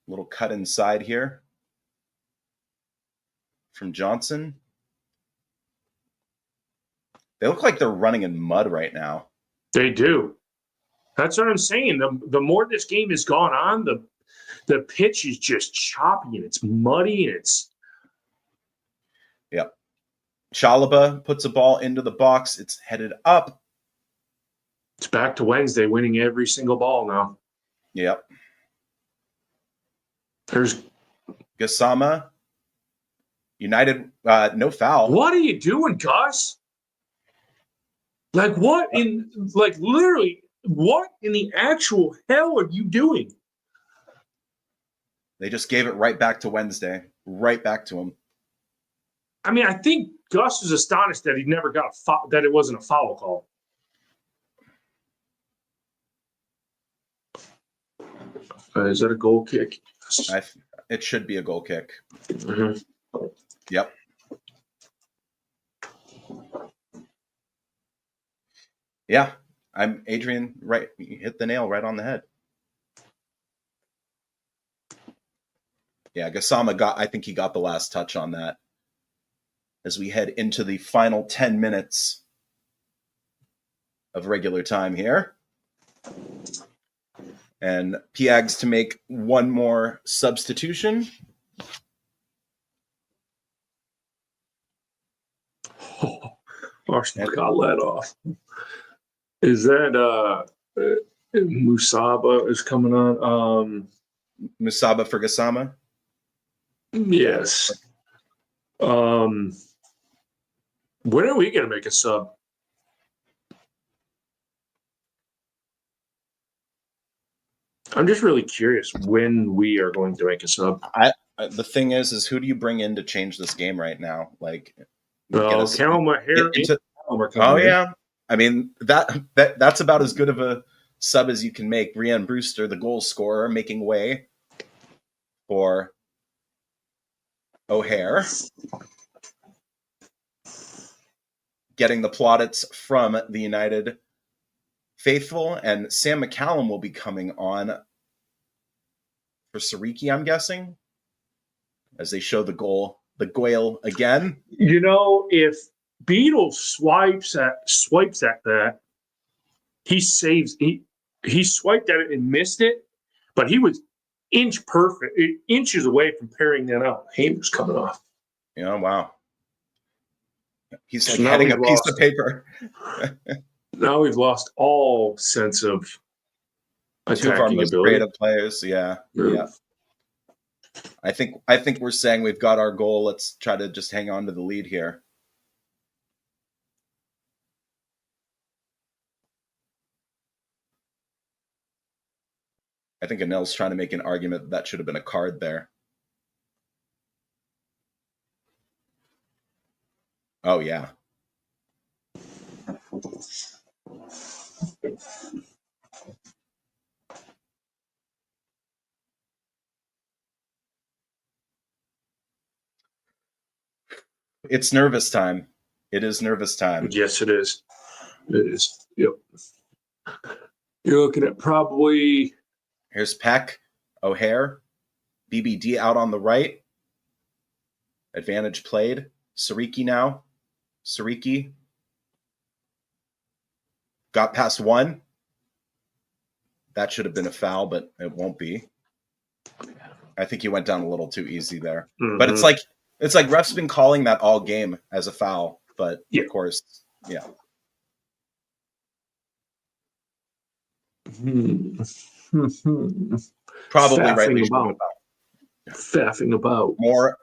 [SPEAKER 3] Little cut inside here from Johnson. They look like they're running in mud right now.
[SPEAKER 4] They do. That's what I'm saying. The more this game has gone on, the pitch is just choppy and it's muddy and it's.
[SPEAKER 3] Yep. Chalaba puts a ball into the box. It's headed up.
[SPEAKER 4] It's back to Wednesday, winning every single ball now.
[SPEAKER 3] Yep.
[SPEAKER 4] There's
[SPEAKER 3] Gassama. United, no foul.
[SPEAKER 4] What are you doing, Gus? Like, what in, like, literally, what in the actual hell are you doing?
[SPEAKER 3] They just gave it right back to Wednesday. Right back to him.
[SPEAKER 4] I mean, I think Gus was astonished that he never got that it wasn't a foul call. Is that a goal kick?
[SPEAKER 3] It should be a goal kick.
[SPEAKER 4] Mm-hmm.
[SPEAKER 3] Yep. Yeah, I'm Adrian. Right, you hit the nail right on the head. Yeah, Gasama got. I think he got the last touch on that. As we head into the final 10 minutes of regular time here, and Piags to make one more substitution.
[SPEAKER 4] Arsenal got let off. Is that Musaba is coming on?
[SPEAKER 3] Musaba for Gasama.
[SPEAKER 4] Yes. When are we going to make a sub? I'm just really curious when we are going to make a sub.
[SPEAKER 3] The thing is who do you bring in to change this game right now? Like,
[SPEAKER 4] Calma here.
[SPEAKER 3] Oh yeah, I mean that's about as good of a sub as you can make. Brian Brewster, the goal scorer, making way for O'Hare, getting the plaudits from the United faithful, and Sam McCallum will be coming on for Sariki, I'm guessing, as they show the goal again.
[SPEAKER 4] You know, if Beetle swipes at that, he saves. He swiped at it and missed it, but he was inches away from pairing that up. Hamer's coming off.
[SPEAKER 3] Yeah, wow. He's like
[SPEAKER 4] So
[SPEAKER 3] heading a piece of paper.
[SPEAKER 4] Now we've lost all sense of
[SPEAKER 3] Two of our
[SPEAKER 4] attacking
[SPEAKER 3] most
[SPEAKER 4] ability.
[SPEAKER 3] creative players. Yeah. I think we're saying we've got our goal. Let's try to just hang on to the lead here. I think Anel's trying to make an argument that should have been a card there. Oh, yeah. It's nervous time. It is nervous time.
[SPEAKER 4] Yes, it is. It is. Yep. You're looking at probably.
[SPEAKER 3] Here's Peck, O'Hare, BBD out on the right. Advantage played. Sariki now. Sariki got past one. That should have been a foul, but it won't be. I think he went down a little too easy there. Mm-hmm. But it's like refs been calling that all game as a foul, but of course, yeah. Probably rightly about.
[SPEAKER 4] Faffing about.
[SPEAKER 3] More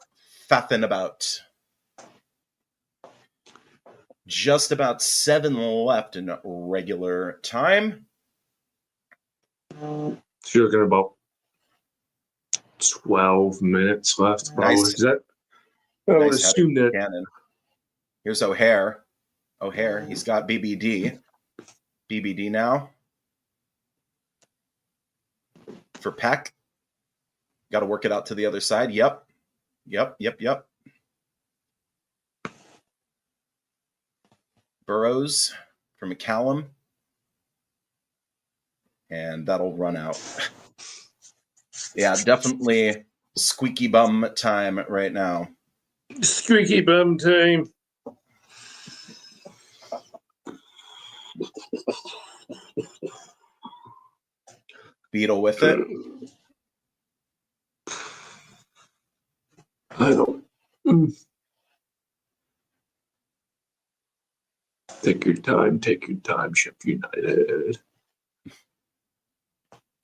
[SPEAKER 3] faffing about. Just about 7 left in regular time.
[SPEAKER 4] So you're looking at about 12 minutes left. Probably.
[SPEAKER 3] Nice.
[SPEAKER 4] Is that? I would assume that.
[SPEAKER 3] Cannon. Here's O'Hare. O'Hare. He's got BBD. BBD now. For Peck. Got to work it out to the other side. Yep. Burrows for McCallum. And that'll run out. Yeah, definitely squeaky bum time right now.
[SPEAKER 4] Squeaky bum time.
[SPEAKER 3] Beetle with it.
[SPEAKER 4] I don't. Take your time, Sheffield United.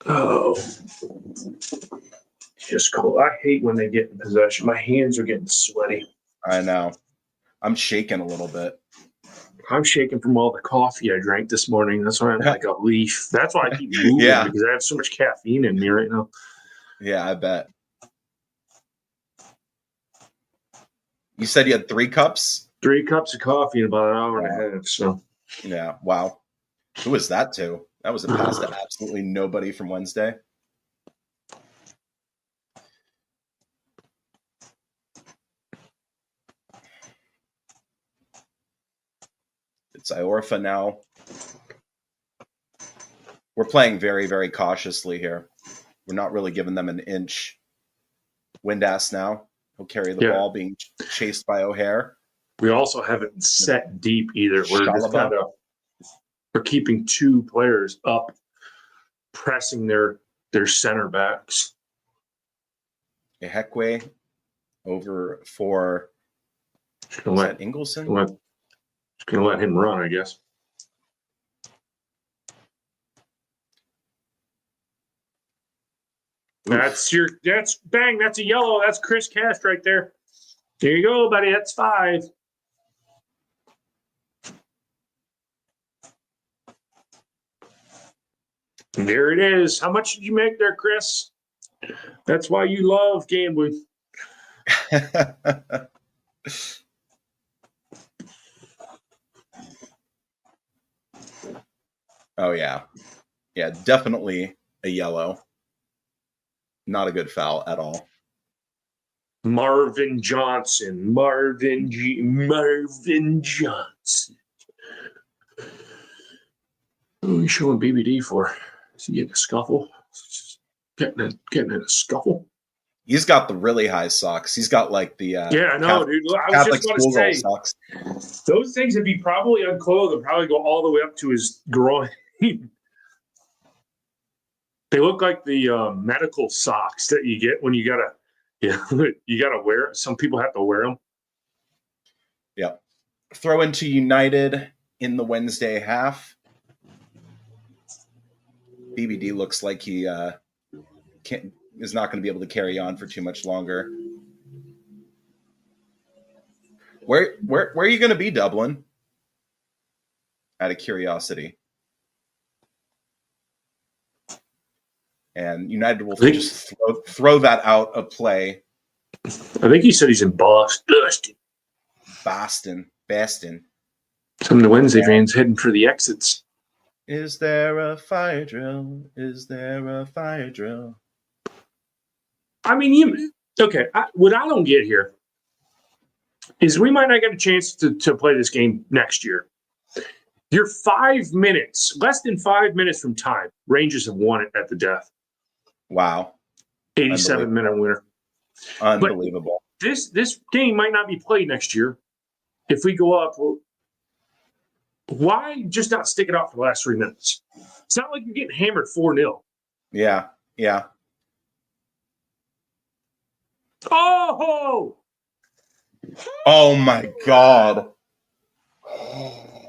[SPEAKER 4] Oh, just cool. I hate when they get in possession. My hands are getting sweaty.
[SPEAKER 3] I know. I'm shaking a little bit.
[SPEAKER 4] I'm shaking from all the coffee I drank this morning. That's why I'm like a leaf. That's why I keep moving because I have so much caffeine in me right now.
[SPEAKER 3] Yeah, I bet. You said you had 3 cups?
[SPEAKER 4] 3 cups of coffee in about an hour and a half. So
[SPEAKER 3] yeah, wow. Who was that to? That was a pass to absolutely nobody from Wednesday. It's Iorfa now We're playing very, very cautiously here. We're not really giving them an inch. Windass now. He'll carry the ball, being chased by O'Hare.
[SPEAKER 4] We also haven't set deep either. We're just
[SPEAKER 3] Shalaba.
[SPEAKER 4] we're keeping two players up, pressing their center backs.
[SPEAKER 3] Ehekwe over for
[SPEAKER 4] Just gonna let
[SPEAKER 3] Ingleson?
[SPEAKER 4] just gonna let him run, I guess. That's a yellow. That's Chris Cast right there. There you go, buddy. That's 5. And there it is. How much did you make there, Chris? That's why you love gambling.
[SPEAKER 3] Oh, yeah. Yeah, definitely a yellow. Not a good foul at all.
[SPEAKER 4] Marvin Johnson. Marvin Johnson. What are you showing BBD for? Is he getting a scuffle? Getting in a scuffle?
[SPEAKER 3] He's got the really high socks. He's got like the
[SPEAKER 4] Yeah, I know, dude. I was
[SPEAKER 3] Catholic
[SPEAKER 4] just going to say,
[SPEAKER 3] socks.
[SPEAKER 4] those things, if he probably unclothed, would probably go all the way up to his groin. They look like the medical socks that you get when you gotta wear it. Some people have to wear them.
[SPEAKER 3] Yep. Throw into United in the Wednesday half. BBD looks like he is not going to be able to carry on for too much longer. Where are you going to be, Dublin? Out of curiosity. And United will just throw that out of play.
[SPEAKER 4] I think he said he's in Boston.
[SPEAKER 3] Boston.
[SPEAKER 4] Some of the Wednesday fans heading for the exits.
[SPEAKER 3] Is there a fire drill? Is there a fire drill?
[SPEAKER 4] I mean, what I don't get here is we might not get a chance to play this game next year. You're 5 minutes, less than 5 minutes from time. Rangers have won it at the death.
[SPEAKER 3] Wow.
[SPEAKER 4] 87-minute winner.
[SPEAKER 3] Unbelievable.
[SPEAKER 4] But this game might not be played next year. If we go up, why just not stick it out for the last 3 minutes? It's not like you're getting hammered 4-0.
[SPEAKER 3] Yeah.
[SPEAKER 4] Oh!
[SPEAKER 3] Oh, my God.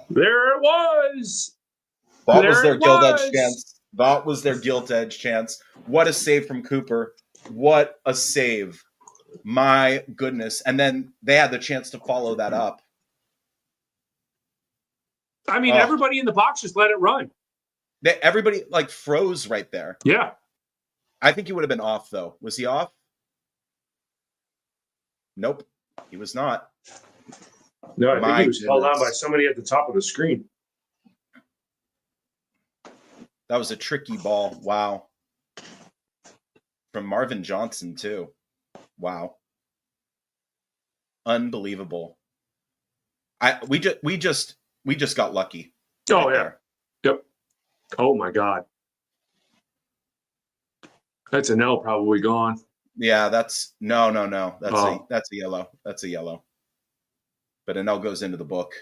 [SPEAKER 4] There it was.
[SPEAKER 3] That was their gilt edge chance. That was their gilt edge chance. What a save from Cooper. What a save. My goodness. And then they had the chance to follow that up.
[SPEAKER 4] I mean, everybody in the box just let it run.
[SPEAKER 3] Everybody froze right there.
[SPEAKER 4] Yeah.
[SPEAKER 3] I think he would have been off, though. Was he off? Nope. He was not.
[SPEAKER 4] No, I think he was held on by somebody at the top of the screen.
[SPEAKER 3] That was a tricky ball. Wow. From Marvin Johnson, too. Wow. Unbelievable. We just got lucky.
[SPEAKER 4] Oh, yeah. There. Yep. Oh, my God. That's an L probably gone.
[SPEAKER 3] Yeah, that's no. That's a yellow. That's a yellow. But an L goes into the book.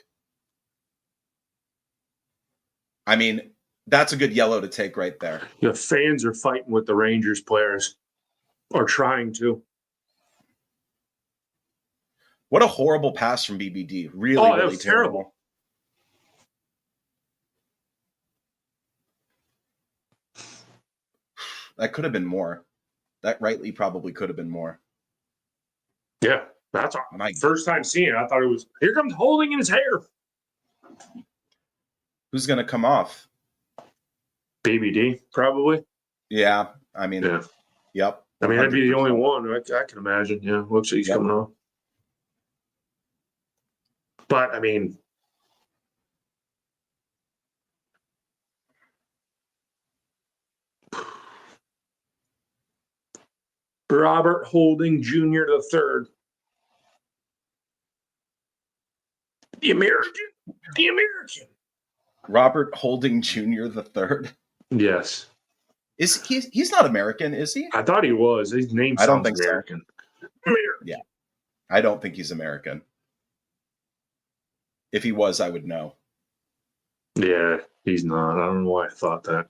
[SPEAKER 3] I mean, that's a good yellow to take right there.
[SPEAKER 4] The fans are fighting with the Rangers players, or trying to.
[SPEAKER 3] What a horrible pass from BBD. Really,
[SPEAKER 4] that
[SPEAKER 3] really
[SPEAKER 4] was terrible.
[SPEAKER 3] That could have been more. That rightly probably could have been more.
[SPEAKER 4] Yeah, that's my first time seeing it. I thought it was, here comes Holding in his hair.
[SPEAKER 3] Who's going to come off?
[SPEAKER 4] BBD, probably.
[SPEAKER 3] Yeah, I mean, Yep.
[SPEAKER 4] I mean, that'd be the only one I can imagine. Yeah, looks like he's coming off. But, I mean, Robert Holding Jr. the third. The American.
[SPEAKER 3] Robert Holding Jr. the third.
[SPEAKER 4] Yes.
[SPEAKER 3] Is he's not American, is he?
[SPEAKER 4] I thought he was. His name
[SPEAKER 3] I don't
[SPEAKER 4] sounds
[SPEAKER 3] think so.
[SPEAKER 4] American.
[SPEAKER 3] Yeah. I don't think he's American. If he was, I would know.
[SPEAKER 4] Yeah, he's not. I don't know why I thought that.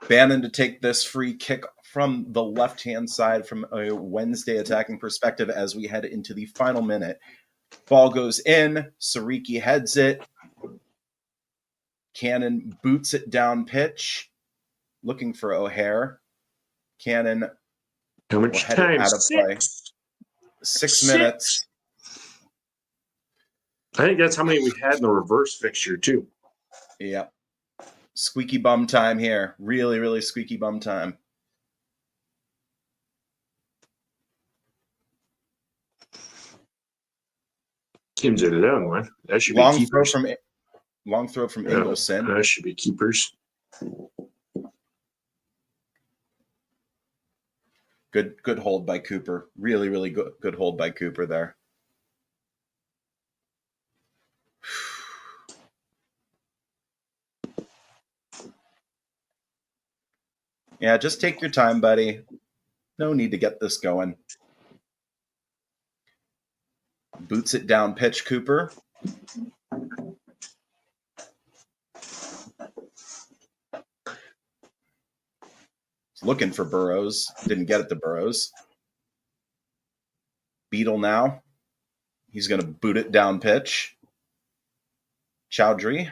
[SPEAKER 3] Bannon to take this free kick from the left-hand side from a Wednesday attacking perspective as we head into the final minute. Ball goes in. Sariki heads it. Cannon boots it down pitch. Looking for O'Hare. Cannon
[SPEAKER 4] How
[SPEAKER 3] will
[SPEAKER 4] much
[SPEAKER 3] head it
[SPEAKER 4] time?
[SPEAKER 3] out of play. 6 minutes.
[SPEAKER 4] I think that's how many we had in the reverse fixture, too.
[SPEAKER 3] Yep. Squeaky bum time here. Really, really squeaky bum time.
[SPEAKER 4] Seems a long one. That should
[SPEAKER 3] Long
[SPEAKER 4] be
[SPEAKER 3] throw
[SPEAKER 4] keepers.
[SPEAKER 3] from Ingleson.
[SPEAKER 4] That should be keepers.
[SPEAKER 3] Good hold by Cooper. Really, really good hold by Cooper there. Yeah, just take your time, buddy. No need to get this going. Boots it down pitch, Cooper. Looking for Burrows. Didn't get it to Burrows. Beetle now. He's going to boot it down pitch. Chowdhury.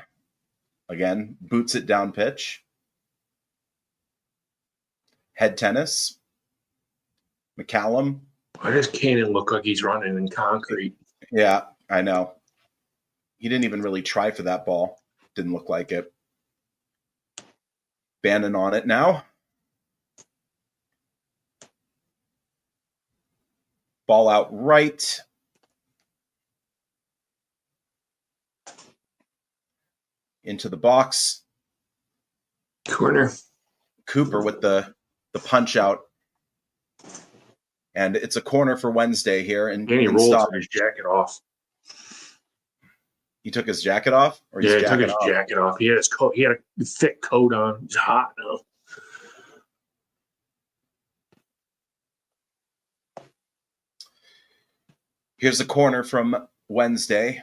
[SPEAKER 3] Again, boots it down pitch. Head tennis. McCallum.
[SPEAKER 4] Why does Cannon look like he's running in concrete?
[SPEAKER 3] Yeah, I know. He didn't even really try for that ball. Didn't look like it. Bannon on it now. Ball out right. Into the box.
[SPEAKER 4] Corner.
[SPEAKER 3] Cooper with the punch out. And it's a corner for Wednesday here. And
[SPEAKER 4] he rolled his jacket off.
[SPEAKER 3] He took his jacket off?
[SPEAKER 4] Or he took his jacket off. He had his coat. He had a thick coat on. He's hot now.
[SPEAKER 3] Here's a corner from Wednesday.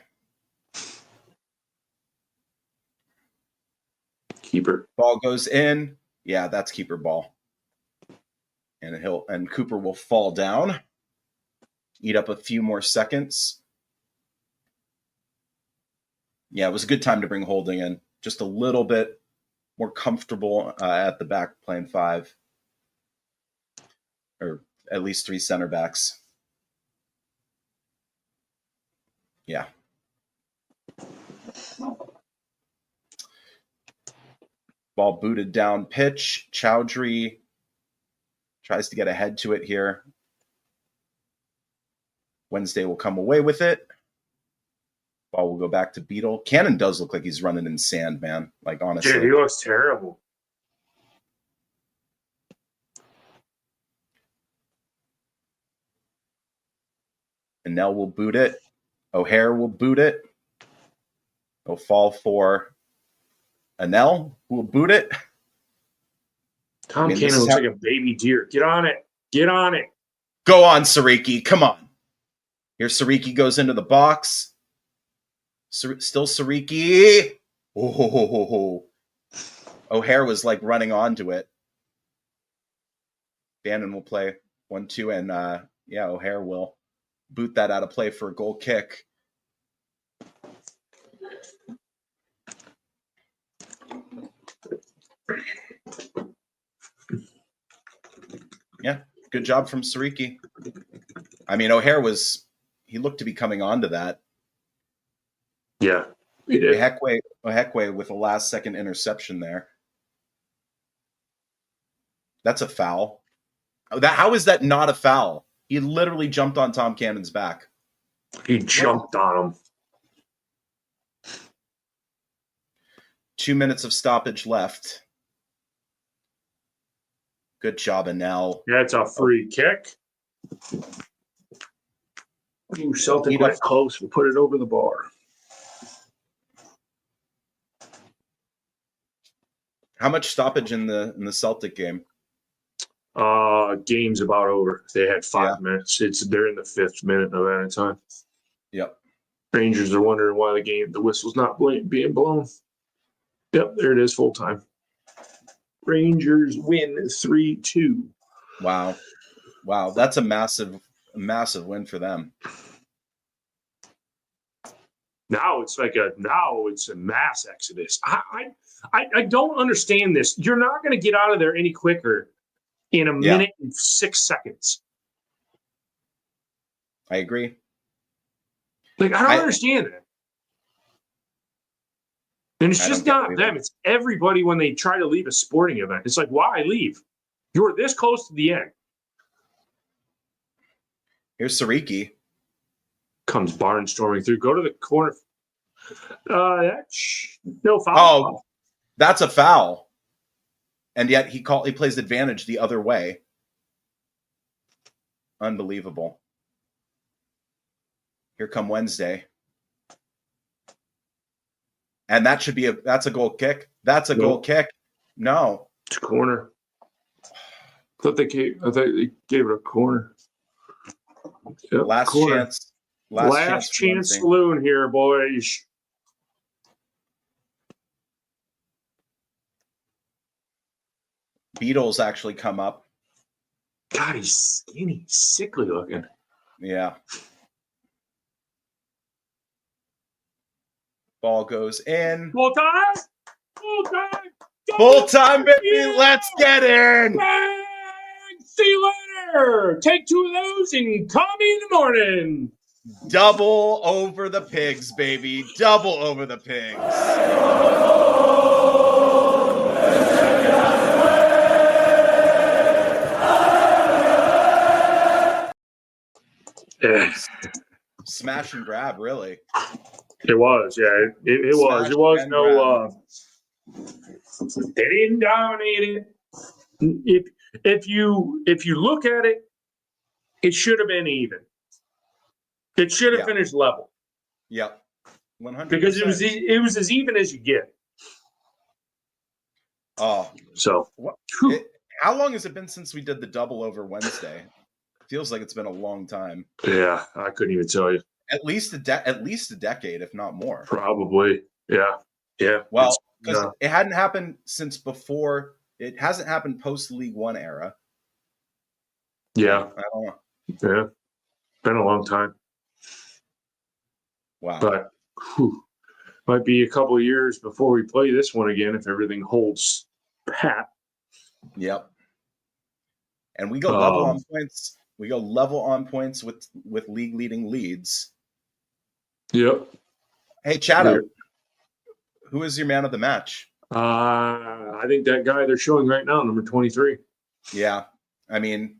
[SPEAKER 4] Keeper.
[SPEAKER 3] Ball goes in. Yeah, that's keeper ball. And Cooper will fall down. Eat up a few more seconds. Yeah, it was a good time to bring Holding in. Just a little bit more comfortable at the back playing five. Or at least three center backs. Yeah. Ball booted down pitch. Chowdhury tries to get ahead to it here. Wednesday will come away with it. Ball will go back to Beetle. Cannon does look like he's running in sand, man. Like, honestly.
[SPEAKER 4] Dude, he looks terrible.
[SPEAKER 3] And Nell will boot it. O'Hare will boot it. He'll fall for Anel, who will boot it.
[SPEAKER 4] Tom Cannon looks like a baby deer. Get on it. Get on it.
[SPEAKER 3] Go on, Sariki. Come on. Here, Sariki goes into the box. Still Sariki. Oh. O'Hare was like running onto it. Bannon will play 1-2, and O'Hare will boot that out of play for a goal kick. Yeah, good job from Sariki. I mean, O'Hare he looked to be coming on to that.
[SPEAKER 4] Yeah, he did.
[SPEAKER 3] Ohekwe with a last-second interception there. That's a foul. How is that not a foul? He literally jumped on Tom Cannon's back.
[SPEAKER 4] He jumped on him.
[SPEAKER 3] 2 minutes of stoppage left. Good job, Anel.
[SPEAKER 4] That's a free kick. Ooh, Celtic went close. We'll put it over the bar.
[SPEAKER 3] How much stoppage in the Celtic game?
[SPEAKER 4] Game's about over. They had 5
[SPEAKER 3] Yeah.
[SPEAKER 4] minutes. They're in the 5th minute of added time.
[SPEAKER 3] Yep.
[SPEAKER 4] Rangers are wondering why the whistle's not being blown. Yep, there it is, full time. Rangers win 3-2.
[SPEAKER 3] Wow. That's a massive win for them.
[SPEAKER 4] Now it's a mass exodus. I don't understand this. You're not going to get out of there any quicker in a minute and 6 seconds.
[SPEAKER 3] I agree.
[SPEAKER 4] Like, I don't understand it. And it's just not them. It's everybody when they try to leave a sporting event. It's like, why leave? You were this close to the end.
[SPEAKER 3] Here's Sariki.
[SPEAKER 4] Comes barnstorming through. Go to the corner. No foul.
[SPEAKER 3] Oh, that's a foul. And yet he plays advantage the other way. Unbelievable. Here come Wednesday. And that's a goal kick. That's a goal kick. No.
[SPEAKER 4] It's a corner. I thought they gave it a corner. Yep,
[SPEAKER 3] Last
[SPEAKER 4] corner.
[SPEAKER 3] chance.
[SPEAKER 4] Last chance saloon here, boys.
[SPEAKER 3] Beatles actually come up.
[SPEAKER 4] God, he's skinny, sickly looking.
[SPEAKER 3] Yeah. Ball goes in.
[SPEAKER 4] Full time. Full time.
[SPEAKER 3] Full time, baby. Yeah. Let's get in.
[SPEAKER 4] Bang. See you later. Take 2 of those and call me in the morning.
[SPEAKER 3] Double over the pigs, baby. Double over the pigs. Smash and grab, really.
[SPEAKER 4] It was, yeah. It was. It was no. They didn't dominate it. If you look at it, it should have been even. It should have finished level.
[SPEAKER 3] Yep, 100%.
[SPEAKER 4] Because it was as even as you get.
[SPEAKER 3] Oh,
[SPEAKER 4] so
[SPEAKER 3] how long has it been since we did the double over Wednesday? Feels like it's been a long time.
[SPEAKER 4] Yeah, I couldn't even tell you.
[SPEAKER 3] At least a decade, if not more.
[SPEAKER 4] Probably. Yeah. Yeah.
[SPEAKER 3] Well, because it hadn't happened since before. It hasn't happened post League One era.
[SPEAKER 4] Yeah.
[SPEAKER 3] I don't know.
[SPEAKER 4] Yeah. Been a long time.
[SPEAKER 3] Wow.
[SPEAKER 4] But might be a couple of years before we play this one again if everything holds pat.
[SPEAKER 3] Yep. And we go level on points. We go level on points with league leading leads.
[SPEAKER 4] Yep.
[SPEAKER 3] Hey, Chato, who is your man of the match?
[SPEAKER 4] I think that guy they're showing right now, number 23.
[SPEAKER 3] Yeah. I mean,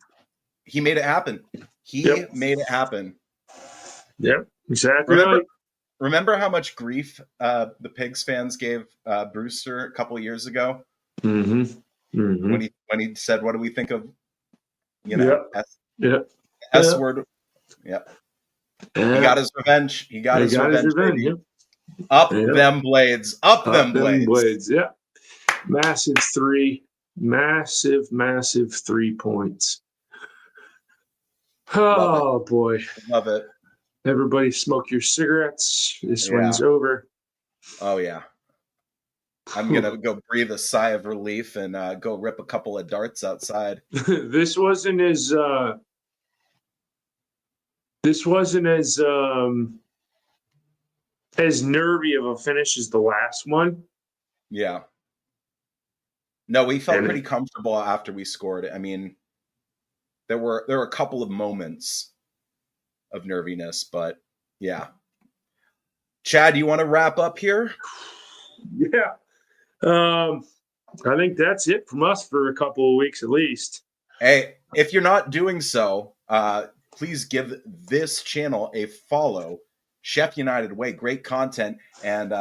[SPEAKER 3] he made it happen. He made it happen.
[SPEAKER 4] Yep, exactly.
[SPEAKER 3] Remember how much grief the Pigs fans gave Brewster a couple of years ago?
[SPEAKER 4] Mm-hmm. Mm-hmm.
[SPEAKER 3] When he said, "What do we think of?" S word. Yep. He got his revenge. He got his revenge. Yep. Up them blades. Up them blades.
[SPEAKER 4] Yeah. Massive 3 points. Oh boy.
[SPEAKER 3] Love it.
[SPEAKER 4] Everybody smoke your cigarettes. This one's over.
[SPEAKER 3] Oh yeah. I'm gonna go breathe a sigh of relief and go rip a couple of darts outside.
[SPEAKER 4] This wasn't as nervy of a finish as the last one.
[SPEAKER 3] Yeah. No, we felt pretty comfortable after we scored. I mean, there were a couple of moments of nerviness, but yeah. Chad, you want to wrap up here?
[SPEAKER 4] Yeah. I think that's it from us for a couple of weeks at least.
[SPEAKER 3] Hey, if you're not doing so, please give this channel a follow. Chef United Way, great content. And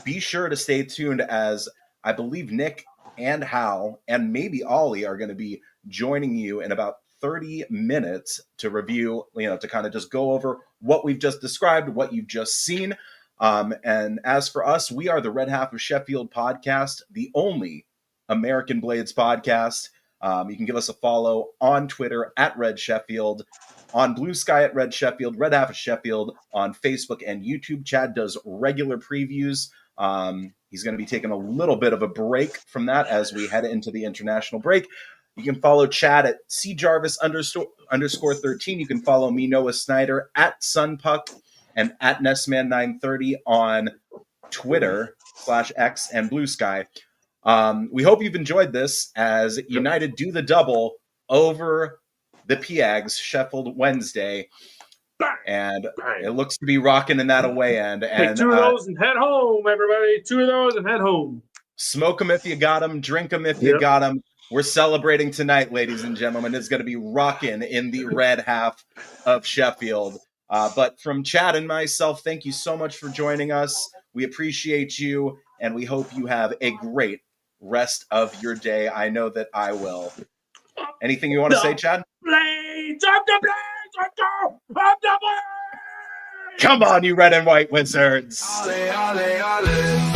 [SPEAKER 3] be sure to stay tuned as I believe Nick and Hal and maybe Ollie are going to be joining you in about 30 minutes to review, to kind of just go over what we've just described, what you've just seen. And as for us, we are the Red Half of Sheffield podcast, the only American Blades Podcast. You can give us a follow on Twitter at Red Sheffield, on Blue Sky at Red Sheffield, Red Half of Sheffield, on Facebook and YouTube. Chad does regular previews. He's going to be taking a little bit of a break from that as we head into the international break. You can follow Chad at cjarvis_13. You can follow me, Noah Snyder, at Sunpuck and at Nestman930 on Twitter /X and Blue Sky. We hope you've enjoyed this as United do the double over the Piags Sheffield Wednesday. And it looks to be rocking in that away end.
[SPEAKER 4] Take 2 of those and head home, everybody. 2 of those and head home.
[SPEAKER 3] Smoke them if you got them. Drink them if you got them. We're celebrating tonight, ladies and gentlemen. It's going to be rocking in the red half of Sheffield. But from Chad and myself, thank you so much for joining us. We appreciate you, and we hope you have a great rest of your day. I know that I will. Anything you want to say, Chad?
[SPEAKER 4] Blades of the Blades of the Blades!
[SPEAKER 3] Come on, you red and white wizards.
[SPEAKER 1] Ale, ale, ale.